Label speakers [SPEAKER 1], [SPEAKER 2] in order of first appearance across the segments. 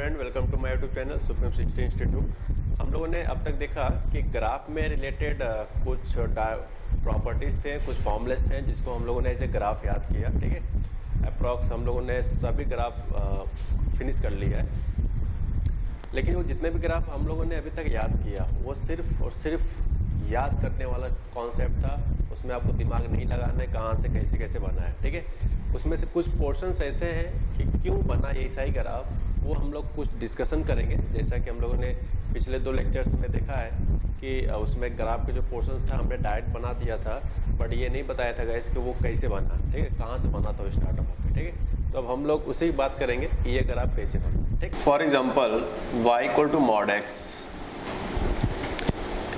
[SPEAKER 1] Friend, welcome to my YouTube channel Supreme Sixty Institute. हम लोगों ने अब तक देखा कि ग्राफ में रिलेटेड कुछ प्रॉपर्टीज थे, कुछ फॉर्मूलेस थे जिसको हम लोगों ने ऐसे ग्राफ याद किया। ठीक है, अप्रॉक्स हम लोगों ने सभी ग्राफ फिनिश कर लिया है। लेकिन वो जितने भी ग्राफ हम लोगों ने अभी तक याद किया वो सिर्फ और सिर्फ याद करने वाला कॉन्सेप्ट था। उसमें आपको दिमाग नहीं लगाना है कहाँ से कैसे कैसे बना है। ठीक है, उसमें से कुछ पोर्शंस ऐसे हैं कि क्यों बना ये ऐसा ही ग्राफ, वो हम लोग कुछ डिस्कशन करेंगे। जैसा कि हम लोगों ने पिछले 2 लेक्चर्स में देखा है कि उसमें ग्राफ के जो पोर्शंस था हमने डायरेक्ट बना दिया था, बट ये नहीं बताया था गाइस कि वो कैसे बना। ठीक है, कहाँ से बना था स्टार्ट होकर। ठीक है, तो अब हम लोग उसी की बात करेंगे कि ये ग्राफ कैसे बना। ठीक, for example y=mod(x).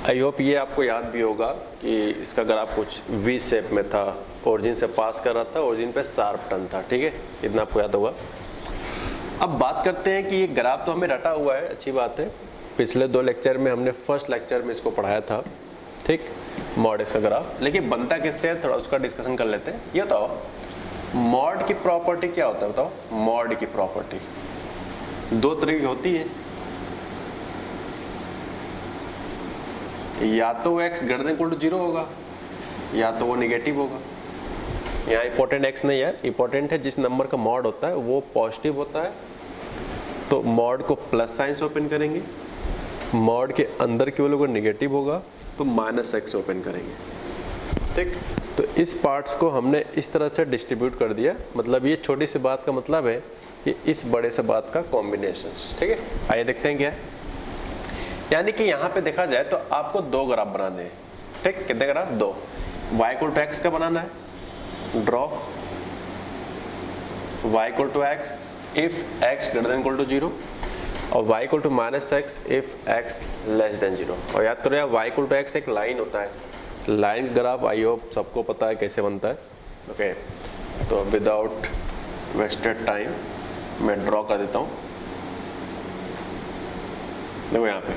[SPEAKER 1] I hope ये आपको याद भी होगा कि इसका ग्राफ कुछ वी शेप में था, ओरिजिन से पास कर रहा था, ओरिजिन पे शार्प टर्न था। ठीक है, इतना आपको याद होगा। अब बात करते हैं कि ये ग्राफ तो हमें रटा हुआ है, अच्छी बात है। पिछले 2 लेक्चर में हमने फर्स्ट लेक्चर में इसको पढ़ाया था। ठीक, mod(x) का ग्राफ। लेकिन बनता किससे है, थोड़ा उसका डिस्कशन कर लेते हैं। ये बताओ मॉड की प्रॉपर्टी क्या होता है, बताओ। मॉड की प्रॉपर्टी 2 तरह की होती है, या तो x > 0 होगा या तो वो निगेटिव होगा। यहाँ इंपॉर्टेंट x नहीं है, इंपॉर्टेंट है जिस नंबर का मॉड होता है वो पॉजिटिव होता है तो मॉड को प्लस साइन से ओपन करेंगे, मॉड के अंदर की वैल्यू को निगेटिव होगा तो -x ओपन करेंगे। ठीक, तो इस पार्ट्स को हमने इस तरह से डिस्ट्रीब्यूट कर दिया। मतलब ये छोटी सी बात का मतलब है कि इस बड़े से बात का कॉम्बिनेशन। ठीक है, आइए देखते हैं क्या है। यानी कि यहाँ पे देखा जाए तो आपको 2 ग्राफ बनाने हैं। ठीक, कितने ग्राफ? 2। y=x का बनाना है, ड्रॉ y=x इफ x > 0 और y=-x इफ x <0। और याद करो यार, y=x एक लाइन होता है। लाइन ग्राफ आई होप सबको पता है कैसे बनता है। ओके, तो विदाउट वेस्टेड टाइम मैं ड्रॉ कर देता हूँ। देखो यहाँ पे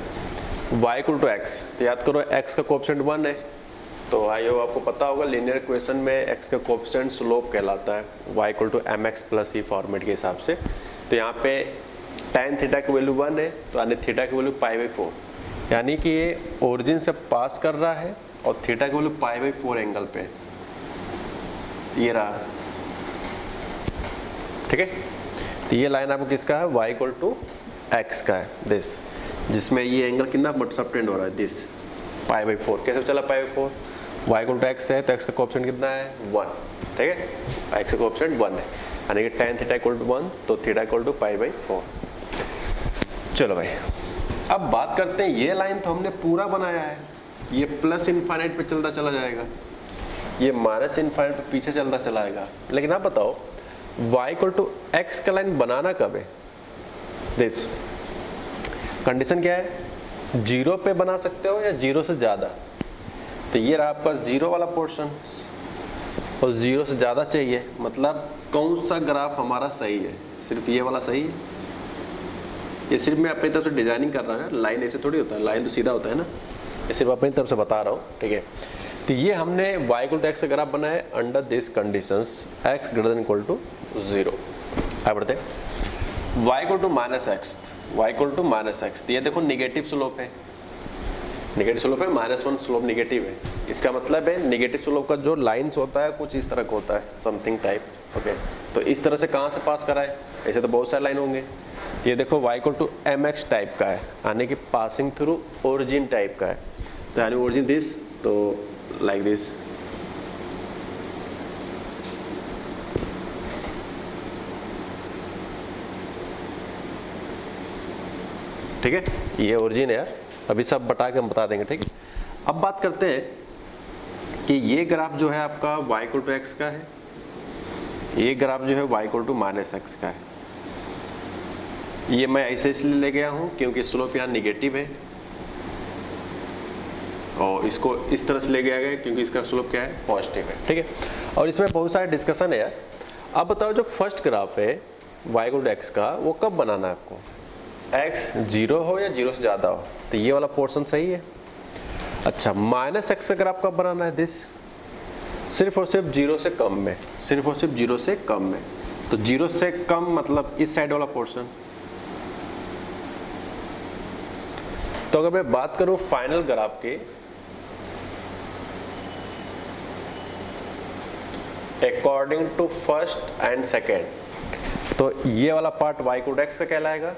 [SPEAKER 1] y=x, तो याद करो x का कोएफिशिएंट 1 है। तो आई होप आपको पता होगा लीनियर इक्वेशन में x का कोएफिशिएंट स्लोप कहलाता है, y=mx + e फॉर्मेट के हिसाब से। तो यहाँ पे tan थीटा की वैल्यू 1 है, तो यानी थीटा की वैल्यू π/4, यानी कि ये ओरिजिन से पास कर रहा है और थीटा की वैल्यू π/4 एंगल पे ये रहा। ठीक है, तो ये लाइन आपको किसका है, y=x का है, दिस, जिसमें ये एंगल कितना सबटेंड हो रहा है, दिस π/4। कैसे चला π/4? y=x है तो x का कोएफिशिएंट कितना है, 1। ठीक है, x का कोएफिशिएंट 1 है, यानी कि tan थीटा = 1 तो थीटा = π/4। चलो भाई, अब बात करते हैं। ये लाइन तो हमने पूरा बनाया है, ये प्लस इनफाइनाइट पे चलता चला जाएगा, ये माइनस इनफाइनाइट पे पीछे चलता चला जाएगा। लेकिन आप बताओ y=x का लाइन बनाना कब है? दिस कंडीशन क्या है, 0 पे बना सकते हो या 0 से ज़्यादा। तो ये रहा आपका 0 वाला पोर्शन और 0 से ज़्यादा चाहिए। मतलब कौन सा ग्राफ हमारा सही है, सिर्फ ये वाला सही है। ये सिर्फ मैं अपनी तरफ से डिजाइनिंग कर रहा हूँ, लाइन ऐसे थोड़ी होता है, लाइन तो सीधा होता है ना, ये सिर्फ अपनी तरफ से बता रहा हूँ। ठीक है, तो ये हमने y=x का ग्राफ बनाया अंडर दिस कंडीशंस, x > 0। आगे बढ़ते हैं, y=-x, y=-x। तो ये देखो निगेटिव स्लोप है, निगेटिव स्लोप है, -1 स्लोप निगेटिव है। इसका मतलब है निगेटिव स्लोप का जो लाइंस होता है कुछ इस तरह का होता है, समथिंग टाइप। ओके, तो इस तरह से कहाँ से पास कराए, ऐसे तो बहुत सारे लाइन होंगे। ये देखो y=mx टाइप का है, यानी कि पासिंग थ्रू ओरिजिन टाइप का है। तो यानी ओरिजिन दिस, तो लाइक दिस। ठीक है, ये ओरिजिन है यार, अभी सब बता के हम बता देंगे। ठीक है, अब बात करते हैं कि ये ग्राफ जो है आपका y=x का है, ये ग्राफ जो है y=-x का है। ये मैं ऐसे इसलिए ले गया हूँ क्योंकि स्लोप यहाँ निगेटिव है, और इसको इस तरह से ले गया गया क्योंकि इसका स्लोप क्या है, पॉजिटिव है। ठीक है, और इसमें बहुत सारे डिस्कशन है यार। अब बताओ जो फर्स्ट ग्राफ है y=x का, वो कब बनाना है आपको, x 0 हो या 0 से ज़्यादा हो। तो ये वाला पोर्शन सही है। अच्छा, -x का ग्राफ कब बनाना है, दिस, सिर्फ और सिर्फ 0 से कम में, सिर्फ और सिर्फ 0 से कम में। तो 0 से कम मतलब इस साइड वाला पोर्शन, तो अगर मैं बात करूं फाइनल ग्राफ की, according to first and second, तो ये वाला part y equal to x का कहलाएगा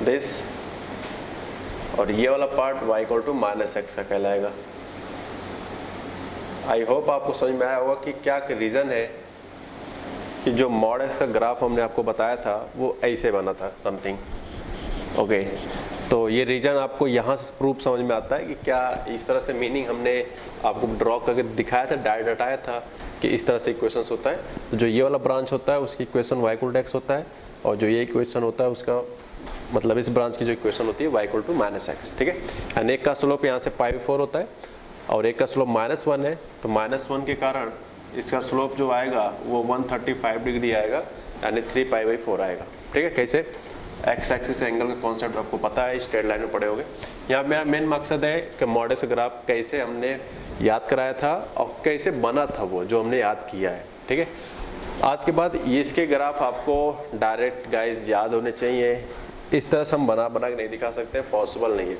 [SPEAKER 1] दिस, और ये वाला part y equal to minus x का कहलाएगा। आई होप आपको समझ में आया होगा कि क्या रीजन है कि जो मॉड एक्स का ग्राफ हमने आपको बताया था वो ऐसे बना था समथिंग। ओके, तो ये रीजन आपको यहाँ से प्रूफ समझ में आता है कि क्या इस तरह से मीनिंग हमने आपको ड्रॉ करके दिखाया था, डायरेक्ट हटाया था कि इस तरह से इक्वेशन होता है। तो जो ये वाला ब्रांच होता है उसकी equation y equal to x होता है, और जो ये इक्वेशन होता है उसका मतलब इस ब्रांच की जो इक्वेशन होती है y equal to minus x. ठीक है, एंड एक का स्लोप यहाँ से π/4 होता है और एक का स्लोप -1 है, तो -1 के कारण इसका स्लोप जो आएगा वो 135 डिग्री आएगा, यानी 3π/4 आएगा। ठीक है, कैसे? एक्स एक्सिस एंगल का कॉन्सेप्ट आपको पता है, स्ट्रेट लाइन में पढ़े होगे। यहाँ मेरा मेन मकसद है कि मॉड एक्स ग्राफ कैसे हमने याद कराया था और कैसे बना था वो जो हमने याद किया है। ठीक है, आज के बाद ये इसके ग्राफ आपको डायरेक्ट गाइज याद होने चाहिए। इस तरह से हम बना के नहीं दिखा सकते, पॉसिबल नहीं है।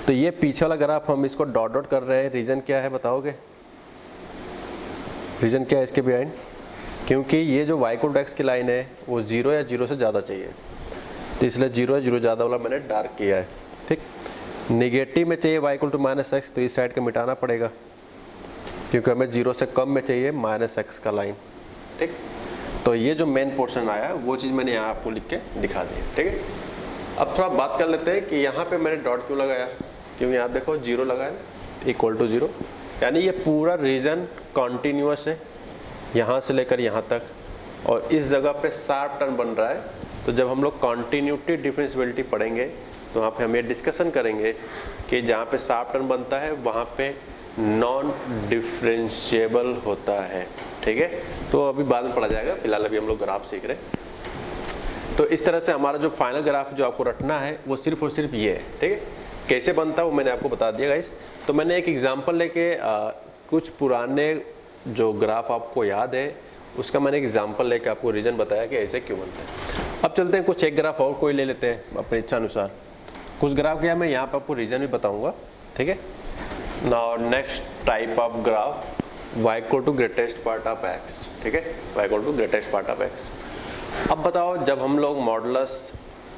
[SPEAKER 1] तो ये पीछे वाला ग्राफ हम इसको डॉट डॉट कर रहे हैं, रीजन क्या है बताओगे? रीजन क्या है इसके बिहाइंड? क्योंकि ये जो y इक्वल टू एक्स की लाइन है वो 0 या 0 से ज़्यादा चाहिए, तो इसलिए 0 या 0 ज़्यादा वाला मैंने डार्क किया है। ठीक, निगेटिव में चाहिए y equal to minus x, तो इस साइड का मिटाना पड़ेगा क्योंकि हमें 0 से कम में चाहिए माइनस एक्स का लाइन। ठीक, तो ये जो मेन पोर्शन आया वो चीज़ मैंने यहाँ आपको लिख के दिखा दी। ठीक है, अब थोड़ा बात कर लेते हैं कि यहाँ पे मैंने डॉट क्यों लगाया, क्योंकि यहाँ देखो 0 लगाया इक्वल टू 0, यानी ये पूरा रीजन कॉन्टिन्यूअस है यहाँ से लेकर यहाँ तक, और इस जगह पे शार्प टर्न बन रहा है। तो जब हम लोग कॉन्टिन्यूटी डिफरेंशियबिलिटी पढ़ेंगे तो वहाँ पे हम ये डिस्कशन करेंगे कि जहाँ पे शार्प टर्न बनता है वहाँ पे नॉन डिफरेंशिएबल होता है। ठीक है, तो अभी बाद में पढ़ा जाएगा, फिलहाल अभी हम लोग ग्राफ सीख रहे हैं। तो इस तरह से हमारा जो फाइनल ग्राफ जो आपको रटना है वो सिर्फ और सिर्फ ये है। ठीक है, कैसे बनता है वो मैंने आपको बता दिया गाइस। तो मैंने एक एग्जांपल लेके कुछ पुराने जो ग्राफ आपको याद है उसका मैंने एग्जांपल लेके आपको रीजन बताया कि ऐसे क्यों बनता है। अब चलते हैं कुछ एक ग्राफ और कोई ले लेते हैं अपनी इच्छा अनुसार। कुछ ग्राफ क्या मैं यहाँ पर आपको रीजन भी बताऊँगा। ठीक है, now next type of graph y equal to greatest part of x। ठीक है, y equal to greatest part of x। अब बताओ, जब हम लोग modulus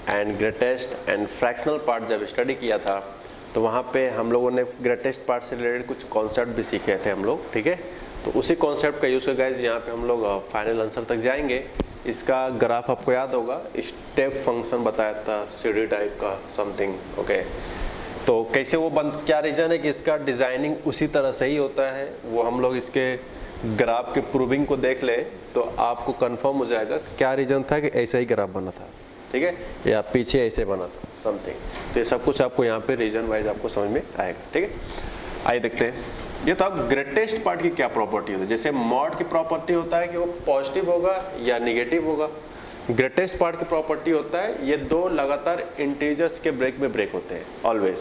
[SPEAKER 1] and greatest and fractional part जब स्टडी किया था तो वहाँ पे हम लोगों ने ग्रेटेस्ट पार्ट से रिलेटेड कुछ कॉन्सेप्ट भी सीखे थे हम लोग। ठीक है, तो उसी कॉन्सेप्ट का यूज़ कर गाइस यहाँ पे हम लोग फाइनल आंसर तक जाएंगे। इसका ग्राफ आपको याद होगा, स्टेप फंक्शन बताया था सीढ़ी टाइप का समथिंग। ओके, तो कैसे वो बन, क्या रीजन है कि इसका डिज़ाइनिंग उसी तरह से ही होता है, वो हम लोग इसके ग्राफ के प्रूविंग को देख ले तो आपको कंफर्म हो जाएगा क्या रीजन था कि ऐसा ही ग्राफ बना था। ठीक है, या पीछे ऐसे बना था समथिंग। तो ये सब कुछ आपको यहाँ पे रीजन वाइज आपको समझ में आएगा। ठीक है, आइए देखते हैं। ये तो अब ग्रेटेस्ट पार्ट की क्या प्रॉपर्टी होती है। जैसे मॉड की प्रॉपर्टी होता है कि वो पॉजिटिव होगा या निगेटिव होगा, ग्रेटेस्ट पार्ट की प्रॉपर्टी होता है ये दो लगातार इंटीजर्स के ब्रेक में ब्रेक होते हैं, ऑलवेज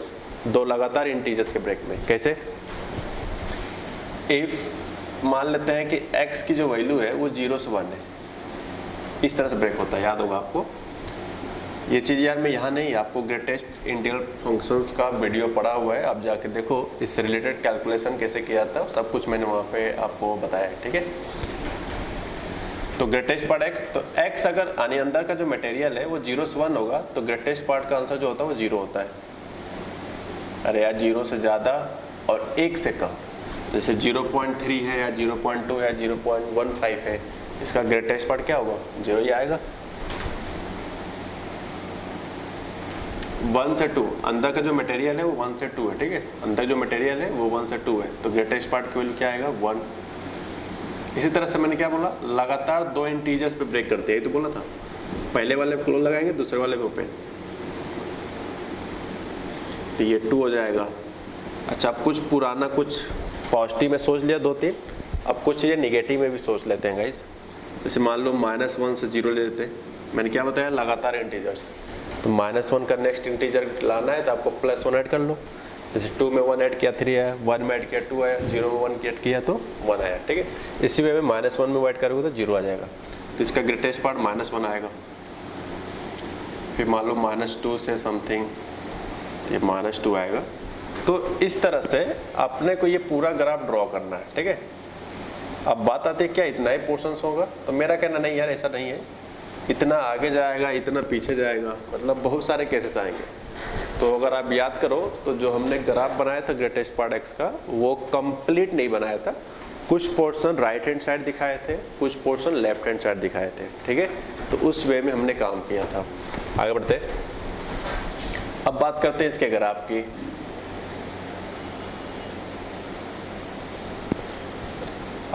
[SPEAKER 1] दो लगातार इंटीजर्स के ब्रेक में। कैसे? इफ मान लेते हैं कि x की जो वैल्यू है वो 0 से 1 है, इस तरह से ब्रेक होता है, याद होगा आपको। ये चीज़ यार मैं यहाँ नहीं, आपको ग्रेटेस्ट इंटीग्रल फंक्शंस का वीडियो पड़ा हुआ है, आप जाके देखो, इससे रिलेटेड कैलकुलेशन कैसे किया था सब कुछ मैंने वहाँ पे आपको बताया है। ठीक है, तो ग्रेटेस्ट पार्ट x, तो x अगर यानी अंदर का जो मटेरियल है वो 0 से 1 होगा तो ग्रेटेस्ट पार्ट का आंसर जो होता है वो 0 होता है। अरे यार 0 से ज़्यादा और 1 से कम, जैसे 0.3 है या 0.2 या 0.15 है, इसका ग्रेटेस्ट पार्ट क्या होगा? 0 ही आएगा। 1 से 2, अंदर का जो मटेरियल है वो 1 से 2 है। ठीक है, अंदर जो मटेरियल है वो 1 से 2 है, तो ग्रेटेस्ट पार्ट की वैल्यू क्या आएगा? 1। इसी तरह से मैंने क्या बोला, लगातार दो इंटीजर्स पे ब्रेक करते हैं, तो बोला था पहले वाले पे क्लोज लगाएंगे, दूसरे वाले पे ओपन, तो ये 2 हो जाएगा। अच्छा, अब कुछ पुराना कुछ पॉजिटिव में सोच लिया 2-3, अब कुछ चीज़ें निगेटिव में भी सोच लेते हैं गाइस। जैसे मान लो -1 से 0 ले लेते हैं, मैंने क्या बताया, लगातार इंटीजर्स, तो -1 का नेक्स्ट इंटीजर लाना है तो आपको +1 ऐड कर लो। जैसे 2 में 1 ऐड किया 3 आया, 1 में ऐड किया 2 आया, 0 में 1 ऐड किया तो 1 आया। ठीक है, इसी वे में -1 में ऐड करोगे तो 0 आ जाएगा, तो इसका ग्रेटेस्ट पार्ट -1 आएगा। फिर मान लो -2 से समथिंग, ये -2 आएगा। तो इस तरह से अपने को ये पूरा ग्राफ ड्रॉ करना है, ठीक है। अब बात आती है क्या इतना ही पोर्शंस होगा, तो मेरा कहना नहीं यार ऐसा नहीं है, इतना आगे जाएगा, इतना पीछे जाएगा, मतलब बहुत सारे केसेस आएंगे। तो अगर आप याद करो तो जो हमने ग्राफ बनाया था ग्रेटेस्ट पार्ट एक्स का, वो कंप्लीट नहीं बनाया था। कुछ पोर्शन राइट हैंड साइड दिखाए थे, कुछ पोर्शन लेफ्ट हैंड साइड दिखाए थे, ठीक है। तो उस वे में हमने काम किया था। आगे बढ़ते, अब बात करते हैं इसके ग्राफ की।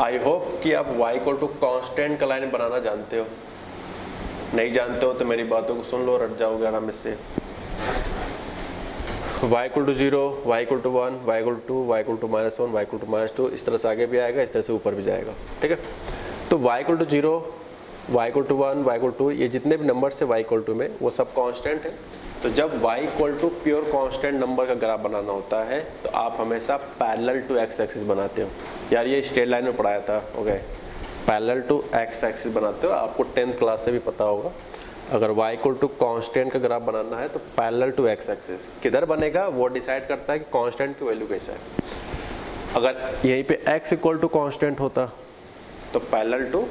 [SPEAKER 1] आई होप कि आप y इक्वल टू कॉन्स्टेंट का लाइन बनाना जानते हो। नहीं जानते हो तो मेरी बातों को सुन लो, रट जाओगे आराम से। y equal to 0, y equal to 1, y equal to 2, y equal to -1, y equal to -2, इस तरह से आगे भी आएगा, इस तरह से ऊपर भी जाएगा, ठीक है। तो y equal to 0, y equal to 1, y equal to 2, ये जितने भी नंबर्स है y इक्वल टू में, वो सब कांस्टेंट है। तो जब y equal to pure constant number का ग्राफ बनाना होता है तो आप हमेशा पैरेलल टू x एक्सिस बनाते हो। यार ये स्ट्रेट लाइन में पढ़ाया था, okay. Parallel to x axis बनाते हो, आपको 10th क्लास से भी पता होगा। अगर y इक्वल टू कांस्टेंट का ग्राफ बनाना है तो पैरेलल टू x एक्सिस किधर बनेगा वो डिसाइड करता है कि कांस्टेंट की वैल्यू कैसा है। अगर यहीं पे x इक्वल टू कांस्टेंट होता तो पैरेलल टू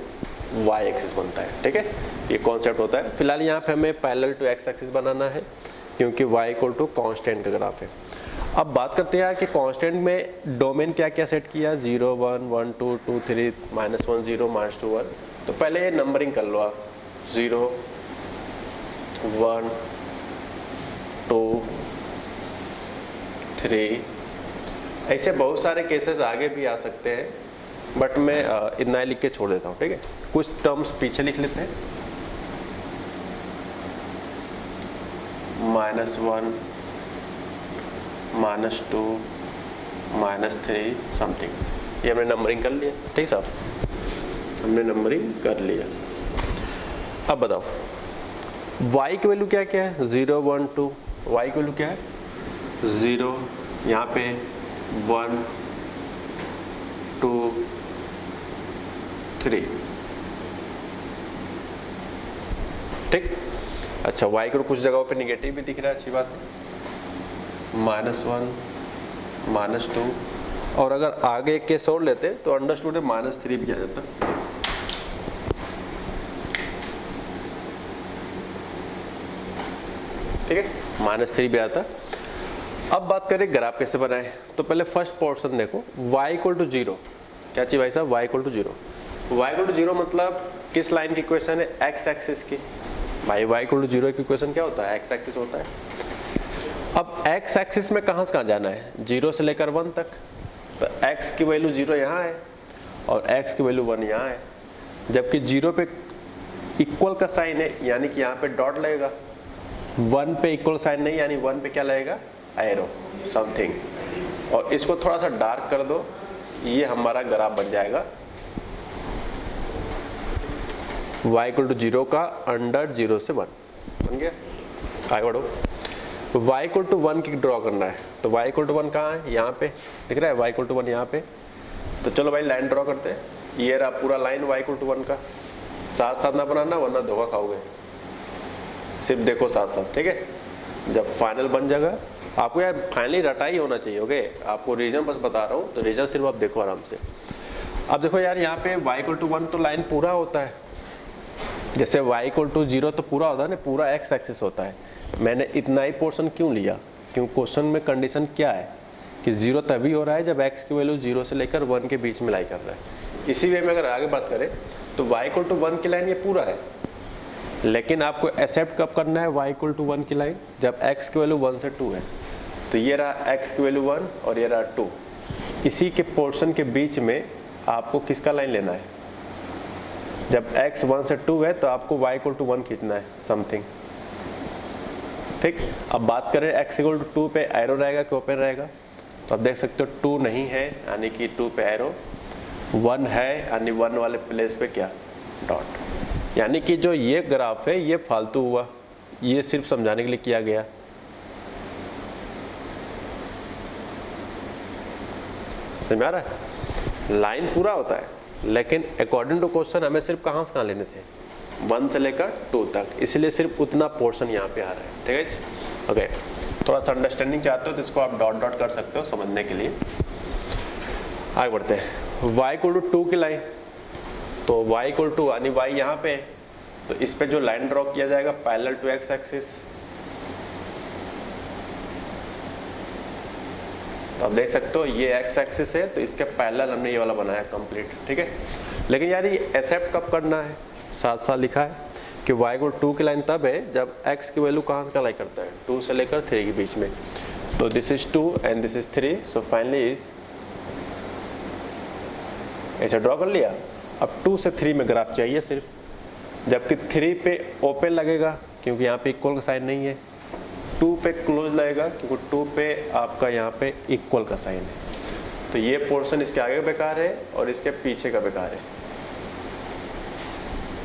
[SPEAKER 1] y एक्सिस बनता है, ठीक है। ये कॉन्सेप्ट होता है। फिलहाल यहाँ पे हमें पैरेलल टू x एक्सिस बनाना है क्योंकि y इक्वल टू कांस्टेंट का ग्राफ है। अब बात करते हैं कि कांस्टेंट में डोमेन क्या क्या सेट किया, 0 1 1 2 2 3 -1 0 -2 1। तो पहले ये नंबरिंग कर लो आप, 0 1 2 3, ऐसे बहुत सारे केसेस आगे भी आ सकते हैं, बट मैं इतना ही लिख के छोड़ देता हूँ, ठीक है। कुछ टर्म्स पीछे लिख लेते हैं, -1 -2 -3 समथिंग, ये हमने नंबरिंग कर लिया, ठीक साहब, हमने नंबरिंग कर लिया। अब बताओ y की वैल्यू क्या क्या है, 0 1 2, y की वैल्यू क्या है 0, यहाँ पे 1 2 3, ठीक। अच्छा y को कुछ जगहों पे निगेटिव भी दिख रहा है, अच्छी बात है, -1 -2, और अगर आगे एक केस और लेते तो अंडरस्टूड है -3 भी आ जाता, ठीक है, -3 भी आता। अब बात करें ग्राफ कैसे बनाए, तो पहले फर्स्ट पोर्शन देखो, y इक्वल टू 0, क्या चाहिए भाई साहब, y equal to 0। y equal to 0 मतलब किस लाइन की इक्वेशन है, x एक्सिस की। भाई y इक्वल टू 0 की इक्वेशन क्या होता है, x एक्सिस होता है। अब x एक्सिस में कहाँ से कहाँ जाना है, 0 से लेकर 1 तक। तो x की वैल्यू 0 यहाँ है और x की वैल्यू 1 यहाँ है, जबकि 0 पे इक्वल का साइन है, यानी कि यहाँ पे डॉट लगेगा। 1 पे इक्वल साइन नहीं, यानी 1 पे क्या लगेगा, एरो समथिंग। और इसको थोड़ा सा डार्क कर दो, ये हमारा ग्राफ बन जाएगा y इक्वल टू 0 का अंडर 0 से 1 बन गया। आगे बढ़ो, y इक्वल टू 1 की ड्रॉ करना है, तो y इक्वल टू 1 कहाँ है, यहाँ पे दिख रहा है y इक्वल टू 1 यहाँ पे। तो चलो भाई लाइन ड्रॉ करते हैं, ये रहा पूरा लाइन y इक्वल टू 1 का, साथ साथ ना बनाना वरना धोखा खाओगे, सिर्फ देखो साथ साथ, ठीक है। जब फाइनल बन जाएगा, आपको यार फाइनली रटा ही होना चाहिए, ओके। आपको रीजन बस बता रहा हूँ, तो रीजन सिर्फ आप देखो आराम से। अब देखो यार यहाँ पे y इक्वल टू 1 तो लाइन पूरा होता है, जैसे y इक्वल टू 0 तो पूरा होता है ना, पूरा x एक्सिस होता है। मैंने इतना ही पोर्शन क्यों लिया, क्यों क्वेश्चन में कंडीशन क्या है कि 0 तभी हो रहा है जब x की वैल्यू 0 से लेकर 1 के बीच में लाई कर रहा है। इसी वे में अगर आगे बात करें तो y इक्वल टू 1 की लाइन ये पूरा है, लेकिन आपको एक्सेप्ट कब करना है y इक्वल टू 1 की लाइन, जब x की वैल्यू 1 से 2 है। तो ये रहा x की वैल्यू 1 और ये रहा 2, इसी के पोर्शन के बीच में आपको किसका लाइन लेना है, जब x 1 से 2 है तो आपको y इक्वल टू 1 खींचना है समथिंग, ठीक। अब बात करें x इक्वल टू 2 पे एरो रहेगा कि ओपन रहेगा, तो आप देख सकते हो 2 नहीं है यानी कि 2 पे एरो, 1 है यानी 1 वाले प्लेस पे क्या, डॉट। यानी कि जो ये ग्राफ है ये फालतू हुआ, ये सिर्फ समझाने के लिए किया गया। समझ में आ रहा है, लाइन पूरा होता है, लेकिन अकॉर्डिंग टू क्वेश्चन हमें सिर्फ कहाँ से कहाँ लेने थे, 1 से लेकर 2 तक, इसलिए सिर्फ उतना पोर्शन यहाँ पे आ रहा है। ठीक है, ओके। थोड़ा सा अंडरस्टैंडिंग चाहते हो तो इसको आप डॉट डॉट कर सकते हो समझने के लिए। आगे बढ़ते हैं। y इक्वल टू 2 की लाइन, तो y इक्वल टू यानी y यहाँ पे, तो इस पे जो लाइन ड्रॉ किया जाएगा पैरेलल टू x एक्सिस, तो आप देख सकते हो ये x एक्सिस है, तो इसके पैरेलल हमने ये वाला बनाया कंप्लीट। ठीक है, लेकिन यार ये एक्सेप्ट कब करना है, साथ साथ लिखा है कि y इक्वल 2 की लाइन तब है जब x की वैल्यू कहाँ से लाई करता है, 2 से लेकर 3 के बीच में। तो this is 2 and this is 3, so finally is ऐसे ड्रॉ कर लिया। अब 2 से 3 में ग्राफ चाहिए सिर्फ, जबकि 3 पे ओपन लगेगा क्योंकि यहाँ पे इक्वल का साइन नहीं है, 2 पे क्लोज लगेगा क्योंकि 2 पे आपका यहाँ पे इक्वल का साइन है। तो ये पोर्शन इसके आगे बेकार है और इसके पीछे का बेकार है।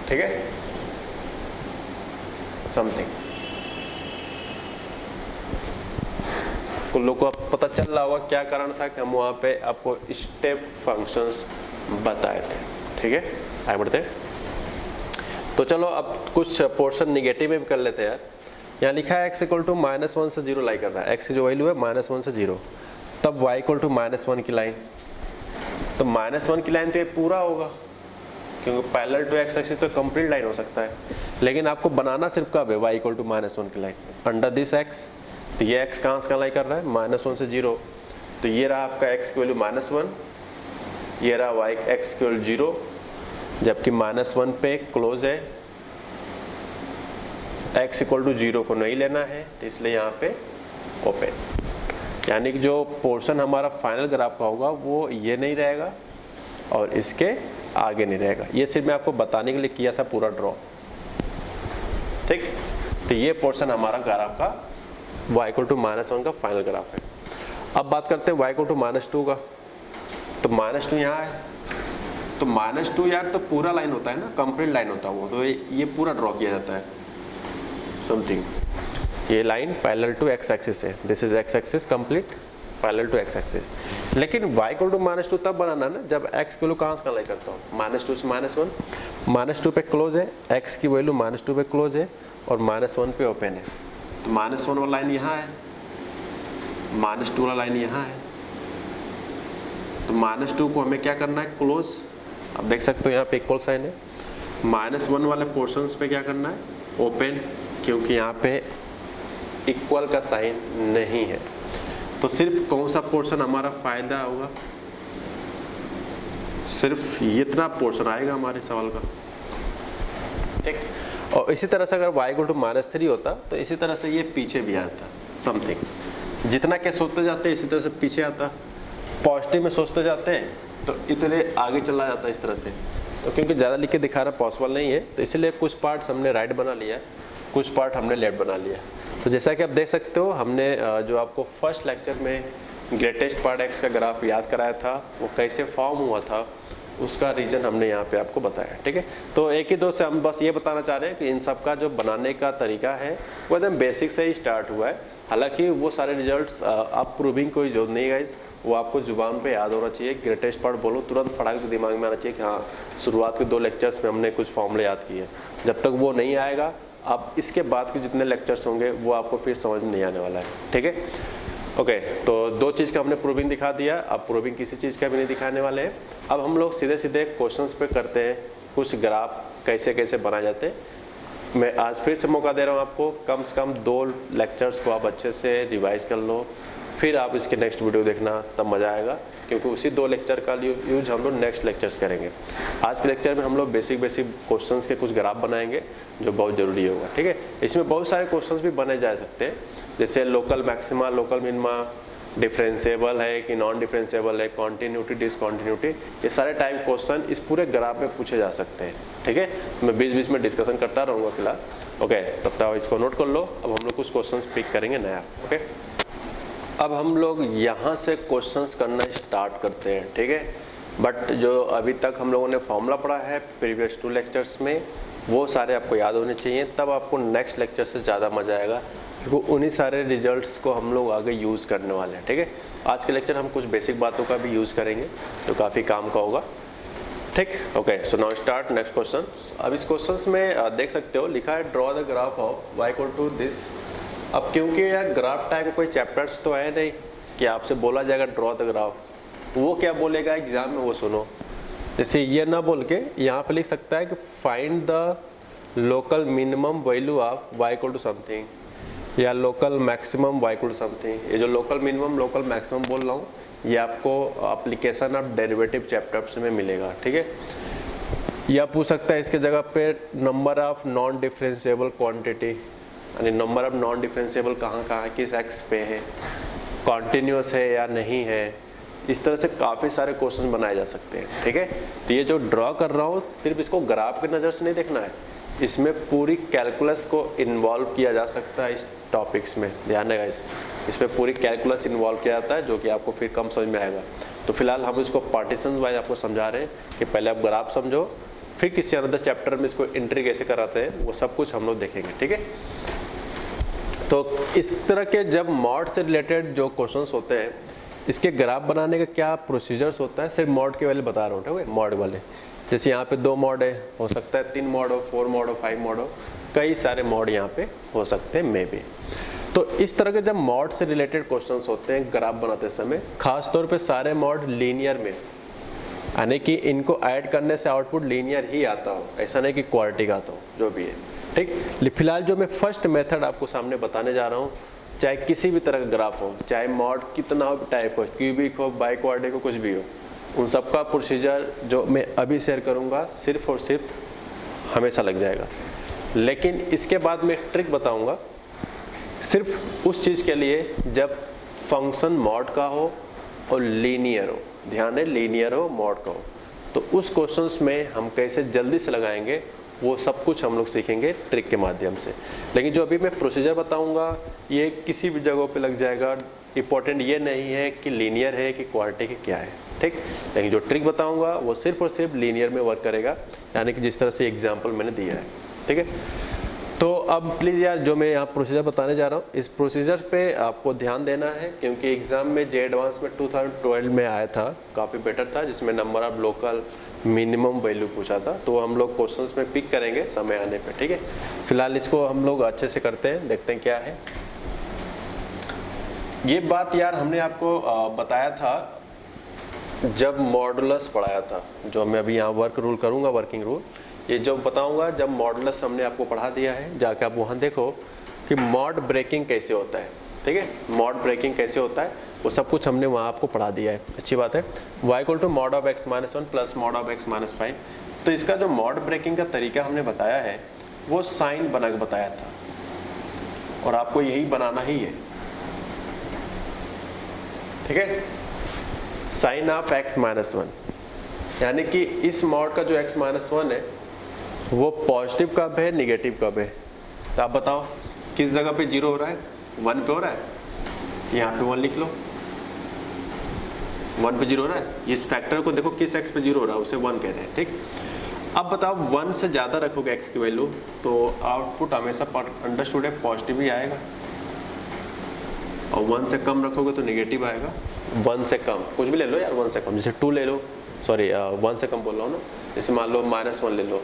[SPEAKER 1] ठीक है, समथिंग कुछ लोग को पता चल रहा होगा क्या कारण था कि हम वहाँ पे आपको स्टेप फंक्शंस बताए थे। ठीक है, आगे बढ़ते हैं। तो चलो अब कुछ पोर्शन निगेटिव में भी कर लेते हैं यार। यहाँ लिखा है x इक्वल टू -1 से 0 लाई कर रहा है, x की जो वैल्यू है -1 से 0, तब y इक्वल टू -1 की लाइन, तो -1 की लाइन तो ये पूरा होगा क्योंकि पैरेलल टू x एक्सिस तो कंप्लीट लाइन हो सकता है, लेकिन आपको बनाना सिर्फ कब है, y इक्वल टू -1 की लाइन अंडर दिस x। तो ये x कहाँ से लाई कर रहा है, -1 से 0, तो ये रहा आपका x की वैल्यू -1, ये रहा y x की वैल्यू 0, जबकि -1 पे क्लोज है, x इक्वल टू 0 को नहीं लेना है, तो इसलिए यहाँ पे ओपन, यानी कि जो पोर्शन हमारा फाइनल ग्राफ का होगा वो ये नहीं रहेगा और इसके आगे नहीं रहेगा। ये सिर्फ मैं आपको बताने के लिए किया था पूरा ड्रॉ। ठीक, तो ये पोर्शन हमारा ग्राफ का y इक्वल टू -1 का फाइनल ग्राफ है। अब बात करते हैं y इक्वल टू -2 का, तो -2 यहाँ है, तो -2 यार तो पूरा लाइन होता है ना, कंप्लीट लाइन होता है वो, तो ये पूरा ड्रॉ किया जाता है समथिंग। ये line parallel to x axis है, this is x axis complete parallel to x axis. लेकिन y इक्वल टू -2 तब बनाना ना जब x की वैल्यू कहाँ से लाई करता हूँ, -2 से -1, -2 पे क्लोज है, x की वैल्यू -2 पे क्लोज है और -1 पे ओपन है, तो -1 वाला लाइन यहाँ है, -2 वाला लाइन यहाँ है, तो -2 को हमें क्या करना है, क्लोज। आप देख सकते हो यहाँ पे इक्वल साइन है, -1 वाले पोर्शंस पे क्या करना है, ओपन, क्योंकि यहाँ पे इक्वल का साइन नहीं है। तो सिर्फ कौन सा पोर्शन हमारा फायदा होगा, सिर्फ इतना पोर्शन आएगा हमारे सवाल का। ठीक, और इसी तरह से अगर y इक्वल टू -3 होता तो इसी तरह से ये पीछे भी आता समथिंग। जितना के सोचते जाते हैं इसी तरह से पीछे आता, पॉजिटिव में सोचते जाते हैं तो इतने आगे चला जाता है इस तरह से। तो क्योंकि ज़्यादा लिख के दिखाना पॉसिबल नहीं है, तो इसलिए कुछ पार्ट्स हमने राइट बना लिया, कुछ पार्ट हमने लेफ्ट बना लिया। तो जैसा कि आप देख सकते हो, हमने जो आपको फर्स्ट लेक्चर में ग्रेटेस्ट पार्ट x का ग्राफ याद कराया था, वो कैसे फॉर्म हुआ था उसका रीजन हमने यहाँ पे आपको बताया। ठीक है, तो एक ही दो से हम बस ये बताना चाह रहे हैं कि इन सब का जो बनाने का तरीका है वो एकदम बेसिक से ही स्टार्ट हुआ है। हालांकि वो सारे रिजल्ट्स आप प्रूविंग कोई जरूरत नहीं है, वो आपको जुबान पे याद होना चाहिए। ग्रेटेस्ट पार्ट बोलो तुरंत फटाक से दिमाग में आना चाहिए कि हाँ शुरुआत के 2 लेक्चर्स में हमने कुछ फॉर्मूले याद किए। जब तक वो नहीं आएगा, आप इसके बाद के जितने लेक्चर्स होंगे वो आपको फिर समझ में नहीं आने वाला है। ठीक है, ओके, तो 2 चीज़ का हमने प्रूविंग दिखा दिया, अब प्रूविंग किसी चीज़ का भी नहीं दिखाने वाले हैं। अब हम लोग सीधे सीधे क्वेश्चंस पे करते हैं, कुछ ग्राफ कैसे कैसे बनाए जाते हैं। मैं आज फिर से मौका दे रहा हूँ आपको, कम से कम 2 लेक्चर्स को आप अच्छे से रिवाइज कर लो, फिर आप इसके नेक्स्ट वीडियो देखना, तब मज़ा आएगा, क्योंकि उसी 2 लेक्चर का यूज हम लोग नेक्स्ट लेक्चर्स करेंगे। आज के लेक्चर में हम लोग बेसिक क्वेश्चंस के कुछ ग्राफ बनाएंगे जो बहुत ज़रूरी होगा। ठीक है, इसमें बहुत सारे क्वेश्चंस भी बने जा सकते हैं, जैसे local maxima, local minima, differentiable है कि नॉन डिफरेंशिएबल है, कॉन्टिन्यूटी, डिसकॉन्टिन्यूटी, ये सारे टाइप क्वेश्चन इस पूरे ग्राफ में पूछे जा सकते हैं। ठीक है, मैं बीच बीच में डिस्कशन करता रहूँगा फिलहाल। ओके, तब तक इसको नोट कर लो। अब हम लोग कुछ क्वेश्चन पिक करेंगे नया। ओके, अब हम लोग यहाँ से क्वेश्चंस करना स्टार्ट करते हैं। ठीक है, बट जो अभी तक हम लोगों ने फॉर्मूला पढ़ा है प्रीवियस 2 लेक्चर्स में, वो सारे आपको याद होने चाहिए, तब आपको नेक्स्ट लेक्चर से ज़्यादा मज़ा आएगा, क्योंकि उन्हीं सारे रिजल्ट्स को हम लोग आगे यूज़ करने वाले हैं। ठीक है, आज के लेक्चर हम कुछ बेसिक बातों का भी यूज़ करेंगे जो काफ़ी काम का होगा। ठीक, okay. So now start next question. अब इस क्वेश्चन में देख सकते हो लिखा है draw the graph of y equal to this. अब क्योंकि यार ग्राफ टाइप कोई चैप्टर्स तो है नहीं कि आपसे बोला जाएगा ड्रॉ द ग्राफ, वो क्या बोलेगा एग्जाम में वो सुनो। जैसे ये ना बोल के यहाँ पे लिख सकता है कि find the local minimum value of y equal to something या local maximum y equal to something. ये जो लोकल मिनिमम लोकल मैक्सिमम बोल रहा हूँ ये आपको एप्लीकेशन ऑफ डेरिवेटिव चैप्टर्स में मिलेगा, ठीक है। या पूछ सकता है इसके जगह पे number of non differentiable quantity, यानी नंबर ऑफ नॉन डिफरेंशिएबल कहाँ किस एक्स पे है, कॉन्टिन्यूस है या नहीं है। इस तरह से काफ़ी सारे क्वेश्चन बनाए जा सकते हैं, ठीक है। तो ये जो ड्रॉ कर रहा हूँ सिर्फ इसको ग्राफ की नज़र से नहीं देखना है, इसमें पूरी कैलकुलस को इन्वॉल्व किया जा सकता है इस टॉपिक्स में। ध्यान रखिएगा इसमें पूरी कैलकुलस इन्वॉल्व किया जाता है जो कि आपको फिर कम समझ में आएगा। तो फिलहाल हम इसको पार्टीशन वाइज आपको समझा रहे हैं कि पहले आप ग्राफ समझो, फिर किसी अदर चैप्टर में इसको एंट्री कैसे कराते हैं वो सब कुछ हम लोग देखेंगे, ठीक है। तो इस तरह के जब मॉड से रिलेटेड जो क्वेश्चंस होते हैं इसके ग्राफ बनाने का क्या प्रोसीजर्स होता है, सिर्फ मॉड के वाले बता रहा हूँ, ठीक है। मॉड वाले जैसे यहाँ पे 2 मॉड है, हो सकता है 3 मॉड हो, 4 मॉड हो, 5 मॉड हो, कई सारे मॉड यहाँ पे हो सकते हैं मे बी। तो इस तरह के जब मॉड से रिलेटेड क्वेश्चंस होते हैं ग्राफ बनाते समय, खास तौर पे सारे मॉड लीनियर में, यानी कि इनको ऐड करने से आउटपुट लीनियर ही आता हो, ऐसा नहीं कि क्वाड्रेटिक आता हो, जो भी है, ठीक। फिलहाल जो मैं फर्स्ट मेथड आपको सामने बताने जा रहा हूँ, चाहे किसी भी तरह का ग्राफ हो, चाहे मॉड कितना टाइप हो, क्यूबिक हो, बाइक्वाड्रिक हो, कुछ भी हो, उन सबका प्रोसीजर जो मैं अभी शेयर करूँगा सिर्फ और सिर्फ हमेशा लग जाएगा। लेकिन इसके बाद मैं एक ट्रिक बताऊँगा सिर्फ उस चीज़ के लिए जब फंक्शन मॉड का हो और लीनियर हो। ध्यान है, लीनियर हो, मॉड का हो, तो उस क्वेश्चंस में हम कैसे जल्दी से लगाएंगे वो सब कुछ हम लोग सीखेंगे ट्रिक के माध्यम से। लेकिन जो अभी मैं प्रोसीजर बताऊंगा ये किसी भी जगह पे लग जाएगा, इंपॉर्टेंट ये नहीं है कि लीनियर है कि क्वाड्रेटिक है क्या है, ठीक। लेकिन जो ट्रिक बताऊंगा वो सिर्फ और सिर्फ लीनियर में वर्क करेगा, यानी कि जिस तरह से एग्जाम्पल मैंने दिया है, ठीक है। तो अब प्लीज़ यार जो मैं यहाँ प्रोसीजर बताने जा रहा हूँ इस प्रोसीजर पे आपको ध्यान देना है, क्योंकि एग्ज़ाम में जे एडवांस में 2012 में आया था, काफ़ी बेटर था, जिसमें number of local minimum value पूछा था। तो हम लोग क्वेश्चंस में पिक करेंगे समय आने पे, ठीक है। फिलहाल इसको हम लोग अच्छे से करते हैं, देखते हैं क्या है। ये बात यार हमने आपको बताया था जब मॉडुलस पढ़ाया था, जो मैं अभी यहाँ वर्क रूल करूँगा, वर्किंग रूल ये जो बताऊंगा जब मॉडुलस हमने आपको पढ़ा दिया है, जाके आप वहाँ देखो कि मॉड ब्रेकिंग कैसे होता है, ठीक है। मॉड ब्रेकिंग कैसे होता है वो सब कुछ हमने वहाँ आपको पढ़ा दिया है, अच्छी बात है। y equal to mod of x minus 1 plus mod of x minus 5। तो इसका जो मॉड ब्रेकिंग का तरीका हमने बताया है वो साइन बना के बताया था, और आपको यही बनाना ही है, ठीक है। साइन ऑफ x माइनस 1, यानी कि इस मॉड का जो x माइनस 1 है वो पॉजिटिव कब है, निगेटिव कब है। तो आप बताओ किस जगह पे 0 हो रहा है, 1 पे हो रहा है, यहाँ पे 1 लिख लो, 1 पे 0 हो रहा है। इस फैक्टर को देखो किस x पे 0 हो रहा है उसे 1 कह रहे हैं, ठीक। अब बताओ 1 से ज़्यादा रखोगे x की वैल्यू तो आउटपुट हमेशा अंडरस्टूड है पॉजिटिव ही आएगा, और 1 से कम रखोगे तो नेगेटिव आएगा। 1 से कम कुछ भी ले लो यार, 1 से कम जैसे 2 ले लो, सॉरी 1 से कम बोल रहा हूँ ना, जैसे मान लो -1 ले लो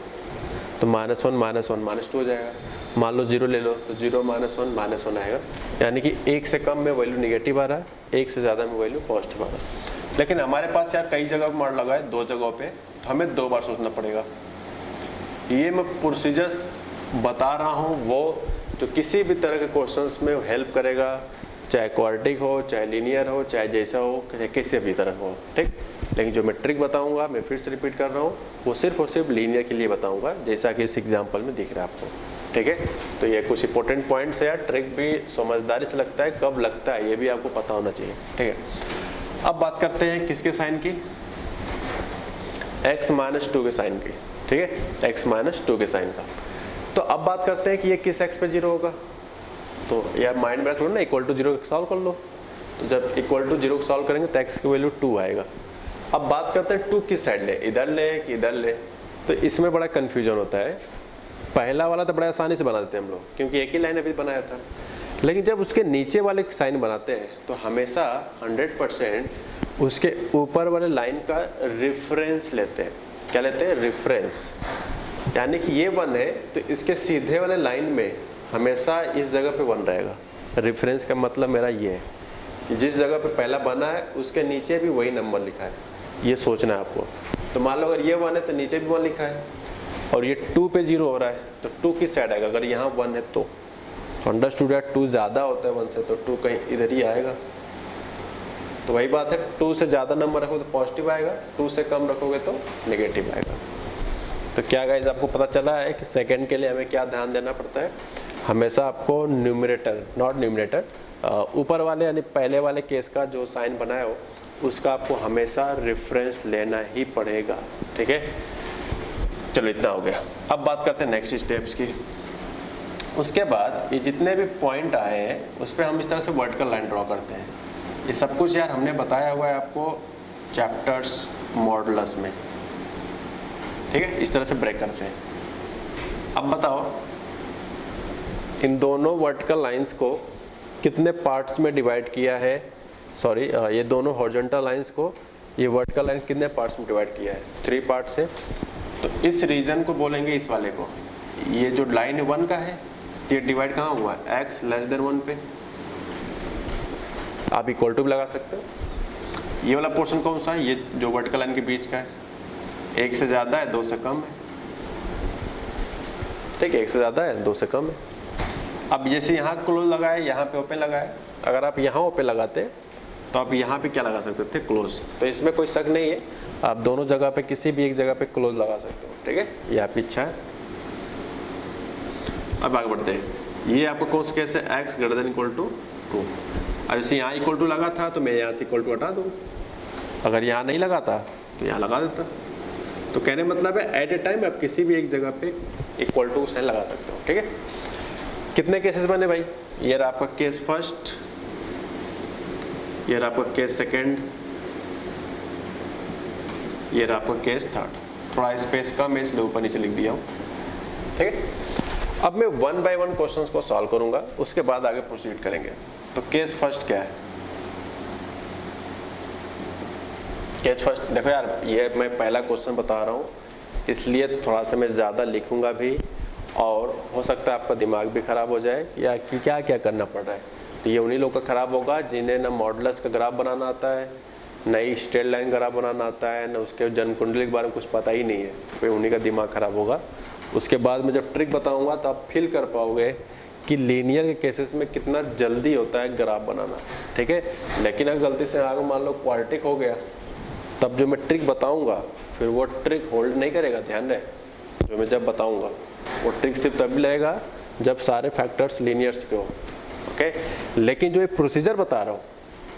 [SPEAKER 1] तो -1 -1 -2 हो जाएगा। मान लो 0 ले लो तो 0 -1 -1 आएगा, यानी कि 1 से कम में वैल्यू निगेटिव आ रहा है, 1 से ज़्यादा में वैल्यू पॉजिटिव आ रहा है। लेकिन हमारे पास यार कई जगह मॉड लगा है, 2 जगहों पे, तो हमें 2 बार सोचना पड़ेगा। ये मैं प्रोसीजर्स बता रहा हूँ वो जो किसी भी तरह के क्वेश्चंस में हेल्प करेगा, चाहे क्वाड्रेटिक हो, चाहे लीनियर हो, चाहे जैसा हो, चाहे किसी भी तरह हो, ठीक। लेकिन जो मैं ट्रिक बताऊंगा, मैं फिर से रिपीट कर रहा हूँ, वो सिर्फ और सिर्फ लीनियर के लिए बताऊंगा, जैसा कि इस एग्जाम्पल में दिख रहा है आपको, ठीक है। तो ये कुछ इंपॉर्टेंट पॉइंट्स है यार, ट्रिक भी समझदारी से लगता है, कब लगता है ये भी आपको पता होना चाहिए, ठीक है। अब बात करते हैं किसके साइन की, x माइनस 2 के साइन की, ठीक है, x माइनस 2 के साइन का। तो अब बात करते हैं कि ये किस x पे 0 होगा। तो यार माइंड में रख लो ना, इक्वल टू 0 सॉल्व कर लो। तो जब इक्वल टू 0 सॉल्व करेंगे तो x की वैल्यू 2 आएगा। अब बात करते हैं 2 किस साइड ले, इधर ले कि इधर ले। तो इसमें बड़ा कन्फ्यूजन होता है। पहला वाला तो बड़ा आसानी से बना देते हैं हम लोग, क्योंकि एक ही लाइन अभी बनाया था। लेकिन जब उसके नीचे वाले साइन बनाते हैं तो हमेशा 100% उसके ऊपर वाले लाइन का रेफरेंस लेते हैं। क्या लेते हैं, रेफरेंस। यानी कि ये 1 है तो इसके सीधे वाले लाइन में हमेशा इस जगह पे 1 रहेगा। रेफरेंस का मतलब मेरा ये है कि जिस जगह पे पहला बना है उसके नीचे भी वही नंबर लिखा है, ये सोचना है आपको। तो मान लो अगर ये 1 है तो नीचे भी 1 लिखा है, और ये 2 पे 0 हो रहा है तो 2 किस साइड आएगा, अगर यहाँ 1 है तो अंडरस्टूड है 2 ज़्यादा होता है 1 से, तो 2 कहीं इधर ही आएगा। तो वही बात है, 2 से ज़्यादा नंबर रखोगे तो पॉजिटिव आएगा, 2 से कम रखोगे तो नेगेटिव आएगा। तो क्या गाइस आपको पता चला है कि सेकंड के लिए हमें क्या ध्यान देना पड़ता है, हमेशा आपको न्यूमरेटर नॉट न्यूमरेटर ऊपर वाले यानी पहले वाले केस का जो साइन बनाया हो उसका आपको हमेशा रेफरेंस लेना ही पड़ेगा, ठीक है। चलो इतना हो गया। अब बात करते हैं नेक्स्ट स्टेप्स की। उसके बाद ये जितने भी पॉइंट आए हैं उस पर हम इस तरह से वर्टिकल लाइन ड्रॉ करते हैं। ये सब कुछ यार हमने बताया हुआ है आपको चैप्टर्स मॉडुलस में, ठीक है। इस तरह से ब्रेक करते हैं। अब बताओ इन दोनों वर्टिकल लाइंस को कितने पार्ट्स में डिवाइड किया है, सॉरी ये दोनों हॉरिजॉन्टल लाइंस को ये वर्टिकल लाइन कितने पार्ट्स में डिवाइड किया है, 3 पार्ट्स है। तो इस रीजन को बोलेंगे इस वाले को, ये जो लाइन 1 का है ये डिवाइड कहाँ हुआ है, x लेस देन 1 पे। आप इक्वल टू भी लगा सकते हो। ये वाला पोर्शन कौन सा है, ये जो वर्टिकल लाइन के बीच का है, 1 से ज़्यादा है 2 से कम है, ठीक है, 1 से ज़्यादा है 2 से कम है। अब जैसे यहाँ क्लोज लगाए, यहाँ पे ओपन लगाए, अगर आप यहाँ ओपन लगाते तो आप यहाँ पे क्या लगा सकते थे, क्लोज। तो इसमें कोई शक नहीं है, आप दोनों जगह पे किसी भी एक जगह पे क्लोज लगा सकते हो, ठीक है, ये आपकी इच्छा है। अब आगे बढ़ते हैं। ये आपका कौन सा केस है, x greater than equal to 2। अब जैसे यहाँ इक्वल टू लगा था तो मैं यहाँ से इक्वल टू हटा दूँ, अगर यहाँ नहीं लगाता तो यहाँ लगा देता। तो कहने मतलब है एट ए टाइम आप किसी भी एक जगह पे इक्वल टू साइन लगा सकते हो, ठीक है। कितने केसेस बने भाई, ये रहा आपका केस फर्स्ट, ये रहा आपका केस सेकेंड, ये रहा आपका केस थर्ड। थोड़ा स्पेस कम है इसलिए ऊपर नीचे लिख दिया हूँ, ठीक है। अब मैं 1 बाय 1 क्वेश्चंस को सॉल्व करूंगा, उसके बाद आगे प्रोसीड करेंगे। तो केस फर्स्ट क्या है, केस फर्स्ट देखो यार, ये मैं पहला क्वेश्चन बता रहा हूँ इसलिए थोड़ा सा मैं ज़्यादा लिखूंगा भी, और हो सकता है आपका दिमाग भी ख़राब हो जाए या कि क्या क्या करना पड़ रहा है। तो ये उन्हीं लोगों का ख़राब होगा जिन्हें ना मॉडुलस का ग्राफ बनाना आता है, न ही स्ट्रेट लाइन ग्राफ बनाना आता है, न उसके जन्म कुंडली के बारे में कुछ पता ही नहीं है, तो उन्हीं का दिमाग ख़राब होगा। उसके बाद मैं जब ट्रिक बताऊंगा तो आप फील कर पाओगे कि लीनियर के केसेस में कितना जल्दी होता है ग्राफ बनाना, ठीक है। लेकिन अगर गलती से आगे मान लो क्वाड्रेटिक हो गया, तब जो मैं ट्रिक बताऊंगा फिर वो ट्रिक होल्ड नहीं करेगा। ध्यान रहे, जो मैं जब बताऊंगा वो ट्रिक सिर्फ तभी लगेगा जब सारे फैक्टर्स लीनियर्स के हो, ओके। लेकिन जो ये प्रोसीजर बता रहा हूँ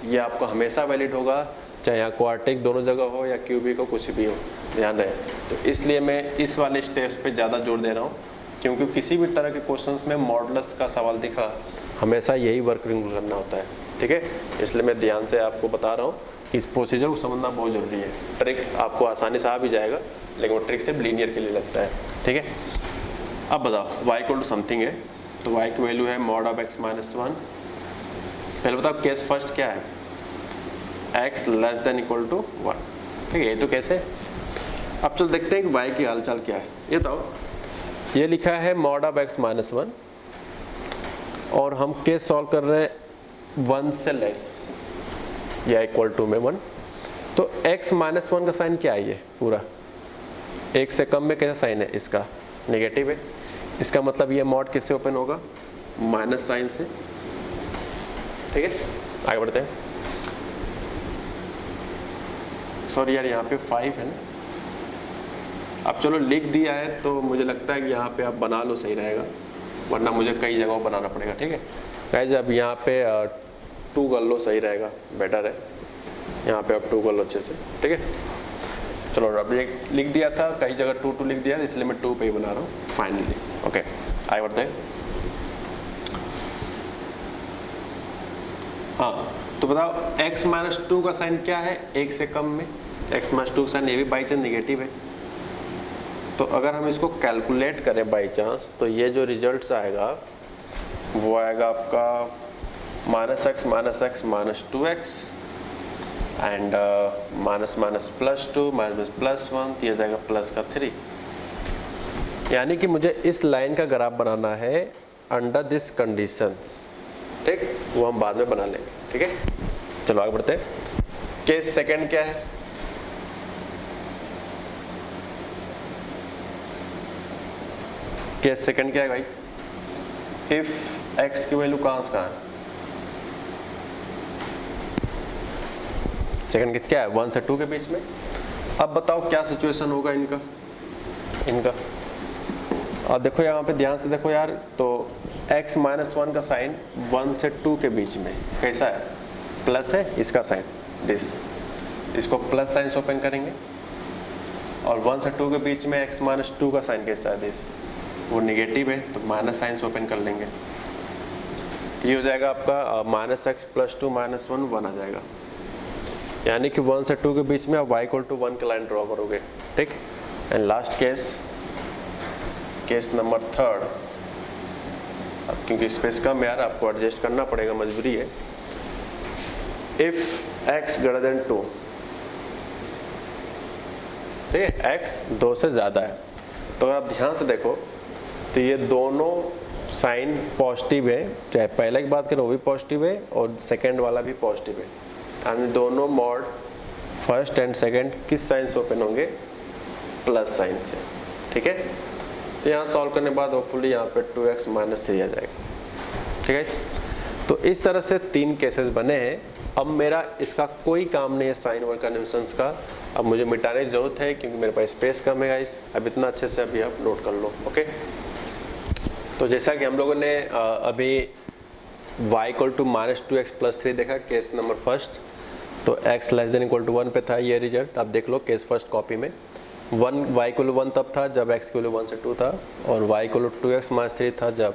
[SPEAKER 1] ये आपको हमेशा वैलिड होगा, चाहे यहाँ क्वाड्रेटिक दोनों जगह हो या क्यूबिक हो, कुछ भी हो, ध्यान रहे। तो इसलिए मैं इस वाले स्टेप्स पे ज़्यादा जोर दे रहा हूँ, क्योंकि किसी भी तरह के क्वेश्चंस में मॉडुलस का सवाल दिखा हमेशा यही वर्किंग करना होता है, ठीक है। इसलिए मैं ध्यान से आपको बता रहा हूँ कि इस प्रोसीजर को समझना बहुत ज़रूरी है। ट्रिक आपको आसानी से आ भी जाएगा, लेकिन वो ट्रिक सिर्फ लीनियर के लिए लगता है, ठीक है। अब बताओ y इक्वल टू समथिंग है, तो y की वैल्यू है मॉड ऑफ x माइनस 1। पहले बताओ केस फर्स्ट क्या है, x less than equal to 1, ठीक है, ये तो कैसे। अब चलो देखते हैं कि y की हालचाल क्या है। ये बताओ, ये लिखा है मॉड ऑफ x माइनस 1 और हम केस सॉल्व कर रहे हैं 1 से लेस या इक्वल टू में 1। तो x माइनस 1 का साइन क्या है, ये पूरा 1 से कम में कैसा साइन है, इसका नेगेटिव है। इसका मतलब ये मॉड किससे ओपन होगा, माइनस साइन से, ठीक है। आगे बढ़ते हैं। सॉरी यार यहाँ पे 5 है ना। अब चलो लिख दिया है तो मुझे लगता है कि यहाँ पे आप बना लो, सही रहेगा, वरना मुझे कई जगहों बनाना पड़ेगा, ठीक है गाइस। अब यहाँ पे 2 कर लो, सही रहेगा, बेटर है। यहाँ पे आप 2 कर लो अच्छे से, ठीक है। चलो अब ये लिख दिया था, कई जगह 2 लिख दिया, इसलिए मैं 2 पे ही बना रहा हूँ फाइनली, ओके। आगे बढ़ते हैं। हाँ तो बताओ x माइनस 2 का साइन क्या है, 1 से कम में। x माइनस 2 का साइन ये भी बाई चांस नेगेटिव है। तो अगर हम इसको कैलकुलेट करें बाई चांस, तो ये जो रिजल्ट आएगा वो आएगा आपका -x -x -2x and minus minus +2 minus +1 तो ये जाएगा प्लस का 3। यानी कि मुझे इस लाइन का ग्राफ बनाना है अंडर दिस कंडीशंस, ठीक, वो हम बाद में बना लेंगे, ठीक है। चलो आगे बढ़ते हैं। केस सेकंड क्या है? केस सेकंड क्या है भाई? इफ x की वैल्यू कहां से कहां है? सेकंड केस क्या है? 1 से 2 के बीच में। अब बताओ क्या सिचुएशन होगा इनका। अब देखो यहाँ पे ध्यान से देखो यार, तो x - 1 का साइन 1 से 2 के बीच में कैसा है? प्लस है, इसका साइन दिस, इसको प्लस साइन से ओपन करेंगे। और 1 से 2 के बीच में x - 2 का साइन कैसा है? दिस, वो नेगेटिव है तो माइनस साइन से ओपन कर लेंगे। तो ये हो जाएगा आपका -x + 2 - 1 1 आ जाएगा। यानी कि 1 से 2 के बीच में आप y = 1 की लाइन ड्रॉ करोगे, ठीक। And last case number third. अब क्योंकि स्पेस कम है यार, आपको एडजस्ट करना पड़ेगा, मजबूरी है। इफ x > 2, ठीक है, x 2 से ज़्यादा है, तो अगर आप ध्यान से देखो तो ये दोनों साइन पॉजिटिव है, चाहे पहले की बात करें वो भी पॉजिटिव है और सेकंड वाला भी पॉजिटिव है। यानी दोनों मॉड फर्स्ट एंड सेकंड किस साइन से ओपन होंगे? प्लस साइन से, ठीक है। तो यहाँ सॉल्व करने के बाद होपफुली यहाँ पे 2x - 3 आ जाएगा, ठीक है। तो इस तरह से 3 केसेस बने हैं। अब मेरा इसका कोई काम नहीं है साइन और कन्वेंशंस का, अब मुझे मिटाने की जरूरत है क्योंकि मेरे पास स्पेस कम है गाइस। अब इतना अच्छे से अभी आप नोट कर लो, ओके। तो जैसा कि हम लोगों ने अभी y = -2x + 3 देखा केस नंबर फर्स्ट, तो x <= 1 पे था ये रिजल्ट। आप देख लो केस फर्स्ट कॉपी में y = 1 तब था जब x की वैल्यू 1 से 2 था, और y = 2x - 3 था जब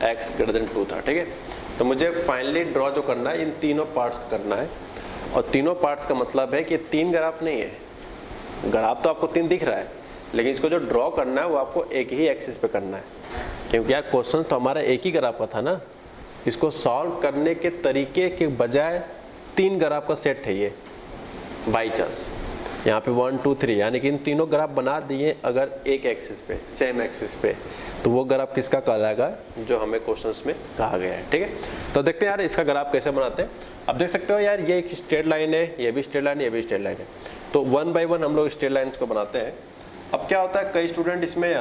[SPEAKER 1] x > 2 था, ठीक है। तो मुझे फाइनली ड्रॉ जो करना है इन तीनों पार्ट्स करना है, और तीनों पार्ट्स का मतलब है कि 3 ग्राफ नहीं है। ग्राफ तो आपको 3 दिख रहा है, लेकिन इसको जो ड्रॉ करना है वो आपको एक ही एक्सिस पे करना है, क्योंकि यार क्वेश्चन तो हमारा एक ही ग्राफ का था ना। इसको सॉल्व करने के तरीके के बजाय 3 ग्राफ का सेट है ये बाई चांस। यहाँ पे 1 2 3 यानी कि इन तीनों ग्राफ बना दिए अगर एक एक्सिस पे, सेम एक्सिस पे, तो वो ग्राफ किसका कहलाएगा? जो हमें क्वेश्चंस में कहा गया है, ठीक है। तो देखते हैं यार इसका ग्राफ कैसे बनाते हैं। अब देख सकते हो यार ये एक स्ट्रेट लाइन है, ये भी स्ट्रेट लाइन है, ये भी स्ट्रेट लाइन है। तो 1 बाय 1 हम लोग स्ट्रेट लाइन्स को बनाते हैं। अब क्या होता है, कई स्टूडेंट इसमें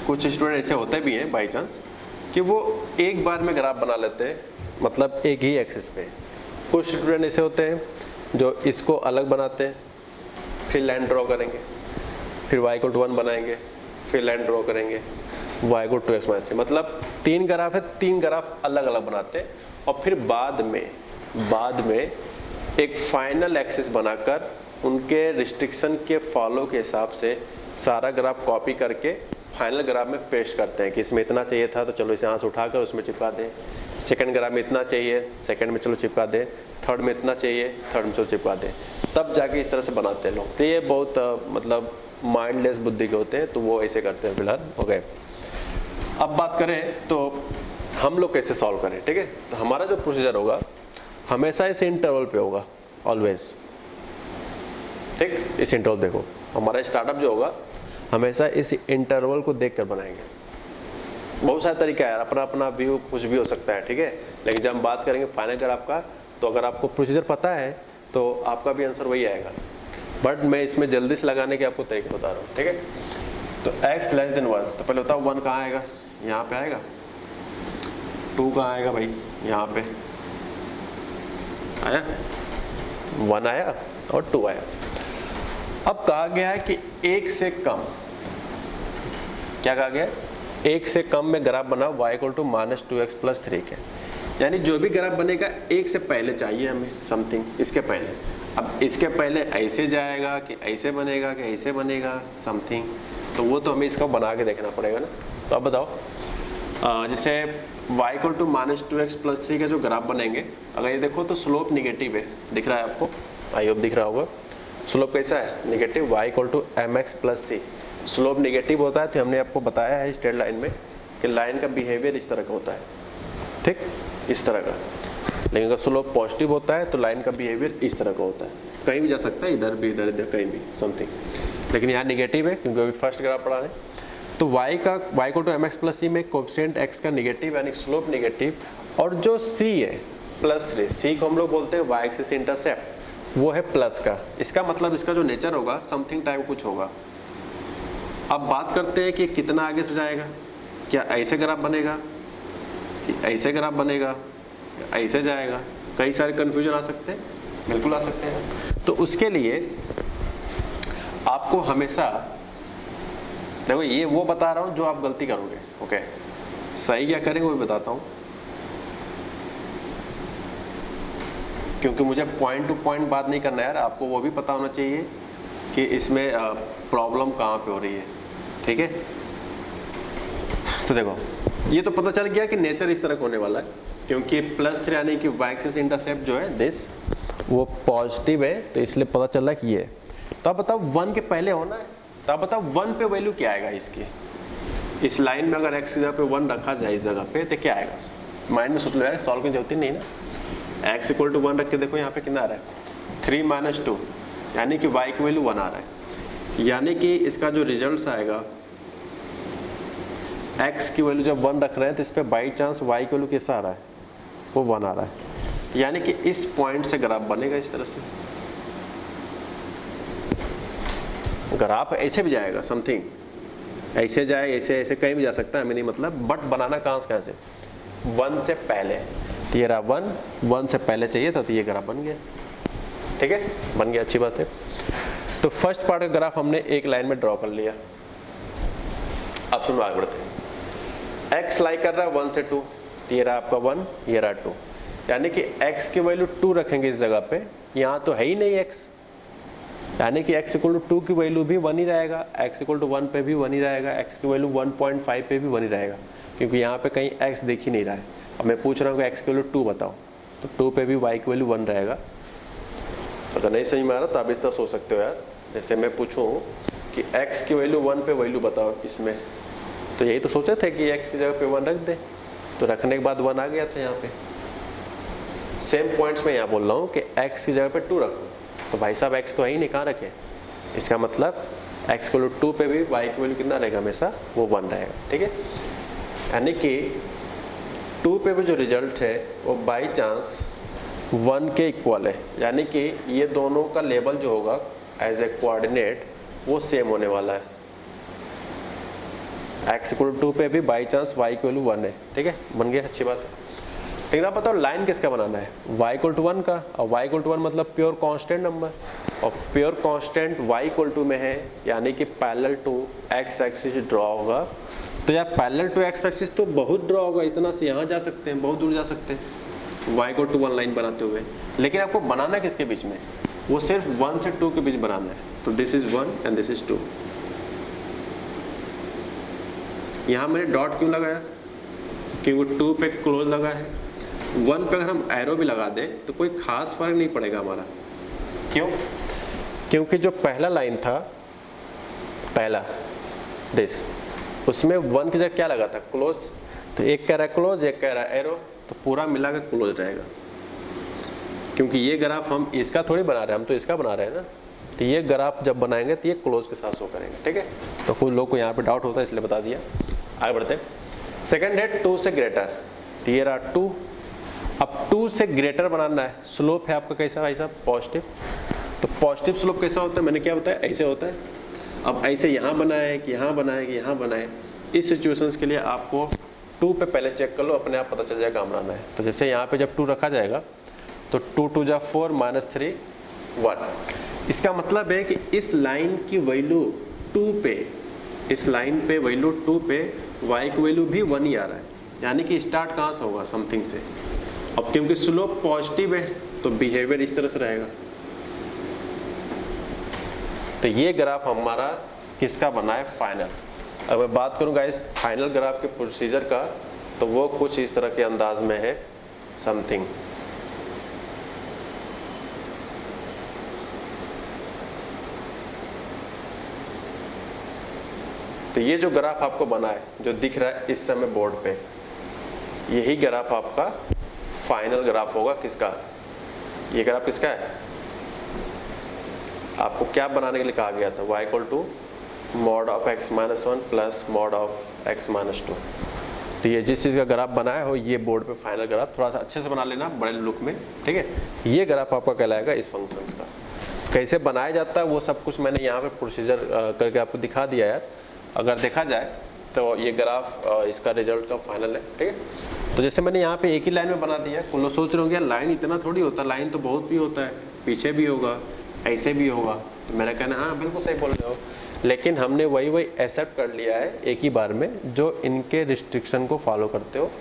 [SPEAKER 1] कुछ स्टूडेंट ऐसे होते भी हैं बाई चांस कि वो एक बार में ग्राफ बना लेते हैं, मतलब एक ही एक्सिस पे। कुछ स्टूडेंट ऐसे होते हैं जो इसको अलग बनाते हैं, फिर लाइन ड्रॉ करेंगे, फिर y = 1 बनाएंगे, फिर लाइन ड्रॉ करेंगे, y = 2x - 3, मतलब 3 ग्राफ है, 3 ग्राफ अलग अलग बनाते हैं, और फिर बाद में एक फाइनल एक्सिस बनाकर उनके रिस्ट्रिक्शन के फॉलो के हिसाब से सारा ग्राफ कॉपी करके फाइनल ग्राफ में पेस्ट करते हैं कि इसमें इतना चाहिए था तो चलो इसे यहाँ से उठाकर उसमें चिपका दें, सेकंड ग्राफ में इतना चाहिए, सेकंड में चलो चिपका दें, थर्ड में इतना चाहिए, थर्ड में चलो चिपका दें, तब जाके इस तरह से बनाते हैं लोग। तो ये बहुत मतलब माइंडलेस बुद्धि के होते हैं, तो वो ऐसे करते हैं फिलहाल, हो गए। अब बात करें तो हम लोग कैसे सॉल्व करें, ठीक है। तो हमारा जो प्रोसीजर होगा हमेशा इस इंटरवल पे होगा, ऑलवेज, ठीक। इस इंटरवल देखो, हमारा स्टार्टअप जो होगा हमेशा इस इंटरवल को देख कर बनाएंगे। बहुत सारे तरीका है, अपना अपना व्यू कुछ भी हो सकता है, ठीक है। लेकिन जब हम बात करेंगे फाइनल ग्राफ का, तो अगर आपको प्रोसीजर पता है तो आपका भी आंसर वही आएगा, बट मैं इसमें जल्दी से लगाने के आपको तरीके बता रहा हूँ, ठीक है। तो x < 1, तो पहले बताओ 1 कहाँ आएगा? यहाँ पे आएगा। 2 कहाँ आएगा भाई? यहाँ पे आया, 1 आया और 2 आया। अब कहा गया है कि 1 से कम, क्या कहा गया? 1 से कम में ग्राफ बना y = -2x + 3 के, यानी जो भी ग्राफ बनेगा 1 से पहले चाहिए हमें समथिंग, इसके पहले। अब इसके पहले ऐसे जाएगा कि ऐसे बनेगा कि ऐसे बनेगा समथिंग, तो वो तो हमें इसका बना के देखना पड़ेगा ना। तो अब बताओ, जैसे y = -2x + 3 के जो ग्राफ बनेंगे, अगर ये देखो तो स्लोप निगेटिव है, दिख रहा है आपको? आई होप दिख रहा होगा। स्लोप कैसा है? Negative. y = mx + c, slope negative होता है। तो हमने आपको बताया है स्ट्रेट लाइन में कि लाइन का बिहेवियर इस तरह का होता है, ठीक, इस तरह का। लेकिन अगर स्लोप पॉजिटिव होता है तो लाइन का बिहेवियर इस तरह का होता है, कहीं भी जा सकता है, इधर भी, इधर इधर कहीं भी समथिंग, लेकिन यहाँ निगेटिव है क्योंकि अभी फर्स्ट ग्राफ पढ़ा रहे हैं। तो y को टू mx प्लस सी में कोएफिशिएंट x का निगेटिव यानी स्लोप निगेटिव, और जो c है +3, c को हम लोग बोलते हैं y एक्सिस इंटरसेप्ट, वो है प्लस का। इसका मतलब इसका जो नेचर होगा समथिंग टाइप कुछ होगा। अब बात करते हैं कि कितना आगे से जाएगा, क्या ऐसे ग्राफ बनेगा कि ऐसे ग्राफ बनेगा, ऐसे जाएगा, कई सारे कंफ्यूजन आ सकते हैं, बिल्कुल आ सकते हैं। तो उसके लिए आपको हमेशा देखो, ये वो बता रहा हूं जो आप गलती करोगे, ओके, सही क्या करेंगे वो बताता हूं, क्योंकि मुझे पॉइंट टू पॉइंट बात नहीं करना यार, आपको वो भी पता होना चाहिए कि इसमें प्रॉब्लम कहाँ पे हो रही है, ठीक है। तो देखो, ये तो पता चल गया कि नेचर इस तरह का होने वाला है, क्योंकि +3 यानी कि y एक्सिस इंटरसेप्ट जो है दिस वो पॉजिटिव है, तो इसलिए पता चल रहा है कि ये। तो आप बताओ 1 के पहले होना है, तो आप बताओ 1 पे वैल्यू क्या आएगा इसकी, इस लाइन में अगर x की जगह पे 1 रखा जाए इस जगह पे तो क्या आएगा, माइंड में सोच लो यार, सॉल्व करने जरूरत नहीं ना। x = 1 रख के देखो यहाँ पे कितना आ रहा है 3 - 2, यानी कि y की वैल्यू 1 आ रहा है, यानी कि इसका जो रिजल्ट आएगा x की वैल्यू जब 1 रख रहे हैं तो इस पर बाई चांस y की वैल्यू कैसा आ रहा है, वो 1 आ रहा है, यानी कि इस पॉइंट से ग्राफ बनेगा इस तरह से। ग्राफ ऐसे भी जाएगा समथिंग, ऐसे जाए, ऐसे ऐसे कहीं भी जा सकता है, हमें नहीं मतलब, बट बनाना कहाँ से 1 से पहले। तो ये रहा 1 से पहले चाहिए था, तो ये ग्राफ बन गया, ठीक है, बन गया, अच्छी बात है। तो फर्स्ट पार्ट का ग्राफ हमने एक लाइन में ड्रॉ कर लिया। अब सुनो आगे बढ़ते हैं। x लाई कर रहा है 1 से 2, तो ये रहा आपका 1, ये रहा 2, यानी कि x की वैल्यू 2 रखेंगे इस जगह पे, यहाँ तो है ही नहीं x, यानी कि x = 2 की वैल्यू भी 1 ही रहेगा, x = 1 पे भी 1 ही रहेगा, x की वैल्यू 1.5 पे भी 1 ही रहेगा, क्योंकि यहाँ पे कहीं x दिख ही नहीं रहा है। अब मैं पूछ रहा हूँ कि x की वैल्यू 2 बताओ, तो 2 पे भी y की वैल्यू 1 रहेगा। अगर नहीं समझ में आ रहा तो आप इस तरह सोच सकते हो यार, जैसे मैं पूछूँ कि x की वैल्यू 1 पे वैल्यू बताओ इसमें, तो यही तो सोचे थे कि x की जगह पे 1 रख दे, तो रखने के बाद 1 आ गया था यहाँ पे। सेम पॉइंट्स में यहाँ बोल रहा हूँ कि x की जगह पे 2 रखो, तो भाई साहब x तो है ही नहीं, कहाँ रखे, इसका मतलब x = 2 पे भी y की वैल्यू कितना रहेगा, हमेशा वो 1 रहेगा, ठीक है। यानी कि 2 पे भी जो रिजल्ट है वो बाई चांस 1 के इक्वल है, यानी कि ये दोनों का लेवल जो होगा एज ए कोऑर्डिनेट वो सेम होने वाला है। x = 2 पे भी बाई चांस y की वैल्यू 1 है, ठीक है, बन गया, अच्छी बात है। लेकिन आप बताओ लाइन किसका बनाना है, y = 1 का, और y = 1 मतलब प्योर कांस्टेंट नंबर, और प्योर कांस्टेंट y = में है, यानी कि parallel to x axis draw होगा। तो यार पैरेलल टू x एक्सिस तो बहुत ड्रॉ होगा, इतना से यहाँ जा सकते हैं, बहुत दूर जा सकते हैं y = 1 लाइन बनाते हुए, लेकिन आपको बनाना किसके बीच में, वो सिर्फ 1 से 2 के बीच बनाना है। तो this is 1 and this is 2। यहाँ मैंने डॉट क्यों लगाया, क्योंकि 2 पे क्लोज लगा है, 1 पे अगर हम एरो भी लगा दें तो कोई खास फर्क नहीं पड़ेगा हमारा। क्यों, क्योंकि जो पहला लाइन था, पहला दिस, उसमें 1 की जगह क्या लगा था, क्लोज, तो एक कह रहा है क्लोज, एक कह रहा है एरो, तो पूरा मिला कर क्लोज रहेगा। क्योंकि ये ग्राफ हम इसका थोड़ी बना रहे हैं, हम तो इसका बना रहे हैं ना, तो ये ग्राफ जब बनाएंगे तो ये क्लोज के साथ शो करेंगे, ठीक है। तो कुछ लोग को यहाँ पे डाउट होता है इसलिए बता दिया। आगे बढ़ते हैं। सेकंड है 2 से ग्रेटर, तो ये रहा 2। अब 2 से ग्रेटर बनाना है, स्लोप है आपका कैसा भाई साहब, पॉजिटिव। तो पॉजिटिव स्लोप कैसा होता है, मैंने क्या बताया, ऐसे होता है। अब ऐसे यहाँ बनाए कि यहाँ बनाए कि यहाँ बनाए, इस सिचुएशंस के लिए आपको 2 पे पहले चेक कर लो, अपने आप पता चल जाएगा कहाँ बनाना है। तो जैसे यहाँ पे जब 2 रखा जाएगा तो 2 × 2 = 4 - 3 1। इसका मतलब है कि इस लाइन की वैल्यू 2 पे, इस लाइन पे वैल्यू 2 पे y की वैल्यू भी 1 ही आ रहा है, यानी कि स्टार्ट कहाँ से होगा, समथिंग से। अब क्योंकि स्लोप पॉजिटिव है तो बिहेवियर इस तरह से रहेगा। तो ये ग्राफ हमारा किसका बना है, फाइनल। अब मैं बात करूँगा इस फाइनल ग्राफ के प्रोसीजर का, तो वो कुछ इस तरह के अंदाज में है, समथिंग। तो ये जो ग्राफ आपको बना है, जो दिख रहा है इस समय बोर्ड पे, यही ग्राफ आपका फाइनल ग्राफ होगा किसका, ये ग्राफ किसका है, आपको क्या बनाने के लिए कहा गया था, y equal to mod of x minus 1 plus mod of x minus 2। तो ये जिस चीज़ का ग्राफ बनाया हो ये बोर्ड पे फाइनल ग्राफ थोड़ा सा अच्छे से बना लेना बड़े लुक में, ठीक है। ये ग्राफ आपका कहलाएगा इस फंक्शन का। कैसे बनाया जाता है वो सब कुछ मैंने यहाँ पे प्रोसीजर करके आपको दिखा दिया यार। अगर देखा जाए तो ये ग्राफ इसका रिजल्ट का फाइनल है, ठीक है। तो जैसे मैंने यहाँ पे एक ही लाइन में बना दिया, कुछ लोग सोच रहे होंगे यार लाइन इतना थोड़ी होता, लाइन तो बहुत भी होता है, पीछे भी होगा, ऐसे भी होगा। तो मेरा कहना हाँ बिल्कुल सही बोल रहे हो, लेकिन हमने वही एक्सेप्ट कर लिया है एक ही बार में, जो इनके रिस्ट्रिक्शन को फॉलो करते हो,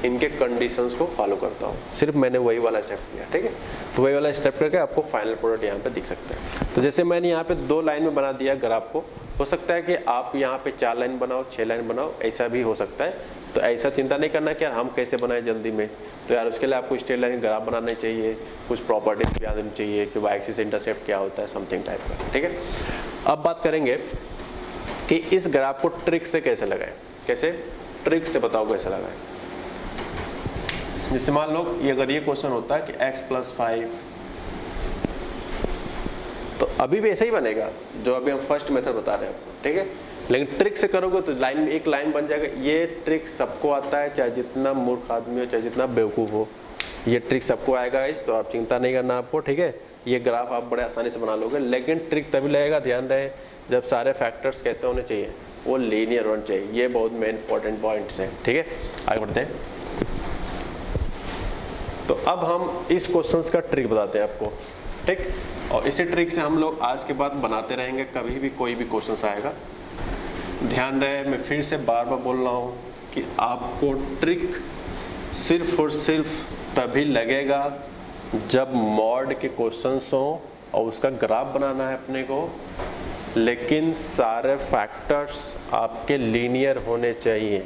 [SPEAKER 1] इनके कंडीशंस को फॉलो करता हूँ, सिर्फ मैंने वही वाला एक्सेप्ट किया, ठीक है। तो वही वाला स्टेप करके आपको फाइनल प्रोडक्ट यहाँ पे दिख सकता है। तो जैसे मैंने यहाँ पे 2 लाइन में बना दिया ग्राफ को, हो सकता है कि आप यहाँ पे 4 लाइन बनाओ, 6 लाइन बनाओ, ऐसा भी हो सकता है। तो ऐसा चिंता नहीं करना कि यार हम कैसे बनाए जल्दी में, तो यार उसके लिए आपको स्ट्रेट लाइन ग्राफ बनाना चाहिए, कुछ प्रॉपर्टीज भी आनी चाहिए कि वाई एक्सिस इंटरसेप्ट क्या होता है, समथिंग टाइप का, ठीक है। अब बात करेंगे कि इस ग्राफ को ट्रिक से कैसे लगाएं, कैसे ट्रिक से बताओ कैसे लगाएं। जैसे मान लो ये अगर ये क्वेश्चन होता है कि x + 5, तो अभी भी ऐसा ही बनेगा जो अभी हम फर्स्ट मेथड बता रहे हैं आपको, ठीक है। लेकिन ट्रिक से करोगे तो लाइन में एक लाइन बन जाएगा। ये ट्रिक सबको आता है, चाहे जितना मूर्ख आदमी हो, चाहे जितना बेवकूफ़ हो, ये ट्रिक सबको आएगा इस, तो आप चिंता नहीं करना आपको, ठीक है। ये ग्राफ आप बड़े आसानी से बना लोगे, लेकिन ट्रिक तभी लगेगा, ध्यान रहे, जब सारे फैक्टर्स कैसे होने चाहिए, वो लीनियर होने चाहिए। ये बहुत मेन इंपॉर्टेंट पॉइंट्स हैं, ठीक है। आगे बढ़ते हैं। तो अब हम इस क्वेश्चंस का ट्रिक बताते हैं आपको, ठीक। और इसी ट्रिक से हम लोग आज के बाद बनाते रहेंगे, कभी भी कोई भी क्वेश्चंस आएगा। ध्यान रहे, मैं फिर से बार बार बोल रहा हूँ कि आपको ट्रिक सिर्फ और सिर्फ तभी लगेगा जब मॉड के क्वेश्चंस हों और उसका ग्राफ बनाना है अपने को, लेकिन सारे फैक्टर्स आपके लीनियर होने चाहिए,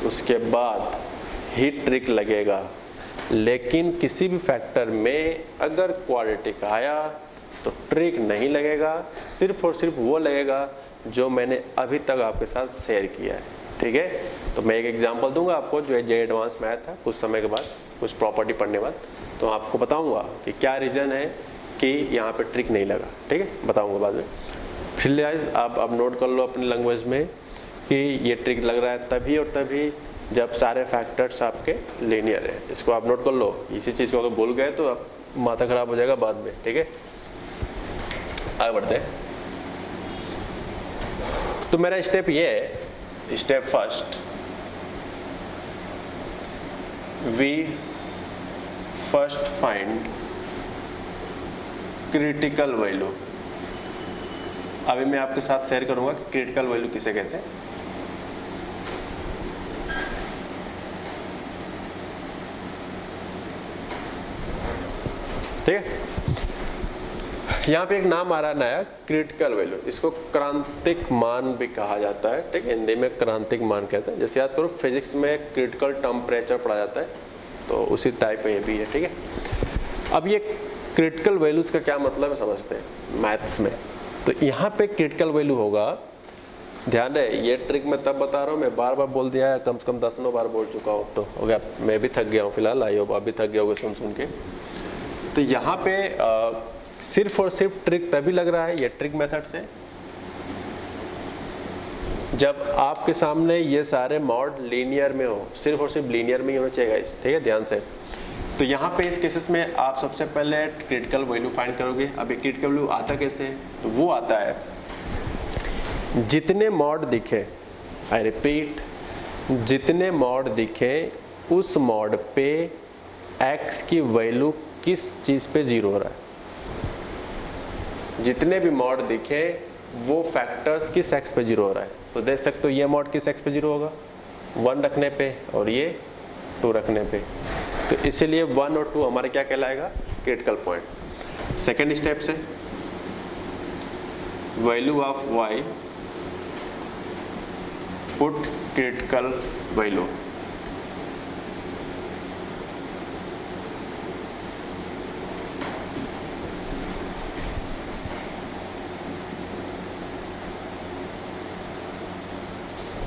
[SPEAKER 1] उसके बाद ही ट्रिक लगेगा। लेकिन किसी भी फैक्टर में अगर क्वाड्रेटिक आया तो ट्रिक नहीं लगेगा, सिर्फ और सिर्फ वो लगेगा जो मैंने अभी तक आपके साथ शेयर किया है, ठीक है। तो मैं एक एग्जांपल दूंगा आपको जो जे एडवांस मैथ है, कुछ समय के बाद, कुछ प्रॉपर्टी पढ़ने बाद, तो आपको बताऊंगा कि क्या रीज़न है कि यहाँ पे ट्रिक नहीं लगा, ठीक है, बताऊंगा बाद में। फिर आप अब नोट कर लो अपनी लैंग्वेज में कि ये ट्रिक लग रहा है तभी और तभी जब सारे फैक्टर्स आपके लीनियर है। इसको आप नोट कर लो, इसी चीज़ को अगर भूल गए तो आप माथा खराब हो जाएगा बाद में, ठीक है। आगे बढ़ते हैं। तो मेरा स्टेप ये है, step first, we first find critical value. अभी मैं आपके साथ शेयर करूंगा कि क्रिटिकल वैल्यू किसे कहते हैं। ठीक है, यहाँ पे एक नाम आ रहा है नया, क्रिटिकल वैल्यू। इसको क्रांतिक मान भी कहा जाता है, ठीक है, हिंदी में क्रांतिक मान कहते हैं। जैसे याद करो फिजिक्स में क्रिटिकल टेम्परेचर पढ़ा जाता है, तो उसी टाइप में ये भी है, ठीक है। अब ये क्रिटिकल वैल्यूज का क्या मतलब है समझते हैं मैथ्स में। तो यहाँ पे क्रिटिकल वैल्यू होगा, ध्यान रहे, ये ट्रिक मैं तब बता रहा हूँ, मैं बार बार बोल दिया है, कम से कम 10 बार बोल चुका हूँ, तो हो गया, मैं भी थक गया हूँ फिलहाल, आई होप आप भी थक गए होगे सुन सुन के। तो यहाँ पे सिर्फ और सिर्फ ट्रिक तभी लग रहा है, ये ट्रिक मेथड से, जब आपके सामने ये सारे मॉड लीनियर में हो, सिर्फ और सिर्फ लीनियर में ही होना चाहिए, ठीक है, ध्यान से। तो यहाँ पे इस केसेस में आप सबसे पहले क्रिटिकल वैल्यू फाइंड करोगे। अब ये क्रिटिकल वैल्यू आता कैसे, तो वो आता है जितने मॉड दिखे, आई रिपीट, जितने मॉड दिखे उस मॉड पे x की वैल्यू किस चीज पे 0 हो रहा है। जितने भी मॉड दिखे वो फैक्टर्स किस x पे 0 हो रहा है। तो देख सकते हो ये मॉड किस x पे 0 होगा, 1 रखने पे और ये 2 रखने पे। तो इसीलिए 1 और 2 हमारे क्या कहलाएगा, क्रिटिकल पॉइंट। सेकेंड स्टेप से value of y put critical value.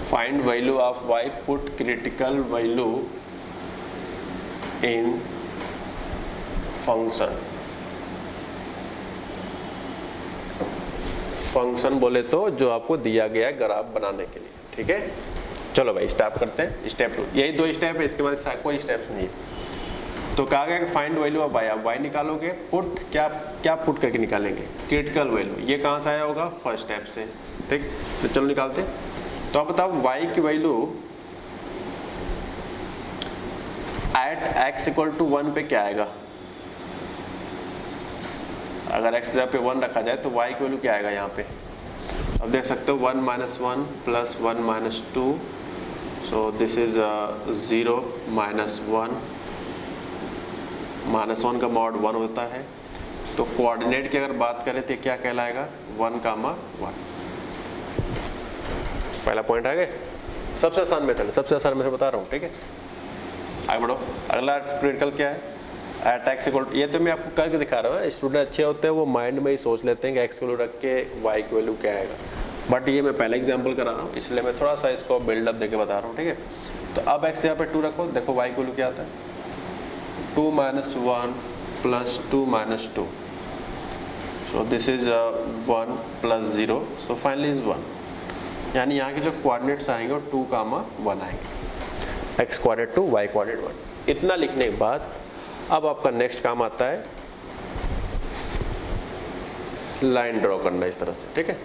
[SPEAKER 1] find value of y, put critical value in function. Function बोले तो जो आपको दिया गया है ग्राफ बनाने के लिए, ठीक है। चलो भाई स्टार्ट करते हैं। स्टेप 2, यही 2 स्टेप है, इसके बाद कोई स्टेप्स नहीं है। तो कहा गया कि फाइंड वैल्यू ऑफ वाई। आप वाई निकालोगे, पुट क्या पुट करके निकालेंगे, क्रिटिकल वैल्यू। ये कहाँ से आया होगा, फर्स्ट स्टेप से, ठीक। तो चलो निकालते हैं। तो आप बताओ वाई की value at x equal to 1 पे क्या आएगा। अगर एक्स जगह पे 1 रखा जाए तो वाई की वैल्यू क्या आएगा यहाँ पे। अब देख सकते हो 1 - 1 + 1 - 2, सो दिस इज 0 - 1। -1 का मॉड 1 होता है। तो कोऑर्डिनेट की अगर बात करें तो क्या कहलाएगा, 1, 1। पहला पॉइंट आ गए। सबसे आसान मेथड, सबसे आसान मेथड बता रहा हूँ, ठीक है। आगे बढ़ो। अगला क्रिटिकल क्या है, एट एक्स इक्वल। ये तो मैं आपको करके दिखा रहा हूँ। स्टूडेंट अच्छे होते हैं वो माइंड में ही सोच लेते हैं कि एक्स की वैल्यू रख के वाई की वैल्यू क्या आएगा, बट ये मैं पहला एग्जांपल करा रहा हूँ, इसलिए मैं थोड़ा सा इसको बिल्डअप देके बता रहा हूँ, ठीक है। तो अब एक्स यहाँ पे 2 रखो, देखो वाई की वैल्यू क्या आता है, 2 - 1 + 2 - 2, so this is 1 + 0, so finally is 1। यानी यहाँ के जो कोऑर्डिनेट्स आएंगे वो 2, 1 आएंगे। x coordinate 2, y coordinate 1। इतना लिखने के बाद अब आपका नेक्स्ट काम आता है लाइन ड्रॉ करना इस तरह से, ठीक है।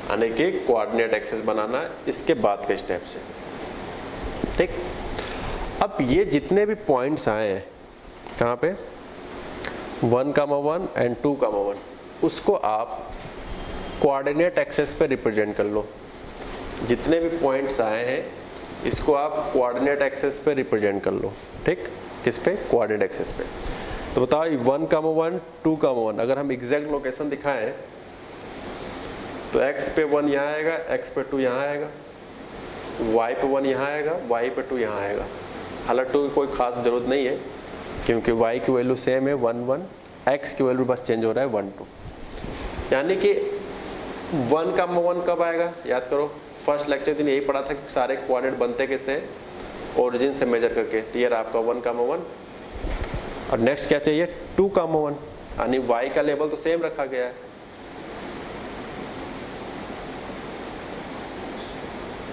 [SPEAKER 1] यानी कि कोऑर्डिनेट एक्सेस बनाना इसके बाद के स्टेप से, ठीक। अब ये जितने भी पॉइंट्स आए हैं कहाँ पे, 1, 1 एंड 2, 1, उसको आप कोऑर्डिनेट एक्सेस पे रिप्रेजेंट कर लो। जितने भी पॉइंट्स आए हैं इसको आप कोऑर्डिनेट एक्सेस पे रिप्रेजेंट कर लो, ठीक। किस पे, कोऑर्डिनेट एक्सेस पे। तो बताओ 1, 1, 2, 1, अगर हम एग्जैक्ट लोकेशन दिखाएं तो x पे 1 यहाँ आएगा, x पे 2 यहाँ आएगा, y पे 1 यहाँ आएगा, y पे 2 यहाँ आएगा। हालांकि 2 की कोई खास जरूरत नहीं है क्योंकि y की वैल्यू सेम है 1, 1, x की वैल्यू बस चेंज हो रहा है 1, 2। यानी कि 1, 1 कब आएगा, याद करो फर्स्ट लेक्चर दिन यही पढ़ा था कि सारे कोऑर्डिनेट बनते कैसे, ओरिजिन से मेजर करके। तो ये आपका 1, 1 और नेक्स्ट क्या चाहिए, 2, 1, यानी y का लेवल तो सेम रखा गया है,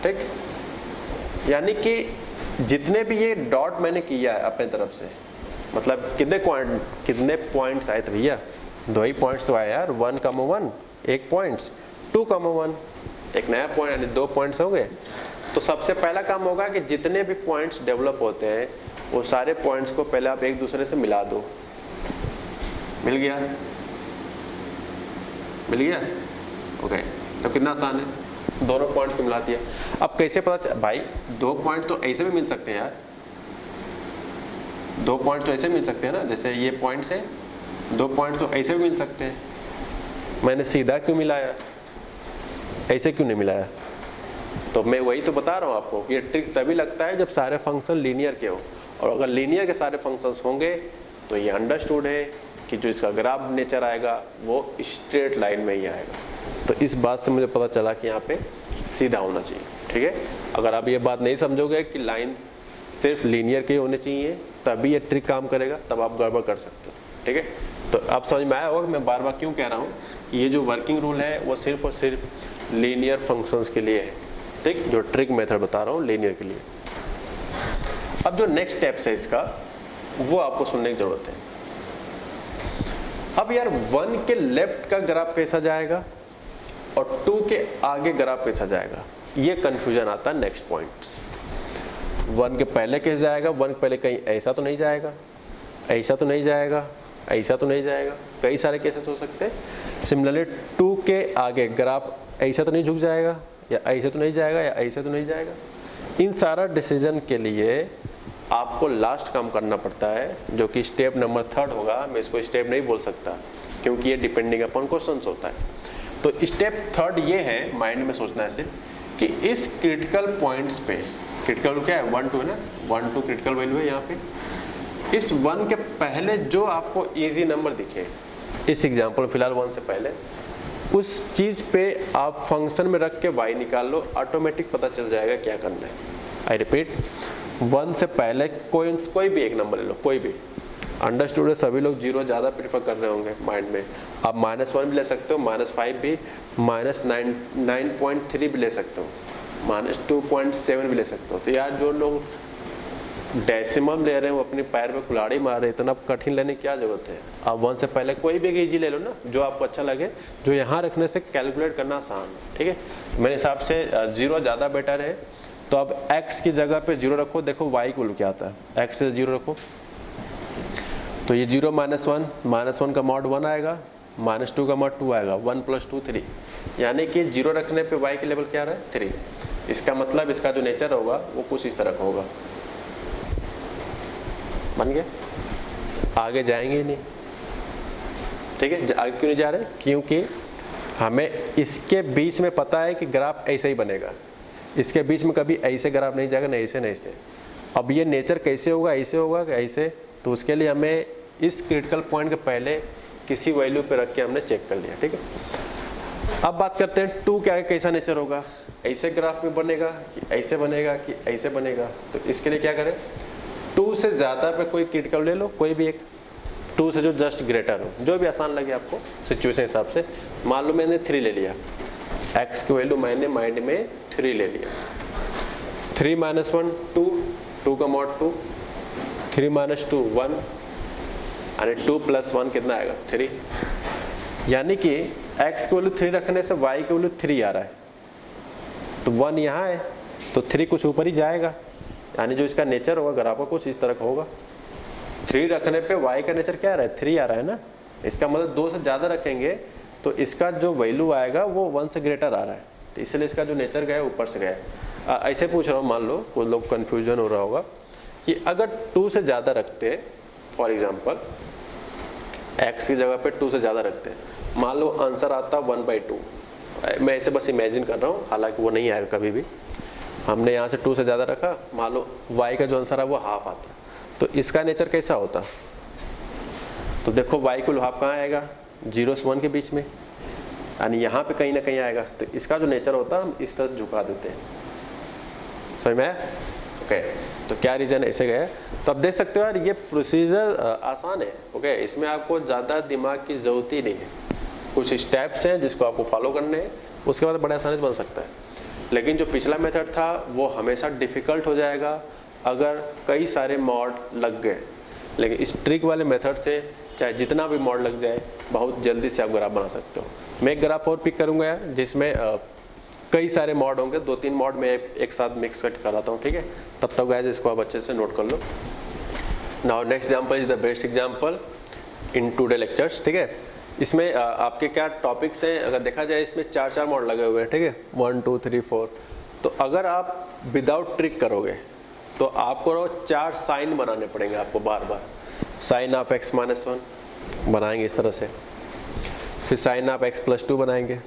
[SPEAKER 1] ठीक। यानी कि जितने भी ये डॉट मैंने किया है अपने तरफ से, मतलब कितने पॉइंट्स आए थे भैया, 2 ही पॉइंट्स तो आए यार, 1, 1 1 पॉइंट्स, 2, 1 एक नया पॉइंट, यानी 2 पॉइंट्स हो गए। तो सबसे पहला काम होगा कि जितने भी पॉइंट्स डेवलप होते हैं वो सारे पॉइंट्स को पहले आप एक दूसरे से मिला दो। मिल गया, मिल गया, ओके। तो कितना आसान है, दोनों पॉइंट्स को मिला दिया। अब कैसे पता भाई, 2 पॉइंट तो ऐसे भी मिल सकते हैं यार, 2 पॉइंट तो ऐसे मिल सकते हैं ना, जैसे ये पॉइंट्स है, 2 पॉइंट तो ऐसे भी मिल सकते हैं। मैंने सीधा क्यों मिलाया, ऐसे क्यों नहीं मिलाया? तो मैं वही तो बता रहा हूँ आपको, ये ट्रिक तभी लगता है जब सारे फंक्शन लीनियर के हो, और अगर लीनियर के सारे फंक्शंस होंगे तो ये अंडरस्टूड है कि जो इसका ग्राफ नेचर आएगा वो स्ट्रेट लाइन में ही आएगा। तो इस बात से मुझे पता चला कि यहाँ पे सीधा होना चाहिए, ठीक है। अगर आप ये बात नहीं समझोगे कि लाइन सिर्फ लीनियर के होने चाहिए तभी ये ट्रिक काम करेगा, तब आप गड़बड़ कर सकते हो, ठीक है। तो आप समझ में आया होगा मैं बार बार क्यों कह रहा हूँ, ये जो वर्किंग रूल है वो सिर्फ और सिर्फ लीनियर फंक्शंस के लिए है, ठीक। जो ट्रिक मेथड बता रहा हूँ लीनियर के लिए। अब जो नेक्स्ट स्टेप्स है इसका वो आपको सुनने की जरूरत है। अब यार 1 के लेफ्ट का ग्राफ कैसा जाएगा और 2 के आगे ग्राफ कैसा जाएगा, ये कंफ्यूजन आता है नेक्स्ट पॉइंट्स। 1 के पहले कैसे जाएगा, 1 के पहले कहीं ऐसा तो नहीं जाएगा, ऐसा तो नहीं जाएगा, ऐसा तो नहीं जाएगा, कई सारे केसेस हो सकते हैं। सिमिलरली 2 के आगे ग्राफ ऐसा तो नहीं झुक जाएगा, या ऐसे तो नहीं जाएगा, या ऐसे तो नहीं जाएगा। इन सारा डिसीजन के लिए आपको लास्ट काम करना पड़ता है, जो कि स्टेप नंबर 3 होगा। मैं इसको स्टेप नहीं बोल सकता क्योंकि ये डिपेंडिंग अपॉन क्वेश्चंस होता है। तो स्टेप 3 ये है, माइंड में सोचना है सिर्फ कि इस क्रिटिकल पॉइंट्स पे, क्रिटिकल क्या है 1, 2 है ना, 1, 2 क्रिटिकल वैल्यू है यहाँ पे। इस 1 के पहले जो आपको इजी नंबर दिखे, इस एग्जाम्पल फिलहाल 1 से पहले, उस चीज पे आप फंक्शन में रख के y निकाल लो, ऑटोमेटिक पता चल जाएगा क्या करना है। आई रिपीट, 1 से पहले कोई भी एक नंबर ले लो, कोई भी। अंडरस्टूड है, सभी लोग 0 ज़्यादा प्रीफर कर रहे होंगे माइंड में। आप -1 भी ले सकते हो, -5 भी, -9.3 भी ले सकते हो, -2.7 भी ले सकते हो। तो यार जो लोग डेसिमल ले रहे हैं वो अपने पैर पे कुल्हाड़ी मार रहे हैं, इतना कठिन लेने की क्या जरूरत है। आप 1 से पहले कोई भी इजी ले लो ना, जो आपको अच्छा लगे, जो यहाँ रखने से कैलकुलेट करना आसान है, ठीक है। मेरे हिसाब से 0 ज़्यादा बेटर है। तो अब x की जगह पे 0 रखो, देखो y को क्या आता है, x से 0 रखो तो ये 0 -1 का मॉड 1 आएगा, -2 का मॉड 2 आएगा, 1 + 2 3, यानी कि 0 रखने पे y की लेवल क्या आ रहा है 3। इसका मतलब इसका जो नेचर होगा वो कुछ इस तरह का होगा। बन गया, आगे जाएंगे नहीं, ठीक है। आगे क्यों नहीं जा रहे, क्योंकि हमें इसके बीच में पता है कि ग्राफ ऐसे ही बनेगा, इसके बीच में कभी ऐसे ग्राफ नहीं जाएगा, नहीं ऐसे नहीं ऐसे। अब ये नेचर कैसे होगा, ऐसे होगा कि ऐसे, तो उसके लिए हमें इस क्रिटिकल पॉइंट के पहले किसी वैल्यू पे रख के हमने चेक कर लिया, ठीक है। अब बात करते हैं 2 क्या है, कैसा नेचर होगा, ऐसे ग्राफ में बनेगा कि ऐसे बनेगा कि ऐसे बनेगा। तो इसके लिए क्या करें, 2 से ज़्यादा पे कोई क्रिटिकल ले लो, कोई भी एक, 2 से जो जस्ट ग्रेटर हो, जो भी आसान लगे आपको सिचुएशन हिसाब से। मान लो मैंने 3 ले लिया, x की वैल्यू मैंने माइंड में 3 ले लिया। 3 - 1 2 का मॉड 2, 3 - 2 1, यानी 2 + 1 कितना आएगा 3। यानी कि x की वैल्यू 3 रखने से y की वैल्यू 3 आ रहा है, तो 1 यहाँ है तो 3 कुछ ऊपर ही जाएगा, यानी जो इसका नेचर होगा ग्राफ का कुछ इस तरह का होगा। 3 रखने पे y का नेचर क्या आ रहा है 3 आ रहा है ना, इसका मतलब 2 से ज़्यादा रखेंगे तो इसका जो वैल्यू आएगा वो 1 से ग्रेटर आ रहा है, तो इसलिए इसका जो नेचर गया ऊपर से गया। ऐसे पूछ रहा हूँ, मान लो कुछ लोग कन्फ्यूजन हो रहा होगा कि अगर 2 से ज़्यादा रखते, फॉर एग्जाम्पल x की जगह पे 2 से ज़्यादा रखते, मान लो आंसर आता 1/2। मैं ऐसे बस इमेजिन कर रहा हूँ, हालांकि वो नहीं आएगा कभी भी। हमने यहाँ से 2 से ज़्यादा रखा, मान लो y का जो आंसर है वो हाफ आता, तो इसका नेचर कैसा होता। तो देखो y को हाफ कहाँ आएगा, 0 से 1 के बीच में, यानी यहाँ पे कहीं ना कहीं आएगा। तो इसका जो नेचर होता है हम इस तरह से झुका देते हैं, समझ में आया। ओके, तो क्या रीजन ऐसे गए। तो आप देख सकते हो यार ये प्रोसीजर आसान है, ओके। इसमें आपको ज़्यादा दिमाग की ज़रूरत ही नहीं है, कुछ स्टेप्स हैं जिसको आपको फॉलो करने हैं, उसके बाद बड़े आसानी से बन सकता है। लेकिन जो पिछला मेथड था वो हमेशा डिफ़िकल्ट हो जाएगा अगर कई सारे मॉड लग गए। लेकिन इस ट्रिक वाले मेथड से चाहे जितना भी मॉड लग जाए, बहुत जल्दी से आप ग्राफ बना सकते हो। मैं एक ग्राफ और पिक करूँगा यार जिसमें कई सारे मॉड होंगे, 2-3 मॉड में एक साथ मिक्स करके कराता हूँ, ठीक है। तब तक गाइस इसको आप अच्छे से नोट कर लो। Now next example is the best example in today lectures, ठीक है। इसमें आपके क्या टॉपिक्स हैं, अगर देखा जाए इसमें 4 मॉड लगे हुए हैं, ठीक है, 1 2 3 4। तो अगर आप विदाउट ट्रिक करोगे तो आपको 4 साइन बनाने पड़ेंगे आपको बार बार। साइन ऑफ x - 1 बनाएंगे इस तरह से, फिर साइन ऑफ x + 2 बनाएंगे,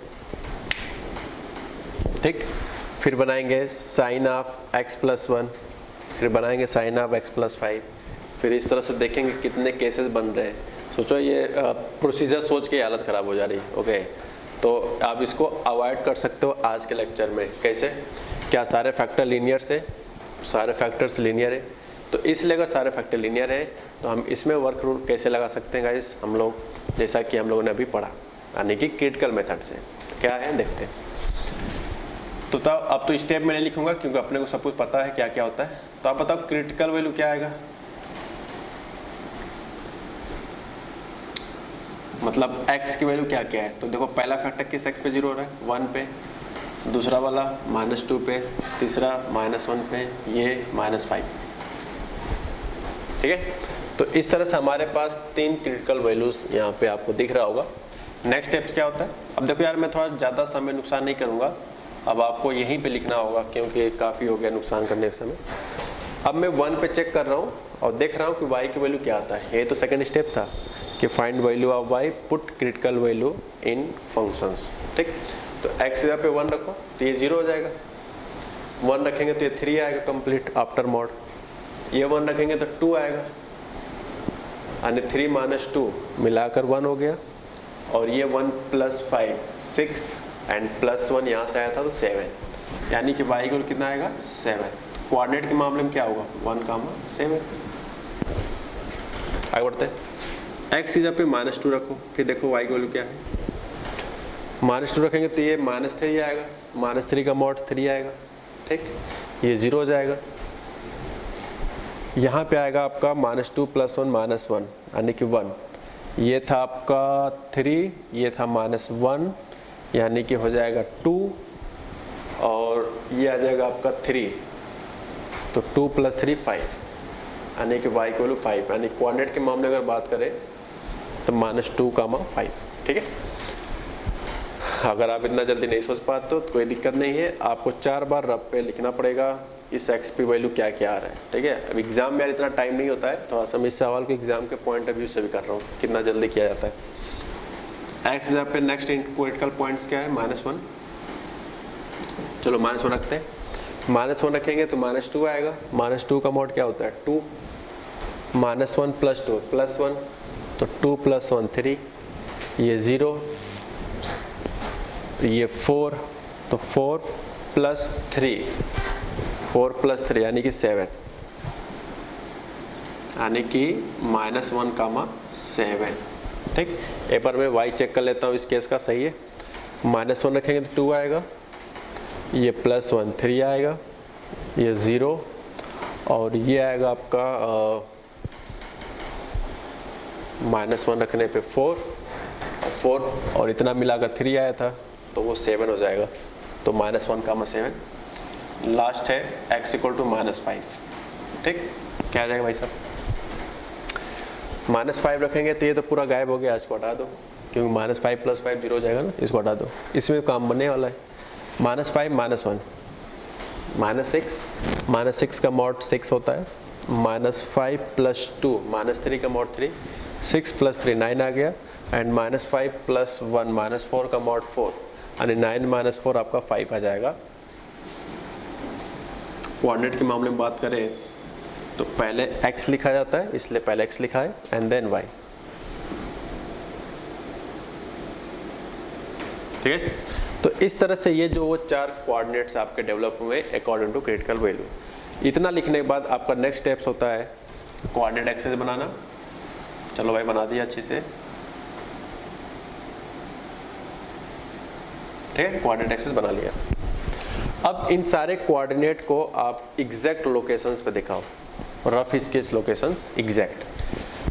[SPEAKER 1] ठीक, फिर बनाएंगे साइन ऑफ x + 1, फिर बनाएंगे साइन ऑफ x + 5, फिर इस तरह से देखेंगे कितने केसेस बन रहे हैं। सोचो ये प्रोसीजर सोच के हालत ख़राब हो जा रही है, ओके। तो आप इसको अवॉइड कर सकते हो आज के लेक्चर में। कैसे, क्या सारे फैक्टर लीनियर से, सारे फैक्टर्स लीनियर है, तो इसलिए अगर सारे फैक्टर लीनियर है तो हम इसमें वर्क रूल कैसे लगा सकते हैं गाइस, हम लोग जैसा कि हम लोगों ने अभी पढ़ा, यानी कि क्रिटिकल मेथड से। क्या है देखते हैं। तो तब अब तो स्टेप में नहीं लिखूंगा क्योंकि अपने को सब कुछ पता है क्या क्या होता है। तो आप बताओ क्रिटिकल वैल्यू क्या आएगा, मतलब x की वैल्यू क्या क्या है। तो देखो पहला फैक्टर किस x पे 0 हो रहा है, 1 पे, दूसरा वाला -2 पे, तीसरा -1 पे, ये -5, ठीक है। तो इस तरह से हमारे पास 3 क्रिटिकल वैल्यूज यहाँ पे आपको दिख रहा होगा। नेक्स्ट स्टेप्स क्या होता है, अब देखो यार मैं थोड़ा ज़्यादा समय नुकसान नहीं करूँगा, अब आपको यहीं पे लिखना होगा क्योंकि काफ़ी हो गया नुकसान करने के समय। अब मैं 1 पे चेक कर रहा हूँ और देख रहा हूँ कि y की वैल्यू क्या आता है। ये तो सेकंड स्टेप था कि find value of y, put critical value in functions, ठीक। तो x जगह पे 1 रखो तो ये 0 हो जाएगा, 1 रखेंगे तो ये 3 आएगा कंप्लीट आफ्टर मॉड, ये 1 रखेंगे तो 2 आएगा, यानी 3 - 2 मिलाकर 1 हो गया, और ये 1 + 5 6 एंड +1 यहाँ से आया था तो 7, यानी कि y को कितना आएगा 7। कोऑर्डिनेट के मामले में क्या होगा 1, 7। आगे बढ़ते हैं। एक्स की जगह पे -2 रखो, फिर देखो y की वैल्यू क्या है। -2 रखेंगे तो ये -3 आएगा, -3 का मॉड 3 आएगा, ठीक, ये 0 हो जाएगा। यहाँ पे आएगा आपका -2 + 1 -1 यानी कि 1, ये था आपका 3, ये था -1 यानी कि हो जाएगा 2, और ये आ जाएगा आपका 3, तो 2 + 3 5 यानी कि y की वैल्यू 5, यानी कोऑर्डिनेट के मामले में अगर बात करें तो -2, 5, ठीक है। अगर आप इतना जल्दी नहीं सोच पाते तो कोई दिक्कत नहीं है, आपको 4 बार रफ पे लिखना पड़ेगा इस एक्स की वैल्यू क्या क्या आ रहा है, ठीक है। अब एग्जाम में यार इतना टाइम नहीं होता है, थोड़ा सा मैं इस सवाल को एग्जाम के पॉइंट ऑफ व्यू से भी कर रहा हूँ कितना जल्दी किया जाता है। एक्स जहाँ पे नेक्स्ट क्रिटिकल पॉइंट्स क्या है -1, चलो -1 रखते हैं। -1 रखेंगे तो -2 आएगा, -2 का मॉड क्या होता है 2, -1 + 2 +1, तो 2 + 1 3, ये 0, ये 4, तो 4 + 3, 4 + 3 यानी कि 7, यानी कि -1, 7, ठीक। एक बार मैं y चेक कर लेता हूँ इस केस का, सही है। -1 रखेंगे तो 2 आएगा, ये +1 3 आएगा, ये 0, और ये आएगा आपका -1 रखने पे 4 और इतना मिलाकर 3 आया था तो वो 7 हो जाएगा, तो -1, 7। लास्ट है x = -5, ठीक। क्या आ जाएगा भाई साहब, -5 रखेंगे तो ये तो पूरा गायब हो गया, इसको हटा दो क्योंकि -5 + 5 0 हो जाएगा ना, इसको हटा दो, इसमें काम बनने वाला है। -5 -1 -6 का मॉड 6 होता है, -5 + 2 -3 का मॉड 3, 6 + 3 9 आ गया, एंड -5 + 1 -4 का मॉड 4, यानी 9 - 4 आपका 5 आ जाएगा। कोऑर्डिनेट के मामले में बात करें तो पहले x लिखा जाता है, इसलिए पहले x लिखा है एंड देन y, ठीक है। तो इस तरह से ये जो वो 4 कोऑर्डिनेट्स आपके डेवलप हुए अकॉर्डिंग टू क्रिटिकल वैल्यू। इतना लिखने के बाद आपका नेक्स्ट स्टेप्स होता है कोऑर्डिनेट एक्सेस बनाना। चलो भाई बना दिया अच्छे से, ठीक है, कोऑर्डिनेट एक्सेस बना लिया। अब इन सारे कोऑर्डिनेट को आप एग्जैक्ट लोकेशंस पे दिखाओ, रफ स्केच लोकेशंस एग्जैक्ट।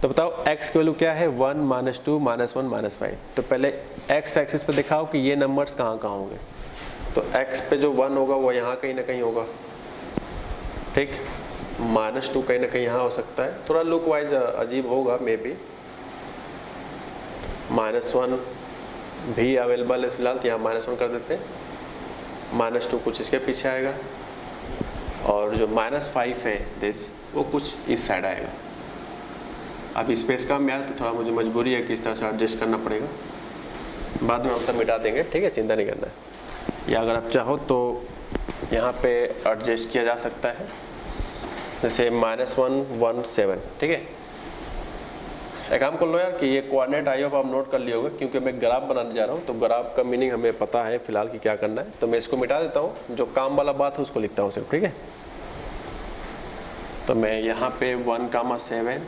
[SPEAKER 1] तो बताओ x की वैल्यू क्या है 1 -2 -1 -5, तो पहले x एक्सिस पे दिखाओ कि ये नंबर्स कहाँ कहाँ होंगे। तो x पे जो 1 होगा वो यहाँ कहीं ना कहीं होगा, ठीक। -2 कहीं ना कहीं यहाँ हो सकता है, थोड़ा लुक वाइज अजीब होगा मे बी। -1 भी अवेलेबल है फिलहाल, तो यहाँ -1 कर देते हैं। -2 कुछ इसके पीछे आएगा, और जो -5 है दिस वो कुछ इस साइड आएगा। अब स्पेस कम यार, तो थोड़ा मुझे मजबूरी है कि इस तरह से एडजस्ट करना पड़ेगा, बाद में हम सब मिटा देंगे, ठीक है, चिंता नहीं करना है। या अगर आप चाहो तो यहाँ पे एडजस्ट किया जा सकता है, जैसे -1 1 7, ठीक है। एक काम कर लो यार कि ये कोऑर्डिनेट आई होप आप नोट कर लिए होगे, क्योंकि मैं ग्राफ बनाने जा रहा हूँ, तो ग्राफ का मीनिंग हमें पता है फिलहाल कि क्या करना है। तो मैं इसको मिटा देता हूँ, जो काम वाला बात है उसको लिखता हूँ सिर्फ, ठीक है। तो मैं यहाँ पे 1, 7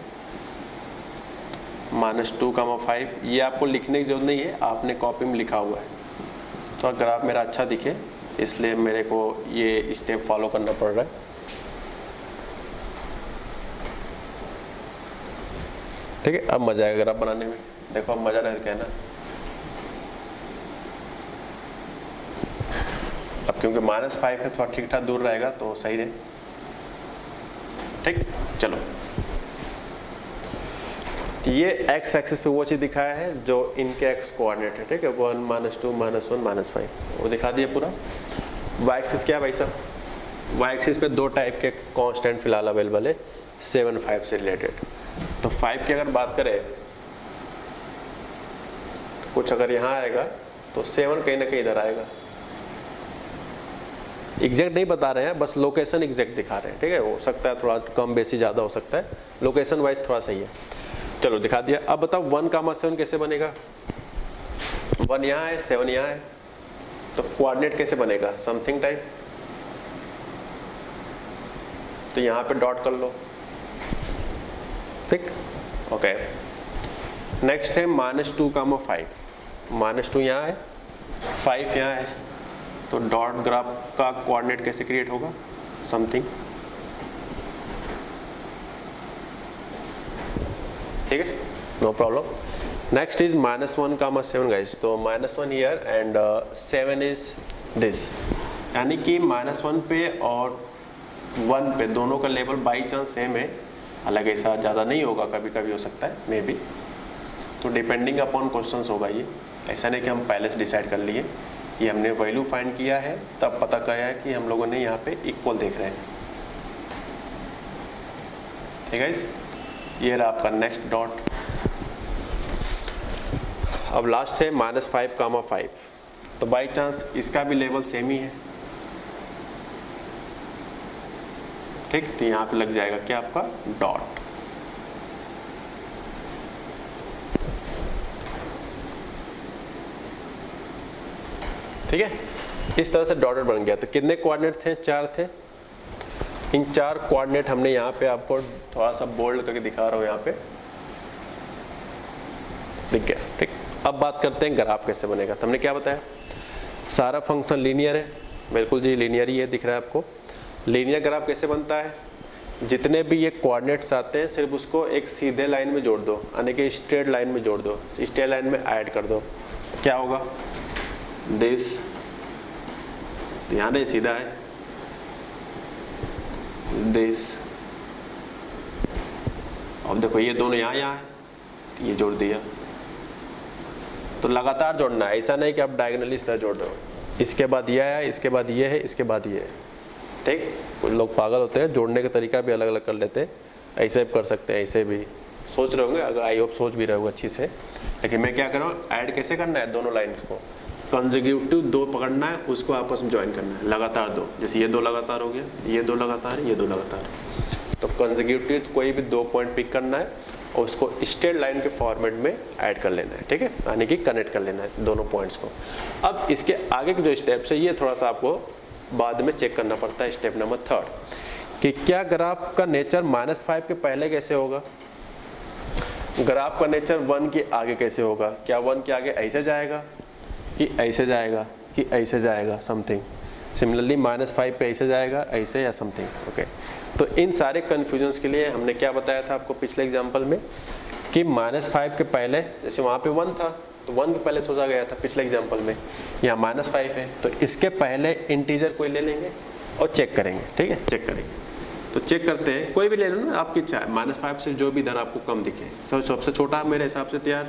[SPEAKER 1] -2, 5, ये आपको लिखने की जरूरत नहीं है, आपने कॉपी में लिखा हुआ है। तो ग्राफ मेरा अच्छा दिखे इसलिए मेरे को ये स्टेप फॉलो करना पड़ रहा है। ठीक है, अब मजा आएगा ग्राफ बनाने में, देखो अब मजा रहे कहना। अब क्योंकि -5 है, थोड़ा ठीक ठाक दूर रहेगा तो सही रहे, ठीक। चलो, तो ये x एक्सिस पे वो चीज दिखाया है जो इनके x कोऑर्डिनेट है, ठीक है, 1 -2 -1 -5 वो दिखा दिया पूरा। y एक्सिस क्या है भाई साहब, y एक्सिस पे 2 टाइप के कांस्टेंट फिलहाल अवेलेबल है 7 5 से रिलेटेड। तो 5 की अगर बात करें तो कुछ अगर यहाँ आएगा तो 7 कहीं ना कहीं इधर आएगा। एग्जैक्ट नहीं बता रहे हैं, बस लोकेशन एग्जैक्ट दिखा रहे हैं, ठीक है। हो सकता है थोड़ा कम बेसी ज़्यादा हो सकता है, लोकेशन वाइज थोड़ा सही है। चलो दिखा दिया। अब बताओ 1, 7 कैसे बनेगा। 1 यहाँ है, 7 यहाँ है, तो कोऑर्डिनेट कैसे बनेगा, समथिंग टाइप तो यहाँ पे डॉट कर लो, ठीक, ओके। नेक्स्ट है -2, 5, -2 यहाँ है, 5 यहाँ है, तो डॉट ग्राफ का कोऑर्डिनेट कैसे क्रिएट होगा, समथिंग, ठीक है, no problem. Next is -1, 7 guys, तो -1 हियर एंड 7 इज दिस, यानी कि -1 पे और 1 पे दोनों का लेवल बाई चांस सेम है, हालांकि ऐसा ज़्यादा नहीं होगा, कभी कभी हो सकता है मे बी, तो डिपेंडिंग अपॉन क्वेश्चंस होगा ये, ऐसा नहीं कि हम पहले से डिसाइड कर लिए, ये हमने वैल्यू फाइंड किया है तब पता करा है कि हम लोगों ने यहाँ पे इक्वल देख रहे हैं, ठीक है। ये रहा आपका नेक्स्ट डॉट। अब लास्ट है -5, 5, तो बाई चांस इसका भी लेवल सेम ही है, ठीक, तो यहाँ पे लग जाएगा क्या आपका डॉट, ठीक है। इस तरह से डॉटेड बन गया। तो कितने कोऑर्डिनेट थे, 4 थे। इन 4 कोऑर्डिनेट हमने यहाँ पे आपको थोड़ा सा बोल्ड करके दिखा रहा हूँ, यहाँ पे दिख गया, ठीक। अब बात करते हैं ग्राफ कैसे बनेगा। तो हमने क्या बताया, सारा फंक्शन लीनियर है, बिल्कुल जी लीनियर ही है, दिख रहा है आपको। लीनियर ग्राफ कैसे बनता है, जितने भी ये कोऑर्डिनेट्स आते हैं सिर्फ उसको एक सीधे लाइन में जोड़ दो, यानी कि स्ट्रेट लाइन में जोड़ दो, स्ट्रेट लाइन में ऐड कर दो, क्या होगा, दिस, ध्यान है सीधा है, दिस, अब देखो ये दोनों यहाँ है, ये जोड़ दिया। तो लगातार जोड़ना है, ऐसा नहीं कि आप डायगोनली इस तरह जोड़ रहे हो, इसके बाद ये है, इसके बाद ये है, इसके बाद ये है, ठीक। कुछ लोग पागल होते हैं, जोड़ने का तरीका भी अलग अलग कर लेते हैं, ऐसे भी कर सकते हैं, ऐसे भी सोच रहे होंगे, अगर आई होप सोच भी रहे होंगे अच्छी से। लेकिन मैं क्या कर रहा हूँ, ऐड कैसे करना है, दोनों लाइन्स को कंसेक्यूटिव 2 पकड़ना है, उसको आपस में ज्वाइन करना है, लगातार 2, जैसे ये 2 लगातार हो गया, ये 2 लगातार है, ये 2 लगातार। तो कंसेक्यूटिव कोई भी 2 पॉइंट पिक करना है और उसको स्ट्रेट लाइन के फॉर्मेट में ऐड कर लेना है, ठीक है, यानी कि कनेक्ट कर लेना है दोनों पॉइंट्स को। अब इसके आगे के जो स्टेप्स है ये थोड़ा सा आपको बाद में चेक करना पड़ता है, स्टेप नंबर 3, कि क्या ग्राफ का नेचर -5 के पहले कैसे होगा, ग्राफ का नेचर 1 के आगे कैसे होगा, क्या 1 के आगे ऐसे जाएगा कि ऐसे जाएगा कि ऐसे जाएगा, समथिंग सिमिलरली -5 पे ऐसे जाएगा, ऐसे या समथिंग, ओके। तो इन सारे कन्फ्यूजन्स के लिए हमने क्या बताया था आपको पिछले एग्जांपल में, कि -5 के पहले, जैसे वहाँ पे 1 था तो 1 के पहले सोचा गया था पिछले एग्जांपल में, यहाँ -5 है तो इसके पहले इंटीजर कोई ले लेंगे और चेक करेंगे, ठीक है, चेक करेंगे। तो चेक करते हैं, कोई भी ले लो ना, आपकी इच्छा है, -5 से जो भी इधर आपको कम दिखे, सबसे छोटा मेरे हिसाब से तो यार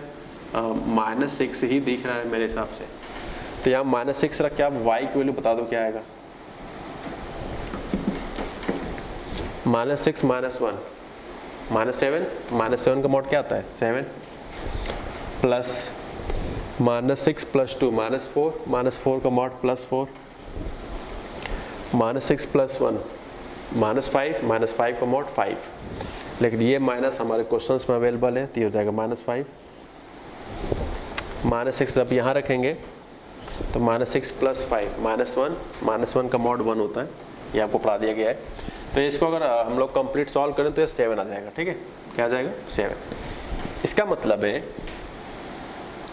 [SPEAKER 1] -6 ही दिख रहा है मेरे हिसाब से। तो यहाँ -6 रख के आप y की वैल्यू बता दो क्या आएगा, -6 -1 -7, -7 का मॉड क्या आता है 7, प्लस -6 + 2 -4, -4 का मॉड +4, -6 + 1 -5, -5 का मॉड 5, लेकिन ये माइनस हमारे क्वेश्चंस में अवेलेबल है, तो ये हो जाएगा -5, -6 जब यहाँ रखेंगे तो -6 + 5 -1 का मॉड 1 होता है, ये आपको पढ़ा दिया गया है। तो इसको अगर हम लोग कंप्लीट सॉल्व करें तो ये 7 आ जाएगा, ठीक है, क्या आ जाएगा 7। इसका मतलब है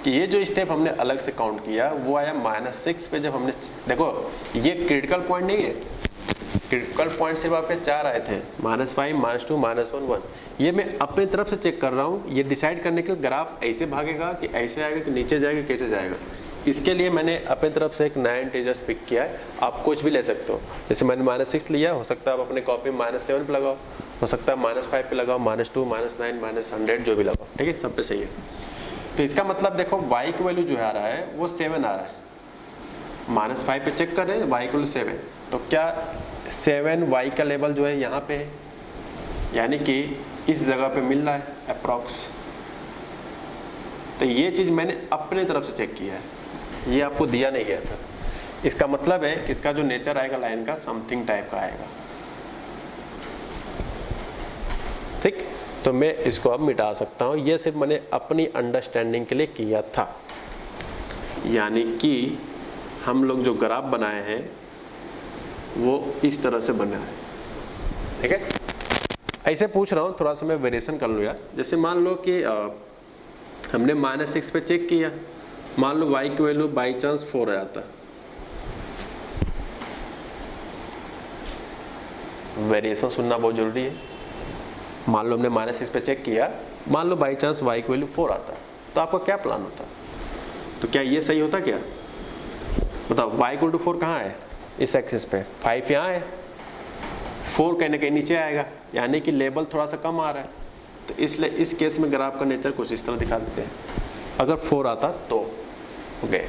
[SPEAKER 1] कि ये जो स्टेप हमने अलग से काउंट किया वो आया -6 पे, जब हमने देखो ये क्रिटिकल पॉइंट नहीं है, क्रिटिकल पॉइंट सिर्फ आपके 4 आए थे, -5 -2 -1 1। ये मैं अपनी तरफ से चेक कर रहा हूँ, ये डिसाइड करने के लिए ग्राफ ऐसे भागेगा कि ऐसे आएगा कि नीचे जाएगा, कैसे जाएगा, इसके लिए मैंने अपनी तरफ से एक नया इंटीजर्स पिक किया है। आप कुछ भी ले सकते हो, जैसे मैंने -6 लिया, हो सकता है आप अपने कॉपी में -7 पे लगाओ, हो सकता है -5 पे लगाओ, -2 -9 -100 जो भी लगाओ, ठीक है, सब पे सही है। तो इसका मतलब देखो y की वैल्यू जो आ रहा है वो 7 आ रहा है, -5 पे चेक कर रहे हैं, y की वैल्यू 7, तो क्या 7 y का लेवल जो है यहाँ पे है, यानी कि इस जगह पे मिल रहा है अप्रॉक्स। तो ये चीज़ मैंने अपने तरफ से चेक किया है, ये आपको दिया नहीं गया था। इसका मतलब है कि इसका जो नेचर आएगा लाइन का समथिंग टाइप का आएगा, ठीक। तो मैं इसको अब मिटा सकता हूँ, ये सिर्फ मैंने अपनी अंडरस्टैंडिंग के लिए किया था, यानी कि हम लोग जो ग्राफ बनाए हैं वो इस तरह से बना है, ठीक है, ऐसे पूछ रहा हूँ, थोड़ा सा मैं वेरिएशन कर लूँ यार। जैसे मान लो कि हमने -6 पे चेक किया, मान लो y की वैल्यू बाई चांस 4 आया था, वेरिएशन सुनना बहुत जरूरी है। मान लो हमने -6 पे चेक किया, मान लो बाई चांस y की वैल्यू 4 आता, तो आपका क्या प्लान होता? तो क्या ये सही होता? क्या बताओ, y इक्वल टू 4 कहाँ है? इस एक्सिस पे 5 यहाँ है, 4 कहीं ना कहीं नीचे आएगा, यानी कि लेवल थोड़ा सा कम आ रहा है। तो इसलिए इस केस में ग्राफ का नेचर कुछ इस तरह दिखा देते हैं, अगर 4 आता तो। ओके,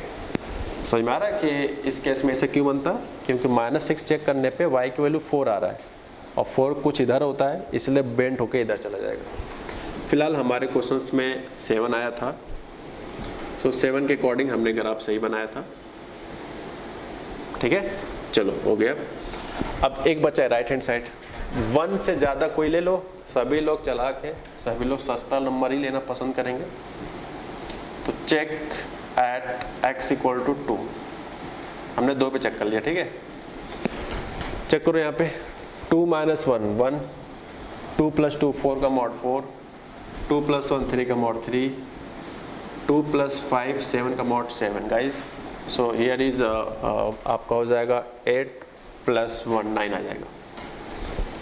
[SPEAKER 1] समझ में आ रहा है कि इस केस में ऐसे क्यों बनता? क्योंकि -6 चेक करने पे y की वैल्यू 4 आ रहा है और 4 कुछ इधर होता है, इसलिए बेंट होके इधर चला जाएगा। फिलहाल हमारे क्वेश्चंस में 7 आया था, तो 7 के अकॉर्डिंग हमने ग्राफ सही बनाया था। ठीक है, चलो हो गया। अब एक बचा है राइट हैंड साइड, 1 से ज़्यादा कोई ले लो, सभी लोग चालाक हैं, सभी लोग सस्ता नंबर ही लेना पसंद करेंगे। तो check at x equal to 2, हमने 2 पे चेक कर लिया। ठीक है, चेक करो यहाँ पे 2 - 1 1, 2 + 2 4 का मॉड 4, 2 + 1 3 का मॉड 3, 2 + 5 7 का mod 7 guys. So here is आपका हो जाएगा 8 + 1 9 आ जाएगा।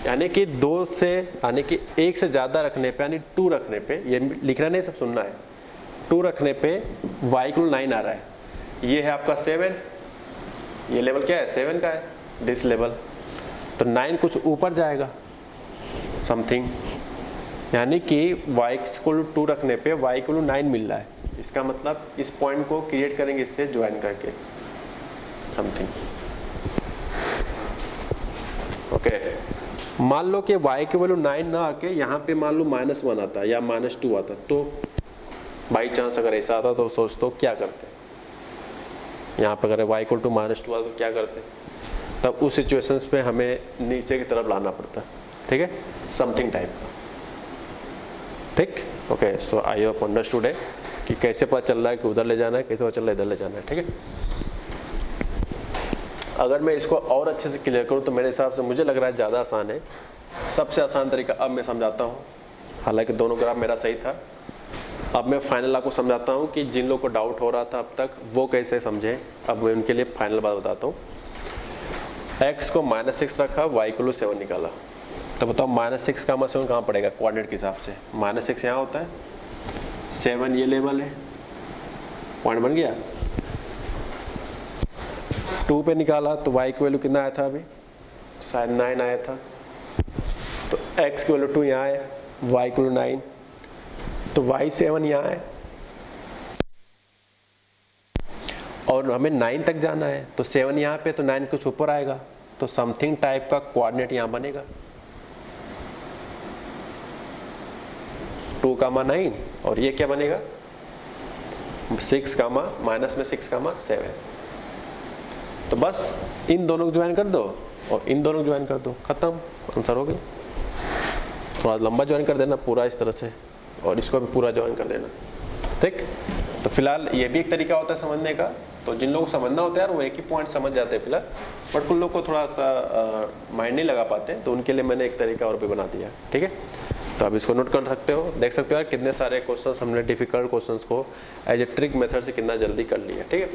[SPEAKER 1] यानी कि 2 से, यानी कि 1 से ज़्यादा रखने पे, यानी 2 रखने पे, ये लिखना नहीं सब सुनना है, 2 रखने पे y इक्वल 9 आ रहा है। ये है आपका 7, ये लेवल क्या है? 7 का है, दिस लेवल। तो 9 कुछ ऊपर जाएगा समथिंग, यानी कि y इक्वल 2 रखने पे y इक्वल 9 मिल रहा है। इसका मतलब इस पॉइंट को क्रिएट करेंगे इससे ज्वाइन करके समथिंग। ओके, मान लो कि y की वैल्यू 9 ना आके यहाँ पे मान लो -1 आता या -2 आता, तो बाई चांस अगर ऐसा आता तो सोच तो क्या करते? यहाँ पे अगर y इक्वल टू -2 आता तो क्या करते? तब उस सिचुएशंस पे हमें नीचे की तरफ लाना पड़ता। ठीक है, समथिंग टाइप का। ठीक, okay, so I hope understood है कि कैसे पता चल रहा है कि उधर ले जाना है, कैसे पता चल रहा है इधर ले जाना है। ठीक है, अगर मैं इसको और अच्छे से क्लियर करूँ तो मेरे हिसाब से मुझे लग रहा है ज़्यादा आसान है। सबसे आसान तरीका अब मैं समझाता हूँ, हालांकि दोनों ग्राफ मेरा सही था। अब मैं फाइनल आपको समझाता हूँ कि जिन लोगों को डाउट हो रहा था अब तक वो कैसे समझे। अब मैं उनके लिए फाइनल बात बताता हूँ। x को -6 रखा, y इक्वल 7 निकाला, तो बताओ -6 का -7 कहाँ पड़ेगा कोऑर्डिनेट के हिसाब से? -6 यहाँ होता है, 7 ये लेवल है, पॉइंट बन गया। 2 पे निकाला तो y की वैल्यू कितना आया था? अभी शायद 9 आया था। तो x की वैल्यू 2 यहाँ है, y इक्वल 9, तो y 7 यहाँ है और हमें 9 तक जाना है, तो 7 यहाँ पे, तो 9 कुछ ऊपर आएगा, तो समथिंग टाइप का कोऑर्डिनेट यहाँ बनेगा। 2, 9 और ये क्या बनेगा? 6, माइनस में 6, 7। तो बस इन दोनों को ज्वाइन कर दो और इन दोनों को ज्वाइन कर दो, खत्म, आंसर हो गया। थोड़ा लंबा ज्वाइन कर देना पूरा इस तरह से, और इसको भी पूरा ज्वाइन कर देना। ठीक, तो फिलहाल ये भी एक तरीका होता है समझने का। तो जिन लोगों को समझना होता है यार वो एक ही पॉइंट समझ जाते हैं फिलहाल, बट कुछ लोग को थोड़ा सा माइंड नहीं लगा पाते, तो उनके लिए मैंने एक तरीका और भी बना दिया। ठीक है, तो आप इसको नोट कर सकते हो, देख सकते हो यार कितने सारे क्वेश्चंस हमने डिफिकल्ट क्वेश्चंस को एज ए ट्रिक मेथड से कितना जल्दी कर लिया। ठीक है,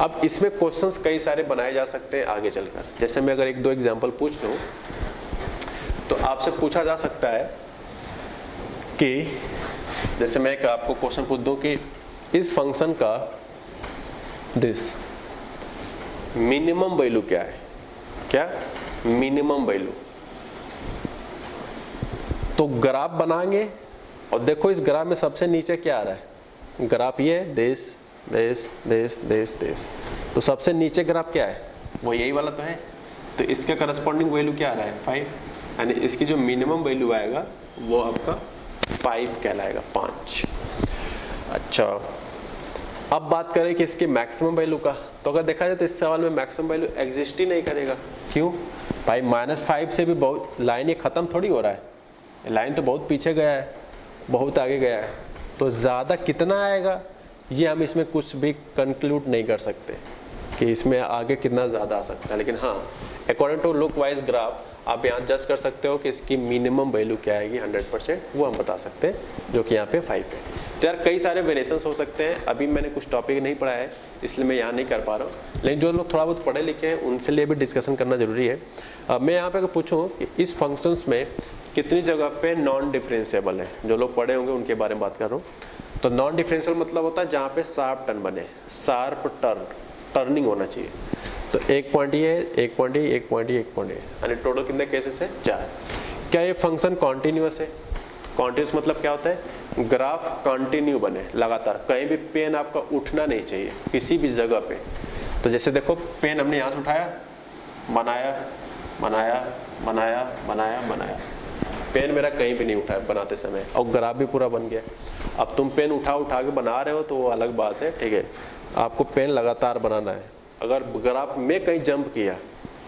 [SPEAKER 1] अब इसमें क्वेश्चंस कई सारे बनाए जा सकते हैं आगे चलकर। जैसे मैं अगर 1-2 एग्जाम्पल पूछ लूँ तो आपसे पूछा जा सकता है कि, जैसे मैं एक आपको क्वेश्चन पूछ दूं कि इस फंक्शन का दिस मिनिमम वैल्यू क्या है? क्या मिनिमम वैल्यू? तो ग्राफ बनाएंगे और देखो इस ग्राफ में सबसे नीचे क्या आ रहा है? ग्राफ ये है, देश देश देश देश देश, तो सबसे नीचे ग्राफ क्या है? वो यही वाला तो है। तो इसके करस्पॉन्डिंग वैल्यू क्या आ रहा है? 5, यानी इसकी जो मिनिमम वैल्यू आएगा वो आपका 5 कहलाएगा, 5। अच्छा, अब बात करें कि इसकी मैक्सिमम वैल्यू का, तो अगर देखा जाए तो इस सवाल में मैक्सिमम वैल्यू एग्जिस्ट ही नहीं करेगा। क्यों भाई? -5 से भी बहुत लाइन ये खत्म थोड़ी हो रहा है, लाइन तो बहुत पीछे गया है, बहुत आगे गया है, तो ज़्यादा कितना आएगा ये हम इसमें कुछ भी कंक्लूड नहीं कर सकते। कि इसमें आगे कितना ज़्यादा आ सकता है, लेकिन हाँ according to look wise graph आप यहाँ जज कर सकते हो कि इसकी मिनिमम वैल्यू क्या आएगी 100%, वो हम बता सकते हैं, जो कि यहाँ पे 5 है। तो यार कई सारे वेरिएशंस हो सकते हैं, अभी मैंने कुछ टॉपिक नहीं पढ़ा है इसलिए मैं यहाँ नहीं कर पा रहा हूँ, लेकिन जो लोग थोड़ा बहुत पढ़े लिखे हैं उनसे लिए भी डिस्कशन करना जरूरी है। मैं यहाँ पे अगर पूछूँ कि इस फंक्शंस में कितनी जगह पे नॉन डिफरेंशिएबल है, जो लोग पढ़े होंगे उनके बारे में बात कर रहा हूँ। तो नॉन डिफरेंशियल मतलब होता है जहाँ पे शार्प टर्न बने, शार्प टर्निंग होना चाहिए। तो एक पॉइंट ये, एक पॉइंट ये, एक पॉइंट ये, एक पॉइंट ये, यानी टोटल कितने केसेस है 4। क्या ये फंक्शन कॉन्टिन्यूअस है? कॉन्टिन्यूअस मतलब क्या होता है, ग्राफ कंटिन्यू बने लगातार, कहीं भी पेन आपका उठना नहीं चाहिए किसी भी जगह पे। तो जैसे देखो पेन हमने यहाँ से उठाया, बनाया बनाया बनाया बनाया बनाया, पेन मेरा कहीं भी नहीं उठा बनाते समय, और ग्राफ भी पूरा बन गया। अब तुम पेन उठा के बना रहे हो तो वो अलग बात है, ठीक है, आपको पेन लगातार बनाना है। अगर ग्राफ में कहीं जंप किया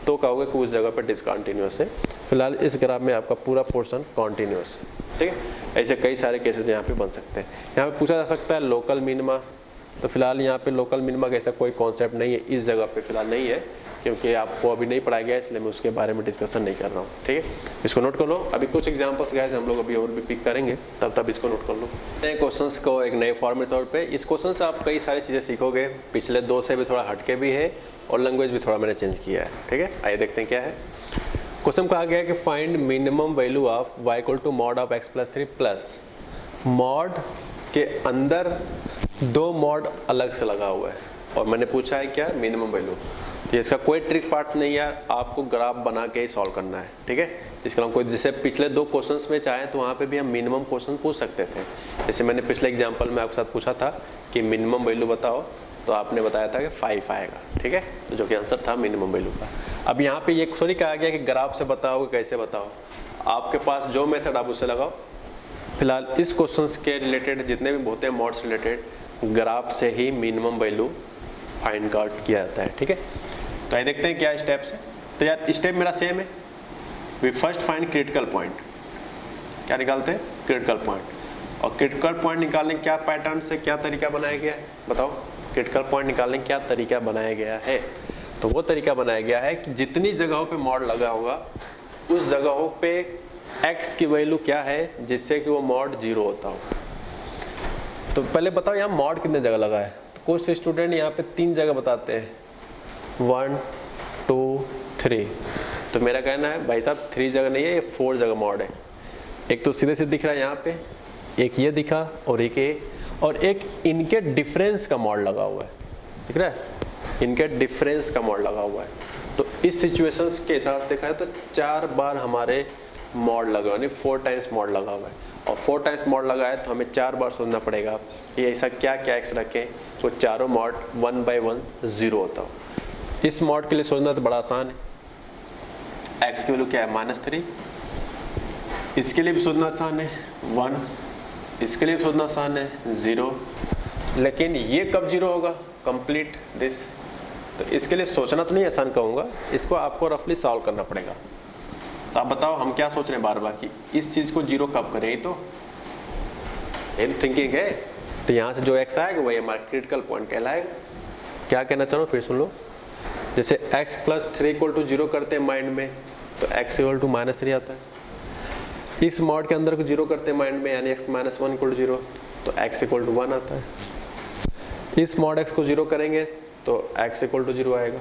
[SPEAKER 1] तो कहोगे कि उस जगह पर डिसकंटिन्यूअस है। फिलहाल इस ग्राफ में आपका पूरा पोर्शन कॉन्टिन्यूअस है, ठीक है। ऐसे कई सारे केसेस यहाँ पे बन सकते हैं। यहाँ पे पूछा जा सकता है लोकल मिनिमा, तो फिलहाल यहाँ पे लोकल मिनिमा का ऐसा कोई कॉन्सेप्ट नहीं है, इस जगह पे फिलहाल नहीं है, क्योंकि आपको अभी नहीं पढ़ाया गया, इसलिए मैं उसके बारे में डिस्कशन नहीं कर रहा हूँ, ठीक है। इसको नोट कर लो। अभी कुछ एग्जांपल्स गए हम लोग अभी और भी पिक करेंगे, तब इसको नोट कर लो। नए क्वेश्चंस को एक नए फॉर्म के तौर पे, इस क्वेश्चन से आप कई सारी चीज़ें सीखोगे, पिछले 2 से भी थोड़ा हटके भी है और लैंग्वेज भी थोड़ा मैंने चेंज किया है, ठीक है। आइए देखते हैं क्या है। क्वेश्चन कहा गया है कि find minimum value of y equal to mod of x plus 3 plus mod के अंदर 2 मॉड अलग से लगा हुआ है, और मैंने पूछा है क्या मिनिमम वैल्यू। तो इसका कोई ट्रिक पार्ट नहीं है, आपको ग्राफ बना के ही सॉल्व करना है, ठीक है। इसके अलावा कोई, जैसे पिछले 2 क्वेश्चंस में चाहे तो वहाँ पे भी हम मिनिमम क्वेश्चन पूछ सकते थे। जैसे मैंने पिछले एग्जांपल में आपके साथ पूछा था कि मिनिमम वैल्यू बताओ, तो आपने बताया था कि 5 आएगा, ठीक है, तो जो कि आंसर था मिनिमम वैल्यू का। अब यहाँ पे ये थोड़ी कहा गया कि ग्राफ से बताओ, कैसे बताओ, आपके पास जो मेथड आप उससे लगाओ। फिलहाल इस क्वेश्चन के रिलेटेड जितने भी होते हैं मॉड्स रिलेटेड, ग्राफ से ही मिनिमम वैल्यू फाइंड आउट किया जाता है, ठीक है। तो आइए देखते हैं क्या स्टेप्स है। तो यार स्टेप मेरा सेम है, we first find critical point. क्या निकालते हैं? Critical point. और क्रिटिकल पॉइंट निकालने क्या पैटर्न से क्या तरीका बनाया गया है, बताओ। क्रिटिकल पॉइंट निकालने क्या तरीका बनाया गया है? तो वो तरीका बनाया गया है कि जितनी जगहों पे मॉड लगा होगा उस जगहों पे x की वैल्यू क्या है जिससे कि वो मॉड 0 होता हो। तो पहले बताओ यहाँ मॉड कितने जगह लगा है। तो कुछ स्टूडेंट यहाँ पे 3 जगह बताते हैं, 1 2 3। तो मेरा कहना है भाई साहब 3 जगह नहीं है, ये 4 जगह मॉड है। एक तो सीधे से दिख रहा है यहाँ पे, एक ये दिखा और एक ये, और एक इनके डिफरेंस का मॉड लगा हुआ है, दिख रहा है, इनके डिफरेंस का मॉड लगा हुआ है। तो इस सिचुएशंस के हिसाब से देखा है तो 4 बार हमारे मॉड लगा, यानी 4 टाइम्स मॉड लगा हुआ है। और 4 टाइम्स मॉड लगा है तो हमें 4 बार सोचना पड़ेगा ये ऐसा क्या क्या एक्स रखें तो चारों मॉड 1 by 1 0 होता हो। इस मॉड के लिए सोचना तो बड़ा आसान है। एक्स की वैल्यू क्या है -3, इसके लिए भी सोचना आसान है 1, इसके लिए भी सोचना आसान है 0। लेकिन ये कब 0 होगा? Complete this. तो इसके लिए सोचना तो नहीं आसान कहूँगा, इसको आपको रफली सॉल्व करना पड़ेगा। तो आप बताओ हम क्या सोच रहे हैं बार बार कि इस चीज़ को 0 कब करें, ही तो थिंकिंग है। तो यहाँ से जो x आएगा वही हमारा क्रिटिकल पॉइंट कहलाएगा। क्या कहना चाह रहा हूँ फिर सुन लो। जैसे x + 3 = 0 करते हैं माइंड में तो x = -3 आता है। इस मॉड के अंदर को 0 करते हैं माइंड में, यानी x - 1 = 0 तो x = 1 आता है। इस मॉड x को 0 करेंगे तो x = 0 आएगा।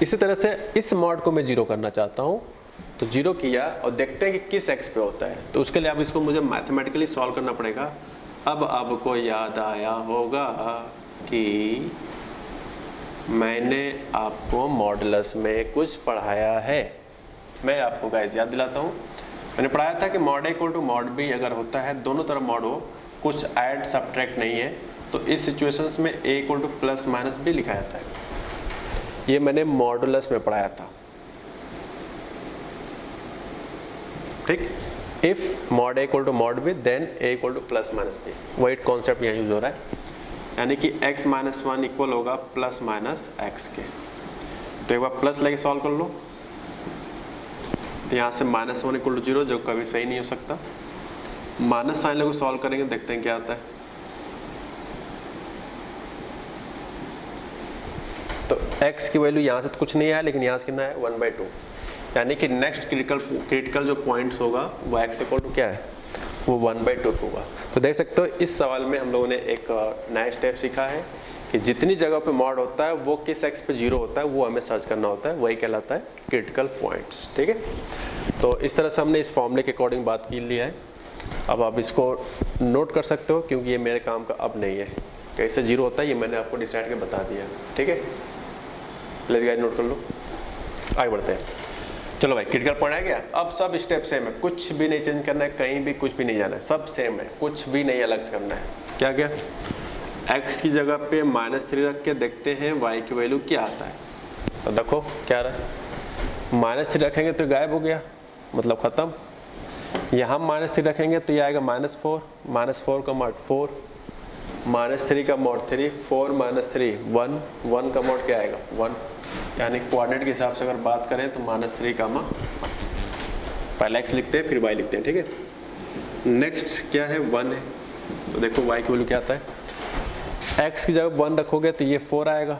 [SPEAKER 1] इसी तरह से इस मॉड को मैं 0 करना चाहता हूँ तो 0 किया और देखते हैं कि किस x पे होता है। तो उसके लिए अब इसको मुझे मैथमेटिकली सॉल्व करना पड़ेगा। अब आपको याद आया होगा कि मैंने आपको मॉडुलस में कुछ पढ़ाया है। मैं आपको गाइस याद दिलाता हूँ, मैंने पढ़ाया था कि मॉड A = मॉड B अगर होता है, दोनों तरफ मॉड हो, कुछ ऐड सब्ट्रैक्ट नहीं है, तो इस सिचुएशंस में A = +- B लिखा जाता है। ये मैंने मॉडुलस में पढ़ाया था, ठीक। If mod A = mod B then A = +- B, वही कॉन्सेप्ट यहाँ यूज हो रहा है। यानी कि x - 1 इक्वल होगा +- के। तो एक बार प्लस लेके सॉल्व कर लो। तो यहाँ से -1 = 0 जो कभी सही नहीं हो सकता। माइनस साइन लेके सॉल्व करेंगे, देखते हैं क्या आता है। तो x की वैल्यू यहाँ से तो कुछ नहीं आया, लेकिन यहाँ से कितना है 1/2, यानी कि नेक्स्ट क्रिटिकल जो पॉइंट्स होगा वो x इक्वल टू क्या है, वो 1/2 होगा। तो देख सकते हो इस सवाल में हम लोगों ने एक नया स्टेप सीखा है कि जितनी जगह पे मॉड होता है वो किस x पे 0 होता है वो हमें सर्च करना होता है, वही कहलाता है क्रिटिकल पॉइंट्स। ठीक है, तो इस तरह से हमने इस फॉर्मूले के अकॉर्डिंग बात की लिया है। अब आप इसको नोट कर सकते हो, क्योंकि ये मेरे काम का अब नहीं है, कैसे 0 होता है ये मैंने आपको डिसाइड करके बता दिया। ठीक है, लेट्स गाइस नोट कर लो, आगे बढ़ते हैं। चलो भाई, क्रिटिकल पॉइंट आ गया। अब सब स्टेप सेम है, कुछ भी नहीं चेंज करना है, कहीं भी कुछ भी नहीं जाना है, सब सेम है, कुछ भी नहीं अलग से करना है। क्या क्या, x की जगह पे -3 रख के देखते हैं y की वैल्यू क्या आता है। तो देखो क्या रहा है, -3 रखेंगे तो गायब हो गया, मतलब खत्म। यहाँ -3 रखेंगे तो ये आएगा -4, -4 का mod 4, -3 का mod 3, 4 - 3 1, 1 का mod क्या आएगा 1, यानी कोऑर्डिनेट के हिसाब से अगर बात करें तो -3 का पहले x लिखते हैं फिर y लिखते हैं। ठीक है, नेक्स्ट क्या है 1 है, तो देखो y की वैल्यू क्या आता है, x की जगह 1 रखोगे तो ये 4 आएगा,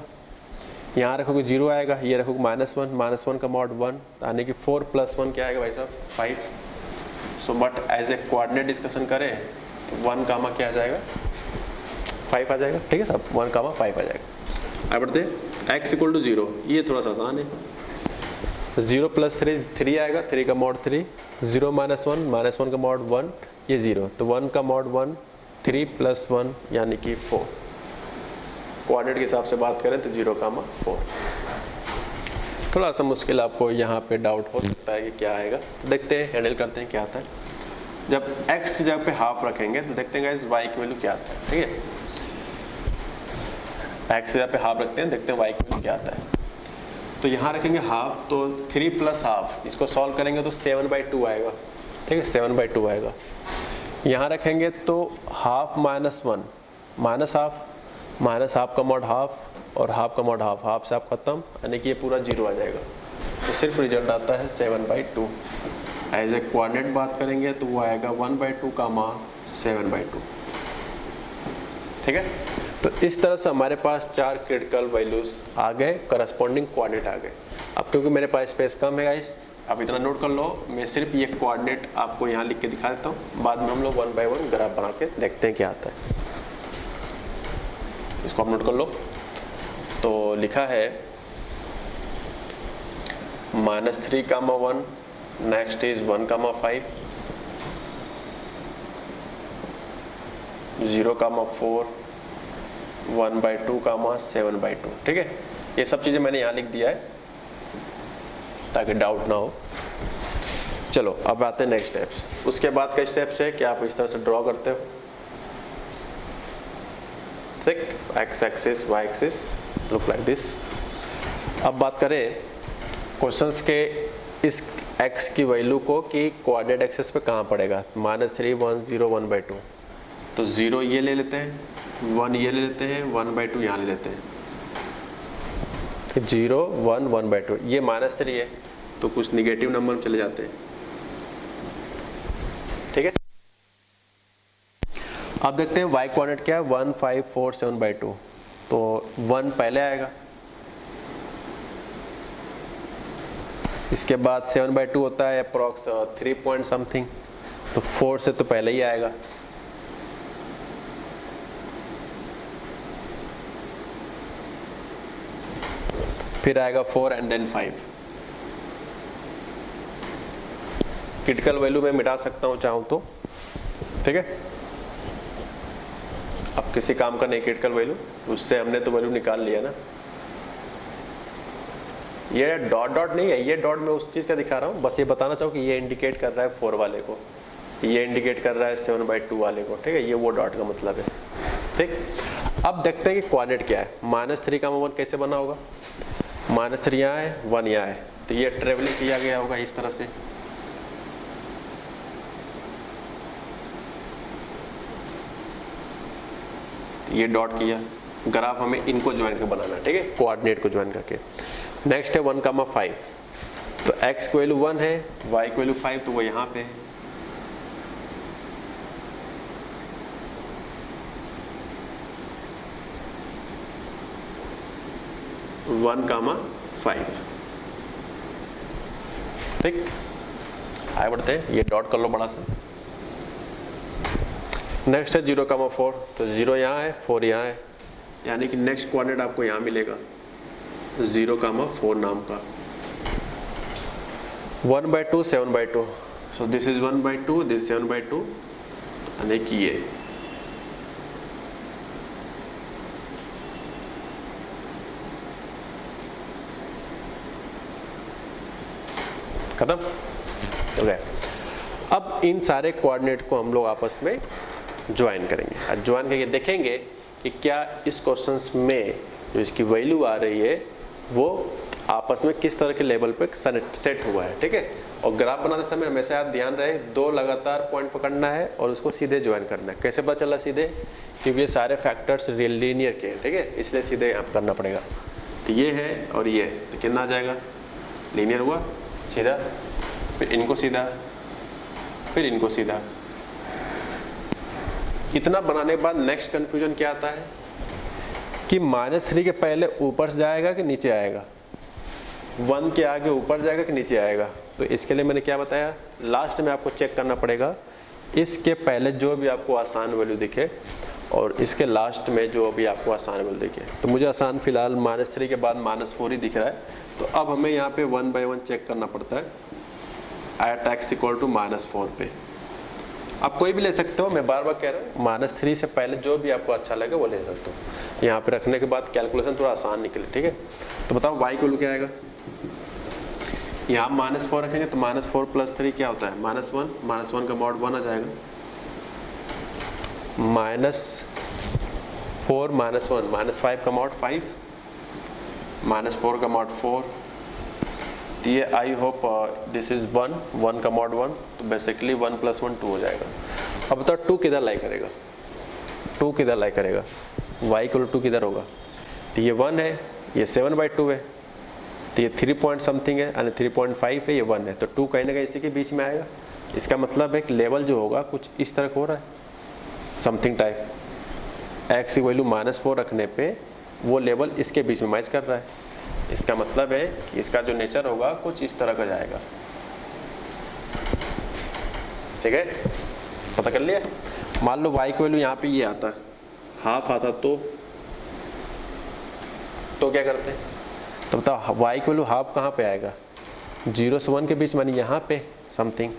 [SPEAKER 1] यहाँ रखोगे 0 आएगा, ये रखोगे -1, -1 का mod 1, यानी कि 4 + 1 क्या आएगा भाई साहब 5। So but as a coordinate discussion करें तो 1 कामा क्या आ जाएगा 5 आ जाएगा। ठीक है साहब, 1 कामा 5 आ जाएगा। आगे बढ़ते हैं, x इक्वल टू 0, ये थोड़ा सा आसान है, 0 + 3 3 आएगा, 3 का mod 3, 0 - 1 का mod 1, ये 0, तो 1 का mod 1, 3 + 1 यानी कि 4। कोऑर्डिनेट के हिसाब से बात करें तो 0, 4। थोड़ा सा मुश्किल आपको यहाँ पे डाउट हो सकता है कि क्या आएगा, तो देखते हैं, हैंडल करते हैं क्या आता है। जब x की जगह पे हाफ रखेंगे तो देखते हैं गाइस y की वैल्यू क्या आता है। ठीक है, x की जगह पे हाफ रखते हैं, देखते हैं y की वैल्यू क्या आता है। तो यहाँ रखेंगे हाफ, तो 3 + हाफ, इसको सॉल्व करेंगे तो 7/2 आएगा। ठीक है, 7/2 आएगा। यहाँ रखेंगे तो हाफ -1 -हाफ का mod हाफ और हाफ का mod हाफ, हाफ से आप खत्म, यानी कि ये पूरा 0 आ जाएगा। तो सिर्फ रिजल्ट आता है 7/2। एज ए कोऑर्डिनेट बात करेंगे तो वो आएगा 1/2 7/2। ठीक है, तो इस तरह से हमारे पास 4 क्रिटिकल वैल्यूज आ गए, करस्पॉन्डिंग कोऑर्डिनेट आ गए। अब क्योंकि मेरे पास स्पेस कम है गाइस, आप इतना नोट कर लो, मैं सिर्फ ये कोऑर्डिनेट आपको यहाँ लिख के दिखा देता हूँ, बाद में हम लोग 1 बाय 1 ग्राफ बना के देखते हैं क्या आता है। इसको आप नोट कर लो। तो लिखा है -3, 1, नेक्स्ट इज 1, 5, 0, 4, 1/2, 7/2। ठीक है, ये सब चीजें मैंने यहाँ लिख दिया है ताकि डाउट ना हो। चलो अब आते हैं नेक्स्ट स्टेप्स। उसके बाद का स्टेप्स है कि आप इस तरह से ड्रॉ करते हो, ठीक, x axis y axis look like this. अब बात करें क्वेश्चंस के इस x की वैल्यू को कि कोऑर्डिनेट एक्सिस पे कहाँ पड़ेगा, -3, 1, 0, 1/2। तो 0 ये ले लेते हैं, 1 ये ले लेते हैं, 1/2 यहाँ ले लेते हैं। 0, 1, 1/2, ये -3 है तो कुछ निगेटिव नंबर में चले जाते हैं। ठीक है, अब देखते हैं y कोऑर्डिनेट क्या है, 1, 5, 4, 7/2। तो 1 पहले आएगा, इसके बाद 7/2 होता है अप्रॉक्स 3 पॉइंट समथिंग, तो 4 से तो पहले ही आएगा। फिर आएगा 4 एंड देन 5। क्रिटिकल वैल्यू में मिटा सकता हूं चाहूं तो। ठीक है, अब किसी काम का नहीं क्रिटिकल वैल्यू, उससे हमने तो वैल्यू निकाल लिया ना। ये डॉट डॉट नहीं है, ये डॉट मैं उस चीज का दिखा रहा हूं, बस ये बताना चाहूँ कि ये इंडिकेट कर रहा है 4 वाले को, ये इंडिकेट कर रहा है 7/2 वाले को। ठीक है, ये वो डॉट का मतलब है। ठीक, अब देखते हैं कि कोऑर्डिनेट क्या है। -3, 1 कैसे बना होगा, -3 यहाँ है, 1 यहाँ है, तो ये ट्रेवलिंग किया गया होगा इस तरह से। ये डॉट किया, ग्राफ हमें इनको ज्वाइन कर बनाना है। ठीक है, कोऑर्डिनेट को ज्वाइन करके। नेक्स्ट है 1, 5, तो x की वैल्यू 1 है, y की वैल्यू 5, तो वो यहाँ पे है। 1,5। ठीक, आगे बढ़ते हैं, ये डॉट कर लो बड़ा सा। नेक्स्ट है 0,4, तो 0 यहाँ है, 4 यहाँ है, यानी कि नेक्स्ट कोऑर्डिनेट आपको यहाँ मिलेगा 0,4 नाम का। 1/2 7/2, सो दिस इज 1/2, दिस 7/2, यानी कि ये खत्म हो गया। अब इन सारे कोऑर्डिनेट को हम लोग आपस में ज्वाइन करेंगे और ज्वाइन करके देखेंगे कि क्या इस क्वेश्चंस में जो इसकी वैल्यू आ रही है वो आपस में किस तरह के लेवल पे सेट हुआ है। ठीक है, और ग्राफ बनाते समय हमेशा आप ध्यान रहे, दो लगातार पॉइंट पकड़ना है और उसको सीधे ज्वाइन करना है। कैसे पता चला सीधे? क्योंकि ये सारे फैक्टर्स लीनियर के हैं। ठीक है, इसलिए सीधे आप करना पड़ेगा। तो ये है और ये, तो कितना आ जाएगा? लीनियर हुआ सीधा, फिर इनको सीधा, फिर इनको सीधा। इतना बनाने के बाद नेक्स्ट कंफ्यूजन क्या आता है कि -3 के पहले ऊपर से जाएगा कि नीचे आएगा, 1 के आगे ऊपर जाएगा कि नीचे आएगा। तो इसके लिए मैंने क्या बताया, लास्ट में आपको चेक करना पड़ेगा इसके पहले जो भी आपको आसान वैल्यू दिखे और इसके लास्ट में जो भी आपको आसान वैल्यू दिखे। तो मुझे आसान फिलहाल -3 के बाद -4 ही दिख रहा है। तो अब हमें यहाँ पे 1 by 1 चेक करना पड़ता है एट x = -4 पे। आप कोई भी ले सकते हो, मैं बार बार कह रहा हूँ, -3 से पहले जो भी आपको अच्छा लगे वो ले सकते हो। यहाँ पे रखने के बाद कैलकुलेशन थोड़ा आसान निकले। ठीक है, तो बताओ y को क्या आएगा? यहाँ -4 रखेंगे तो -4 + 3 क्या होता है? -1, -1 का मॉड 1 आ जाएगा, -4 -1, -5 का मॉड 5, -4 का मॉड 4। तो ये आई होप दिस इज 1 का मॉड 1, तो बेसिकली 1 + 1 2 हो जाएगा। अब बताओ 2 किधर लाई करेगा? 2 किधर लाई करेगा? y = 2 किधर होगा? तो ये 1 है, ये 7/2 है, तो ये 3 पॉइंट समथिंग है, यानी 3.5 है, ये 1 है, तो 2 कहीं ना कहीं इसी के बीच में आएगा। इसका मतलब एक लेवल जो होगा कुछ इस तरह हो रहा है, समथिंग टाइप। x की वैल्यू -4 रखने पे वो लेवल इसके बीच में मैच कर रहा है। इसका मतलब है कि इसका जो नेचर होगा कुछ इस तरह का जाएगा। ठीक है, पता कर लिया? मान लो y की वैल्यू यहाँ पे ये आता, हाफ आता, तो क्या करते हैं? तो बताओ y की वैल्यू हाफ कहाँ पे आएगा? 0 से 1 के बीच, मानी यहाँ पे समथिंग।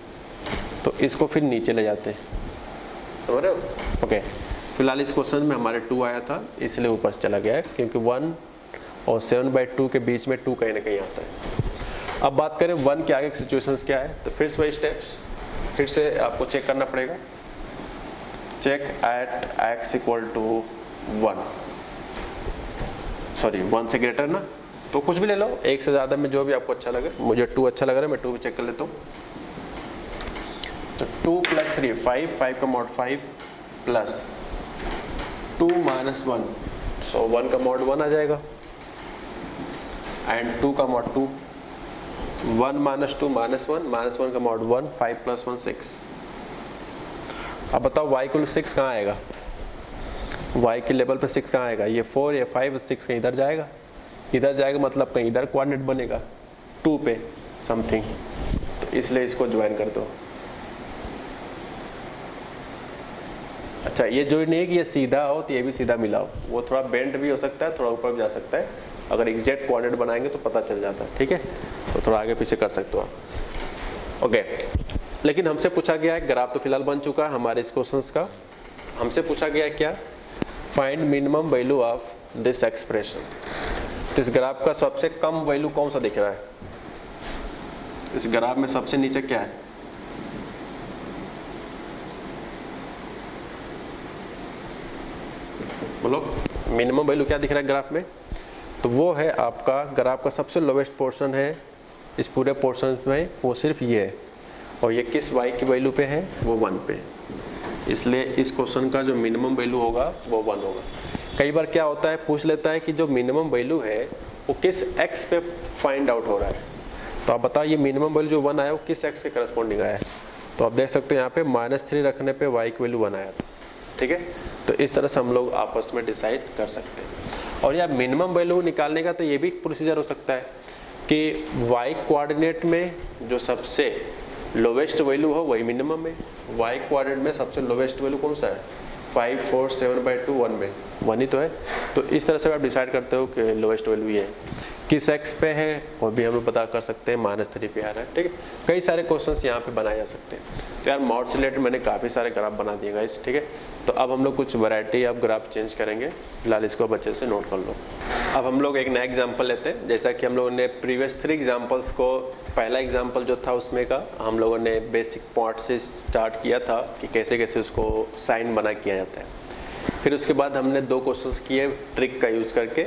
[SPEAKER 1] तो इसको फिर नीचे ले जाते हैं, समझ रहे हो? ओके, फिलहाल इस क्वेश्चन में हमारे 2 आया था, इसलिए ऊपर से चला गया है, क्योंकि 1 और 7/2 के बीच में 2 कहीं ना कहीं आता है। अब बात करें 1 के आगे की सिचुएशंस क्या है, तो फिर से वही स्टेप्स फिर से आपको चेक करना पड़ेगा। चेक एट x = 1, सॉरी 1 से ग्रेटर ना, तो कुछ भी ले लो, 1 से ज़्यादा में जो भी आपको अच्छा लगे। मुझे 2 अच्छा लग रहा है, मैं 2 भी चेक कर लेता हूँ। तो 2 + 3 5, 5 का मॉड 5 प्लस 2 - 1, सो 1 का मॉड 1 आ जाएगा, एंड 2 का मॉड 2, 1 - 2 -1 का मॉड 1, 5 + 1 6। अब बताओ y = 6 कहाँ आएगा? y के लेवल पे 6 कहाँ आएगा? ये 4 या 5 6 कहीं इधर जाएगा, इधर जाएगा मतलब कहीं इधर कोऑर्डिनेट बनेगा 2 पे समथिंग, तो इसलिए इसको ज्वाइन कर दो। अच्छा, ये जो नहीं है कि ये सीधा हो तो ये भी सीधा मिलाओ, वो थोड़ा बेंड भी हो सकता है, थोड़ा ऊपर भी जा सकता है। अगर एग्जैक्ट कोऑर्डिनेट बनाएंगे तो पता चल जाता है। ठीक है, तो थोड़ा आगे पीछे कर सकते हो आप। ओके, लेकिन हमसे पूछा गया है, ग्राफ तो फिलहाल बन चुका है हमारे इस क्वेश्चंस का। हमसे पूछा गया है क्या? Find minimum value of this expression. तो इस ग्राफ का सबसे कम वैल्यू कौन सा दिख रहा है? इस ग्राफ में सबसे नीचे क्या है? बोलो, मिनिमम वैल्यू क्या दिख रहा है ग्राफ में? तो वो है आपका ग्राफ का सबसे लोवेस्ट पोर्शन है इस पूरे पोर्शन में, वो सिर्फ ये है। और ये किस y की वैल्यू पे है? वो 1 पे। इसलिए इस क्वेश्चन का जो मिनिमम वैल्यू होगा वो 1 होगा। कई बार क्या होता है, पूछ लेता है कि जो मिनिमम वैल्यू है वो किस x पे फाइंड आउट हो रहा है। तो आप बताओ ये मिनिमम वैल्यू जो 1 आया वो किस x के करस्पॉन्डिंग आया है? तो आप देख सकते हो यहाँ पे -3 रखने पे y की वैल्यू 1 आया था। ठीक है, तो इस तरह से हम लोग आपस में डिसाइड कर सकते हैं। और यार मिनिमम वैल्यू निकालने का तो ये भी प्रोसीजर हो सकता है कि y कोऑर्डिनेट में जो सबसे लोवेस्ट वैल्यू हो वही मिनिमम है, y कोऑर्डिनेट में सबसे लोवेस्ट वैल्यू कौन सा है 5, 4, 7/2 1 में 1 ही तो है। तो इस तरह से आप डिसाइड करते हो कि लोवेस्ट वैल्यू ये है। किस x पे है वो भी हम लोग पता कर सकते हैं, -3 पे आ रहा है, ठीक है। कई सारे क्वेश्चंस यहाँ पे बनाए जा सकते हैं। तो यार मॉड से रिलेटेड मैंने काफ़ी सारे ग्राफ बना दिए गाइस, ठीक है। तो अब हम लोग कुछ वैरायटी ऑफ ग्राफ चेंज करेंगे, फिलहाल इसको बच्चे से नोट कर लो। अब हम लोग एक नया एग्जाम्पल लेते हैं, जैसा कि हम लोगों ने प्रीवियस 3 एग्जाम्पल्स को, पहला एग्जाम्पल जो था उसमें का हम लोगों ने बेसिक पार्ट से स्टार्ट किया था कि कैसे कैसे उसको साइन बना किया जाता है। फिर उसके बाद हमने 2 क्वेश्चंस किए ट्रिक का यूज़ करके,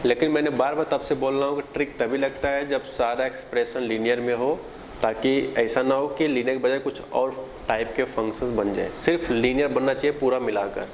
[SPEAKER 1] लेकिन मैंने बार बार तब से बोल रहा हूँ कि ट्रिक तभी लगता है जब सारा एक्सप्रेशन लीनियर में हो, ताकि ऐसा ना हो कि लीनियर के बजाय कुछ और टाइप के फंक्शंस बन जाए। सिर्फ लीनियर बनना चाहिए पूरा मिलाकर,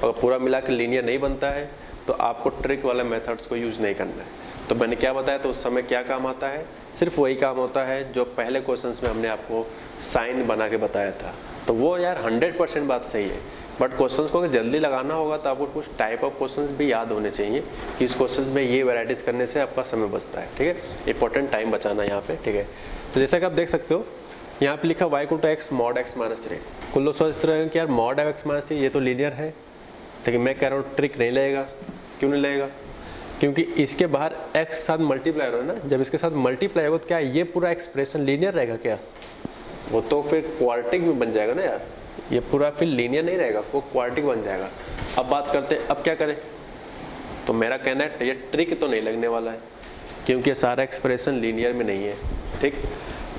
[SPEAKER 1] अगर पूरा मिलाकर लीनियर नहीं बनता है तो आपको ट्रिक वाले मेथड्स को यूज़ नहीं करना है। तो मैंने क्या बताया, तो उस समय क्या काम आता है, सिर्फ वही काम होता है जो पहले क्वेश्चंस में हमने आपको साइन बना के बताया था। तो वो यार 100% बात सही है, बट क्वेश्चंस को अगर जल्दी लगाना होगा तो आपको कुछ टाइप ऑफ क्वेश्चंस भी याद होने चाहिए कि इस क्वेश्चंस में ये वैराइटीज करने से आपका समय बचता है, ठीक है। इंपॉर्टेंट टाइम बचाना यहाँ पे, ठीक है। तो जैसा कि आप देख सकते हो यहाँ पे लिखा y = x mod x - 3। कुछ लोग सोचते रहे कि यार mod x - 3 ये तो लीनियर है, लेकिन मैं कह रहा हूँ ट्रिक नहीं लगेगा। क्यों नहीं लगेगा? क्योंकि इसके बाहर x के साथ मल्टीप्लाई हो रहा है ना, जब इसके साथ मल्टीप्लाई होगा तो क्या ये पूरा एक्सप्रेशन लीनियर रहेगा क्या? वो तो फिर क्वाड्रेटिक में बन जाएगा ना यार, ये पूरा फिर लीनियर नहीं रहेगा, वो क्वाड्रेटिक बन जाएगा। अब बात करते हैं अब क्या करें, तो मेरा कहना है ये ट्रिक तो नहीं लगने वाला है, क्योंकि सारा एक्सप्रेशन लीनियर में नहीं है, ठीक।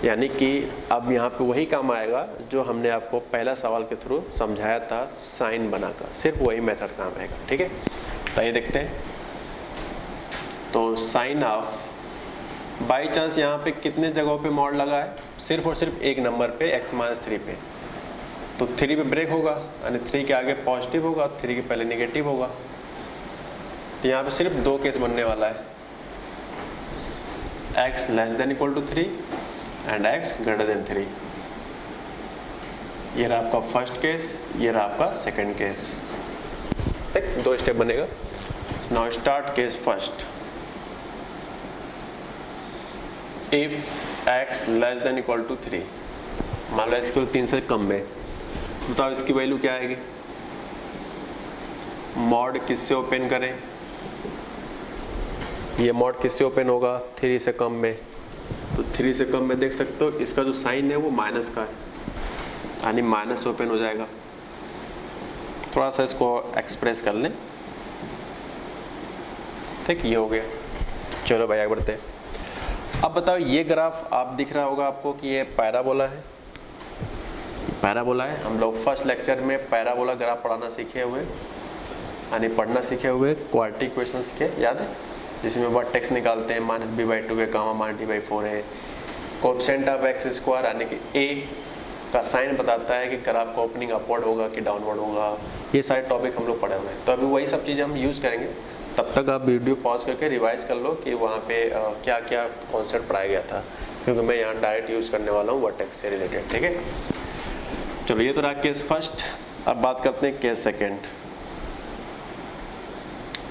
[SPEAKER 1] यानी कि अब यहाँ पे वही काम आएगा जो हमने आपको पहला सवाल के थ्रू समझाया था साइन बनाकर, सिर्फ वही मेथड काम आएगा, ठीक है। तो ये देखते हैं, तो साइन ऑफ बाई चांस यहाँ पे कितने जगहों पे मॉड लगा है, सिर्फ और सिर्फ एक नंबर पे x - 3 पे, तो 3 पे ब्रेक होगा, यानी 3 के आगे पॉजिटिव होगा, 3 के पहले नेगेटिव होगा। तो यहाँ पे सिर्फ 2 केस बनने वाला है, x <= 3 एंड x <= 3। ये रहा आपका फर्स्ट केस, ये रहा आपका सेकंड केस, एक 2 स्टेप बनेगा। Now start case first, if x <= 3, मान लो x की वैल्यू 3 से कम है, बताओ इसकी वैल्यू क्या आएगी। मॉड किससे ओपन करें, ये मॉड किससे ओपन होगा, 3 से कम में। तो 3 से कम में देख सकते हो इसका जो साइन है वो माइनस का है, यानी माइनस ओपन हो जाएगा। थोड़ा सा इसको एक्सप्रेस कर लें, ठीक, ये हो गया। चलो भाई आगे बढ़ते हैं। अब बताओ ये ग्राफ आप दिख रहा होगा आपको कि ये पैराबोला है, पैराबोला है। हम लोग फर्स्ट लेक्चर में पैराबोला ग्राफ पढ़ाना सीखे हुए, यानी पढ़ना सीखे हुए क्वाड्रेटिक इक्वेशंस के, याद है, जिसमें वर्टेक्स निकालते हैं, -b/2 है, -d/4 है, कोएफिशिएंट ऑफ x² यानी कि a का साइन बताता है कि ग्राफ का ओपनिंग अपवर्ड होगा कि डाउनवर्ड होगा। ये सारे टॉपिक हम लोग पढ़े हुए हैं, तो अभी वही सब चीज़ें हम यूज़ करेंगे। तब तक आप वीडियो पॉज करके रिवाइज कर लो कि वहाँ पे क्या क्या कॉन्सेप्ट पढ़ाया गया था, क्योंकि मैं यहाँ डायरेक्ट यूज़ करने वाला हूँ वर्टेक्स से रिलेटेड, ठीक है। चलो ये तो रहा केस फर्स्ट। अब बात करते हैं केस सेकेंड।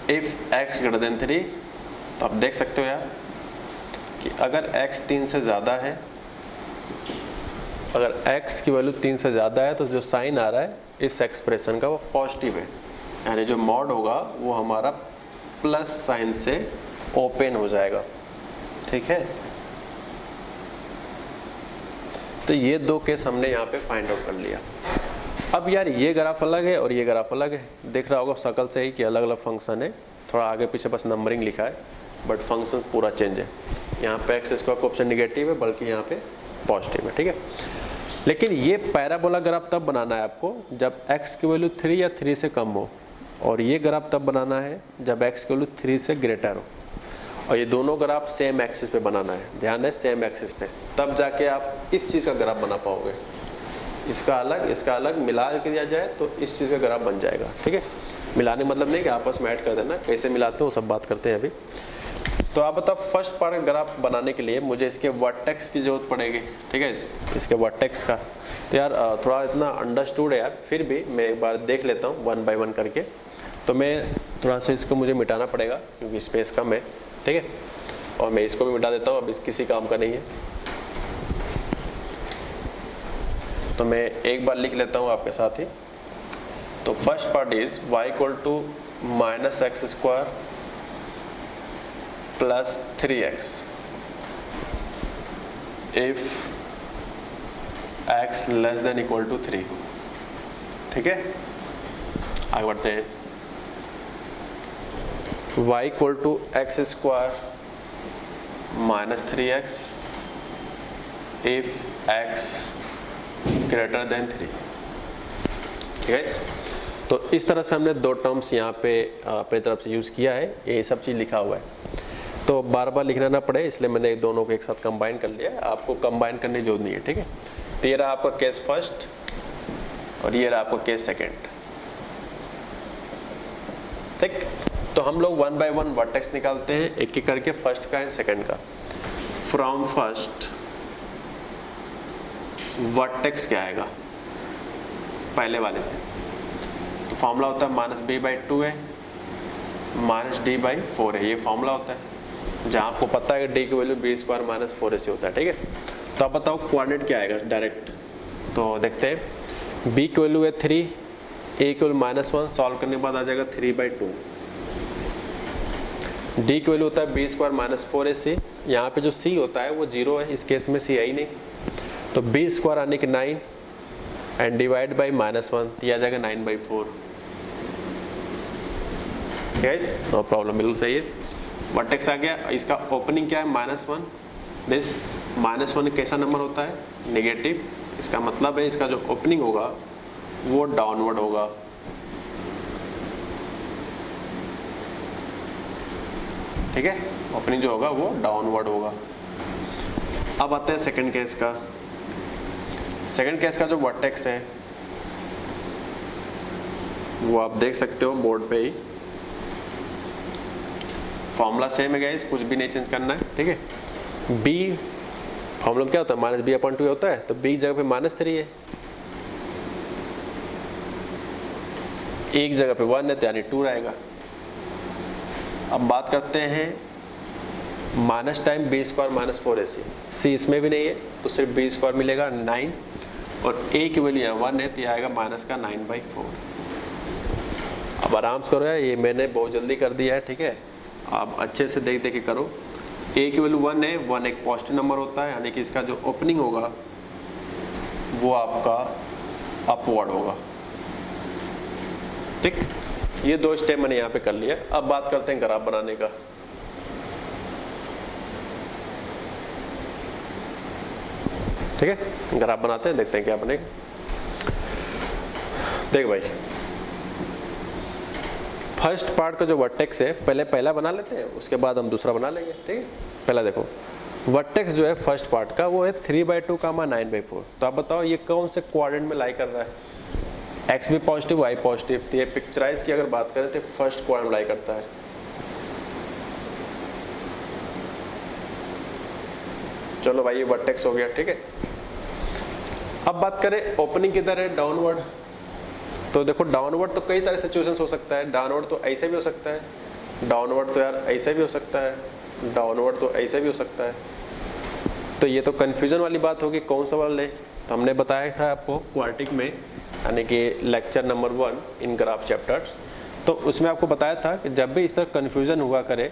[SPEAKER 1] इफ x <= 3, तो आप देख सकते हो यार कि अगर x 3 से ज़्यादा है, अगर x की वैल्यू 3 से ज़्यादा है तो जो साइन आ रहा है इस एक्सप्रेशन का वो पॉजिटिव है, यानी जो मॉड होगा वो हमारा प्लस साइन से ओपन हो जाएगा, ठीक है। तो ये 2 केस हमने यहाँ पे फाइंड आउट कर लिया। अब यार ये ग्राफ अलग है और ये ग्राफ अलग है, देख रहा होगा शक्ल से ही कि अलग अलग फंक्शन है, थोड़ा आगे पीछे बस नंबरिंग लिखा है, बट फंक्शन पूरा चेंज है। यहाँ पे x² का ऑप्शन निगेटिव है, बल्कि यहाँ पे पॉजिटिव है, ठीक है। लेकिन ये पैराबोला ग्राफ तब बनाना है आपको जब x की वैल्यू 3 या 3 से कम हो, और ये ग्राफ तब बनाना है जब x की वैल्यू 3 से ग्रेटर हो, और ये दोनों ग्राफ सेम एक्सिस पे बनाना है, ध्यान है, सेम एक्सिस पे, तब जाके आप इस चीज़ का ग्राफ बना पाओगे। इसका अलग मिला के दिया जाए तो इस चीज़ का ग्राफ बन जाएगा, ठीक है। मिलाने मतलब नहीं कि आपस में ऐड कर देना, कैसे मिलाते हैं वो सब बात करते हैं अभी। तो आप बताओ फर्स्ट पार्ट ग्राफ बनाने के लिए मुझे इसके वर्टेक्स की जरूरत पड़ेगी, ठीक है, इसके वर्टेक्स का। तो यार थोड़ा इतना अंडरस्टूड है यार, फिर भी मैं एक बार देख लेता हूँ 1 बाय 1 करके। तो मैं थोड़ा सा इसको मुझे मिटाना पड़ेगा क्योंकि स्पेस कम है, ठीक है, और मैं इसको भी मिटा देता हूँ, अब इस किसी काम का नहीं है। तो मैं एक बार लिख लेता हूँ आपके साथ ही। तो first part is y equal to minus x square plus 3x if x less than equal to 3, ठीक है। आगे बढ़ते हैं। y equal to x square minus 3x if x greater than 3, ठीक है। तो इस तरह से हमने दो टर्म्स यहाँ पे अपनी तरफ से यूज़ किया है, ये सब चीज़ लिखा हुआ है। तो बार बार लिखना ना पड़े इसलिए मैंने दोनों को एक साथ कंबाइन कर लिया है। आपको कंबाइन करने की जरूरत नहीं है, ठीक है। तो ये रहा आपका केस फर्स्ट और ये रहा आपका केस सेकेंड, ठीक। तो हम लोग 1 बाय 1 वर्टेक्स निकालते हैं एक एक करके, फर्स्ट का एंड सेकेंड का। फ्रॉम फर्स्ट वर्टेक्स क्या आएगा पहले वाले से, तो फॉर्मूला होता है माइनस बी बाई 2 है माइनस डी बाई 4 है, ये फॉर्मूला होता है जहाँ आपको पता है कि डी की वैल्यू बी स्क्वायर माइनस 4 से होता है, ठीक है। तो आप बताओ कोऑर्डिनेट क्या आएगा डायरेक्ट, तो देखते हैं। बी की वैल्यू है 3, ए की वैल्यू -1, सॉल्व करने के बाद आ जाएगा 3/2। डी की वैल्यू होता है बी स्क्वायर माइनस 4ac, यहाँ पे जो सी होता है वो 0 है, इस केस में सी है ही नहीं, तो बी स्क्वायर आने के 9 एंड डिवाइड बाई -1 दिया जाएगा 9/4, ठीक है। नो प्रॉब्लम, बिल्कुल सही है। वर्टेक्स आ गया, इसका ओपनिंग क्या है -1, दिस -1 कैसा नंबर होता है, नेगेटिव, इसका मतलब है इसका जो ओपनिंग होगा वो डाउनवर्ड होगा, ठीक है। ओपनिंग जो होगा वो डाउनवर्ड होगा। अब आते हैं सेकंड केस का। सेकंड केस का जो वर्टेक्स है वो आप देख सकते हो बोर्ड पे ही, फॉर्मूला सेम है गाइस, कुछ भी नहीं चेंज करना है, ठीक है। बी फॉर्मूला क्या होता है, -b/2 होता है, तो बी जगह पे -3 है, एक जगह पे 1 है तो यानी 2 रहेगा। अब बात करते हैं minus time b square minus 4ac, see इसमें भी नहीं है तो सिर्फ बी स्क्वायर मिलेगा 9 और ए की वैल्यू यहाँ 1 है तो ये आएगा माइनस का 9/4। अब आराम से करो यार, ये मैंने बहुत जल्दी कर दिया है, ठीक है। आप अच्छे से देख देख के करो। ए की वैल्यू 1 है, 1 एक पॉजिटिव नंबर होता है, यानी कि इसका जो ओपनिंग होगा वो आपका अपवर्ड होगा, ठीक। ये दो स्टेप मैंने यहाँ पे कर लिया। अब बात करते हैं ग्राफ बनाने का। ठीक है, ग्राफ बनाते हैं, देखते हैं क्या बनेगा। देख भाई, फर्स्ट पार्ट का जो वर्टेक्स है पहले पहला बना लेते हैं, उसके बाद हम दूसरा बना लेंगे, ठीक है। पहला देखो, वर्टेक्स जो है फर्स्ट पार्ट का वो है 3/2 9/4। तो आप बताओ ये कौन से क्वाड्रेंट में लाई कर रहा है, एक्स भी पॉजिटिव वाई पॉजिटिव, तो ये पिक्चराइज की अगर बात करें तो फर्स्ट क्वाड्रेंट लाई करता है। चलो भाई ये वर्टेक्स हो गया, ठीक है। अब बात करें ओपनिंग किधर है, डाउनवर्ड। तो देखो डाउनवर्ड तो कई तरह सिचुएशंस हो सकता है, डाउनवर्ड तो ऐसे भी हो सकता है, डाउनवर्ड तो यार ऐसे भी हो सकता है, डाउनवर्ड तो ऐसे भी हो सकता है। तो ये तो कंफ्यूजन वाली बात होगी कौन सा वाला ले। तो हमने बताया था आपको क्वाड्रेटिक में, यानी कि लेक्चर नंबर 1 इन ग्राफ चैप्टर्स, तो उसमें आपको बताया था कि जब भी इस तरह कन्फ्यूजन हुआ करे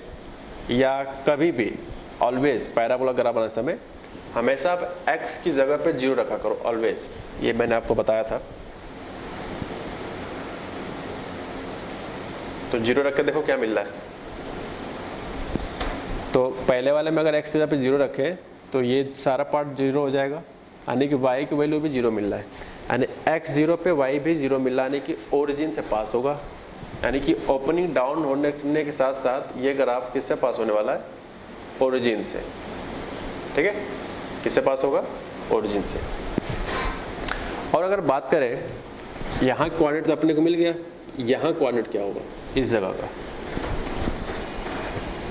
[SPEAKER 1] या कभी भी, ऑलवेज पैराबोला ग्राफ बनाते समय हमेशा आप x की जगह पे 0 रखा करो, ऑलवेज। ये मैंने आपको बताया था। तो 0 रख के देखो क्या मिल रहा है। तो पहले वाले में अगर x की जगह पे 0 रखें तो ये सारा पार्ट 0 हो जाएगा, यानी कि y की वैल्यू भी 0 मिल रहा है, यानी x 0 पे y भी 0 मिल रहा है, यानी कि ओरिजिन से पास होगा। यानी कि ओपनिंग डाउन होने के साथ साथ ये ग्राफ किससे पास होने वाला है, ओरिजिन से, ठीक है। किससे पास होगा, ओरिजिन से। और अगर बात करें यहाँ कोऑर्डिनेट तो अपने को मिल गया, यहाँ कोऑर्डिनेट क्या होगा, इस जगह का,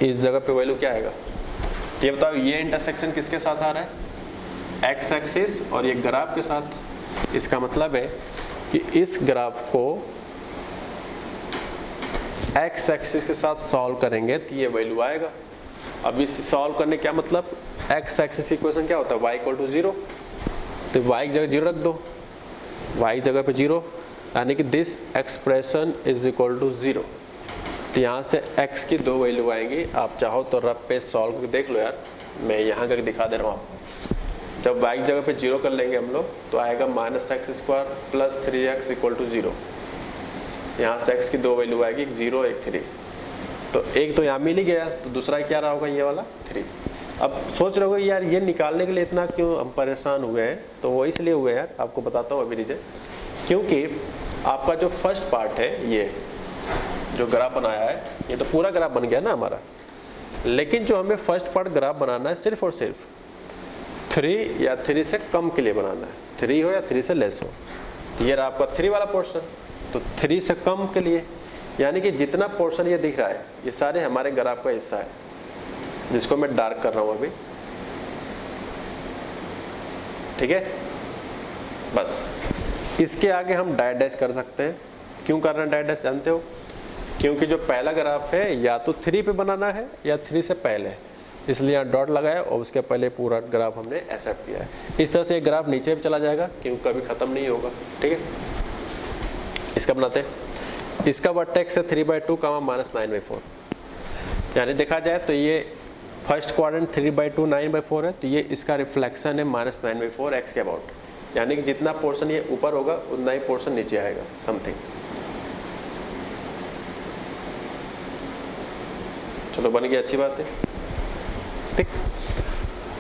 [SPEAKER 1] इस जगह पे वैल्यू क्या आएगा। ये बताओ, ये इंटरसेक्शन किसके साथ आ रहा है, एक्स एक्सिस और ये ग्राफ के साथ। इसका मतलब है कि इस ग्राफ को एक्स एक्सिस के साथ सॉल्व करेंगे तो ये वैल्यू आएगा। अब इस सॉल्व करने क्या मतलब, एक्स एक्सिस इक्वेशन क्या होता है, y इक्वल टू 0, तो y की जगह 0 रख दो, y की जगह पे 0, यानी कि this expression is equal to 0। तो यहाँ से x की 2 वैल्यू आएंगी। आप चाहो तो रब पे सॉल्व करके देख लो यार, मैं यहाँ करके दिखा दे रहा हूँ आपको। जब y की जगह पे 0 कर लेंगे हम लोग तो आएगा -x² plus 3x equal to 0। यहाँ से x की 2 वैल्यू आएगी, एक 0 एक 3, तो एक तो यहाँ मिल ही गया, तो दूसरा क्या रहा होगा, ये वाला 3। अब सोच रहे हो यार ये निकालने के लिए इतना क्यों हम परेशान हुए हैं, तो वो इसलिए हुए यार, आपको बताता हूँ अभी रीजन। क्योंकि आपका जो फर्स्ट पार्ट है, ये जो ग्राफ बनाया है, ये तो पूरा ग्राफ बन गया ना हमारा, लेकिन जो हमें फर्स्ट पार्ट ग्राफ बनाना है सिर्फ और सिर्फ 3 या 3 से कम के लिए बनाना है, 3 हो या 3 से लेस हो। ये रहा आपका 3 वाला पोर्शन, तो 3 से कम के लिए, यानी कि जितना पोर्शन ये दिख रहा है ये सारे हमारे ग्राफ का हिस्सा है, जिसको मैं डार्क कर रहा हूं अभी, ठीक है। बस इसके आगे हम डाई डैश कर सकते हैं। क्यों कर रहे हैं डाई डैश, जानते हो? क्योंकि जो पहला ग्राफ है या तो 3 पे बनाना है या 3 से पहले, इसलिए यहाँ डॉट लगाया और उसके पहले पूरा ग्राफ हमने एक्सेप्ट किया है। इस तरह से एक ग्राफ नीचे भी चला जाएगा क्योंकि कभी खत्म नहीं होगा, ठीक है। इसका बनाते हैं, इसका वर्टेक्स है 3/2 -9/4, यानी देखा जाए तो ये फर्स्ट क्वाड्रेंट 3/2 9/4 है, तो ये इसका रिफ्लेक्शन है -9/4 x के अबाउट, यानी कि जितना पोर्शन ये ऊपर होगा उतना ही पोर्शन नीचे आएगा, समथिंग। चलो बन गया, अच्छी बात है, ठीक।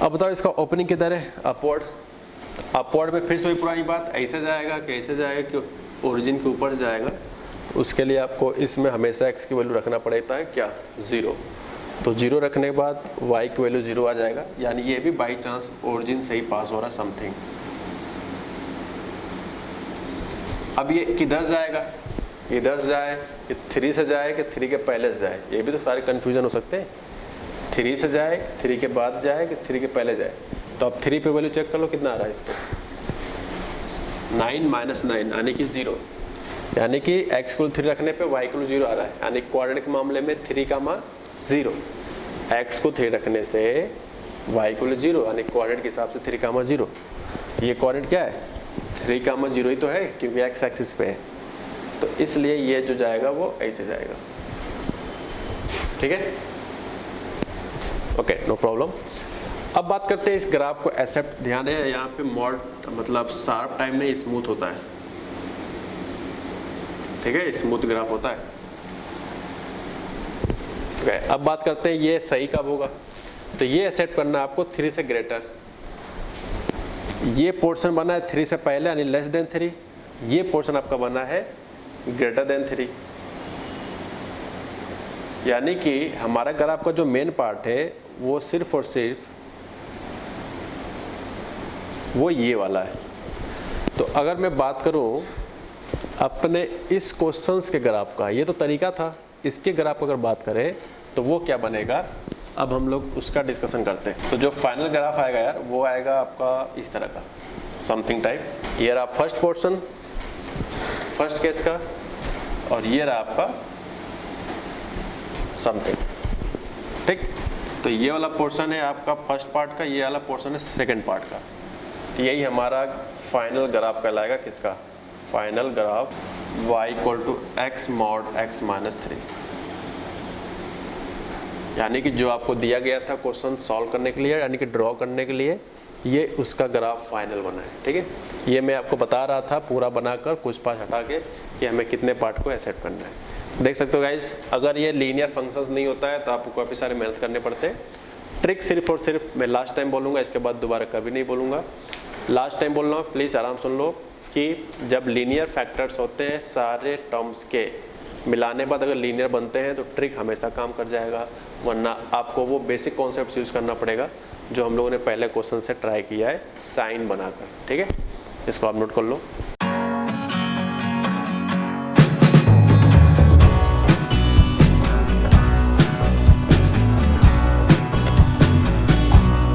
[SPEAKER 1] अब बताओ इसका ओपनिंग किधर है, अपवर्ड। अपवर्ड में फिर से वही पुरानी बात, ऐसे जाएगा कि ऐसे जाएगा कि ओरिजिन के ऊपर जाएगा, उसके लिए आपको इसमें हमेशा x की वैल्यू रखना पड़ता है, क्या, 0। तो 0 रखने के बाद y की वैल्यू 0 आ जाएगा, यानी ये भी बाई चांस ओरिजिन से ही पास हो रहा है, समथिंग। अब ये किधर जाएगा, इधर से जाए कि 3 से जाए कि 3 के पहले से जाए, ये भी तो सारे कन्फ्यूजन हो सकते हैं। 3 से जाए, 3 के बाद जाए कि 3 के पहले जाए। तो अब 3 पे वैल्यू चेक कर लो कितना आ रहा है इसको, 9 - 9 यानी कि 0, यानी कि x को 3 रखने पे y को 0 आ रहा है, यानी क्वाड्रेंट के मामले में 3 का मान 0, x को 3 रखने से y को 0, यानी क्वाड्रेंट के हिसाब से 3 का मान 0। ये क्वाड्रेंट क्या है, 3 का मान 0 ही तो है क्योंकि x एक्सिस पे है, तो इसलिए ये जो जाएगा वो ऐसे जाएगा, ठीक है, ओके, नो प्रॉब्लम। अब बात करते हैं इस ग्राफ को एक्सेप्ट। ध्यान है यहाँ पे मॉड मतलब शार्प टाइम में स्मूथ होता है, ठीक है, स्मूथ ग्राफ होता है। okay, अब बात करते हैं ये सही कब होगा, तो ये एक्सेप्ट करना है आपको 3 से ग्रेटर। ये पोर्शन बना है 3 से पहले यानी लेस देन 3, ये पोर्शन आपका बना है ग्रेटर देन 3, यानी कि हमारा ग्राफ का जो मेन पार्ट है वो सिर्फ और सिर्फ वो ये वाला है। तो अगर मैं बात करूं अपने इस क्वेश्चंस के ग्राफ का, ये तो तरीका था, इसके ग्राफ को अगर बात करें तो वो क्या बनेगा, अब हम लोग उसका डिस्कशन करते हैं। तो जो फाइनल ग्राफ आएगा यार वो आएगा आपका इस तरह का, समथिंग टाइप। ये रहा फर्स्ट पोर्शन, फर्स्ट केस का, और ये रहा आपका समथिंग, ठीक। तो ये वाला पोर्शन है आपका फर्स्ट पार्ट का, ये वाला पोर्शन है सेकंड पार्ट का। तो यही हमारा फाइनल ग्राफ कहलाएगा, किसका, final graph y = x mod x - 3, यानी कि जो आपको दिया गया था क्वेश्चन सॉल्व करने के लिए, यानी कि ड्रॉ करने के लिए, ये उसका ग्राफ फाइनल बना है, ठीक है। ये मैं आपको बता रहा था पूरा बनाकर कुछ पार्ट हटा के कि हमें कितने पार्ट को एक्सेप्ट करना है। देख सकते हो गाइज, अगर ये लीनियर फंक्शंस नहीं होता है तो आपको काफ़ी सारे मेहनत करने पड़ते हैं। ट्रिक सिर्फ और सिर्फ मैं लास्ट टाइम बोलूँगा, इसके बाद दोबारा कभी नहीं बोलूँगा। लास्ट टाइम बोल रहा हूँ, प्लीज़ आराम सुन लो कि जब लीनियर फैक्टर्स होते हैं सारे टर्म्स के मिलाने बाद अगर लीनियर बनते हैं तो ट्रिक हमेशा काम कर जाएगा, वरना आपको वो बेसिक कॉन्सेप्ट यूज़ करना पड़ेगा जो हम लोगों ने पहले क्वेश्चन से ट्राई किया है, साइन बनाकर, ठीक है। इसको आप नोट कर लो।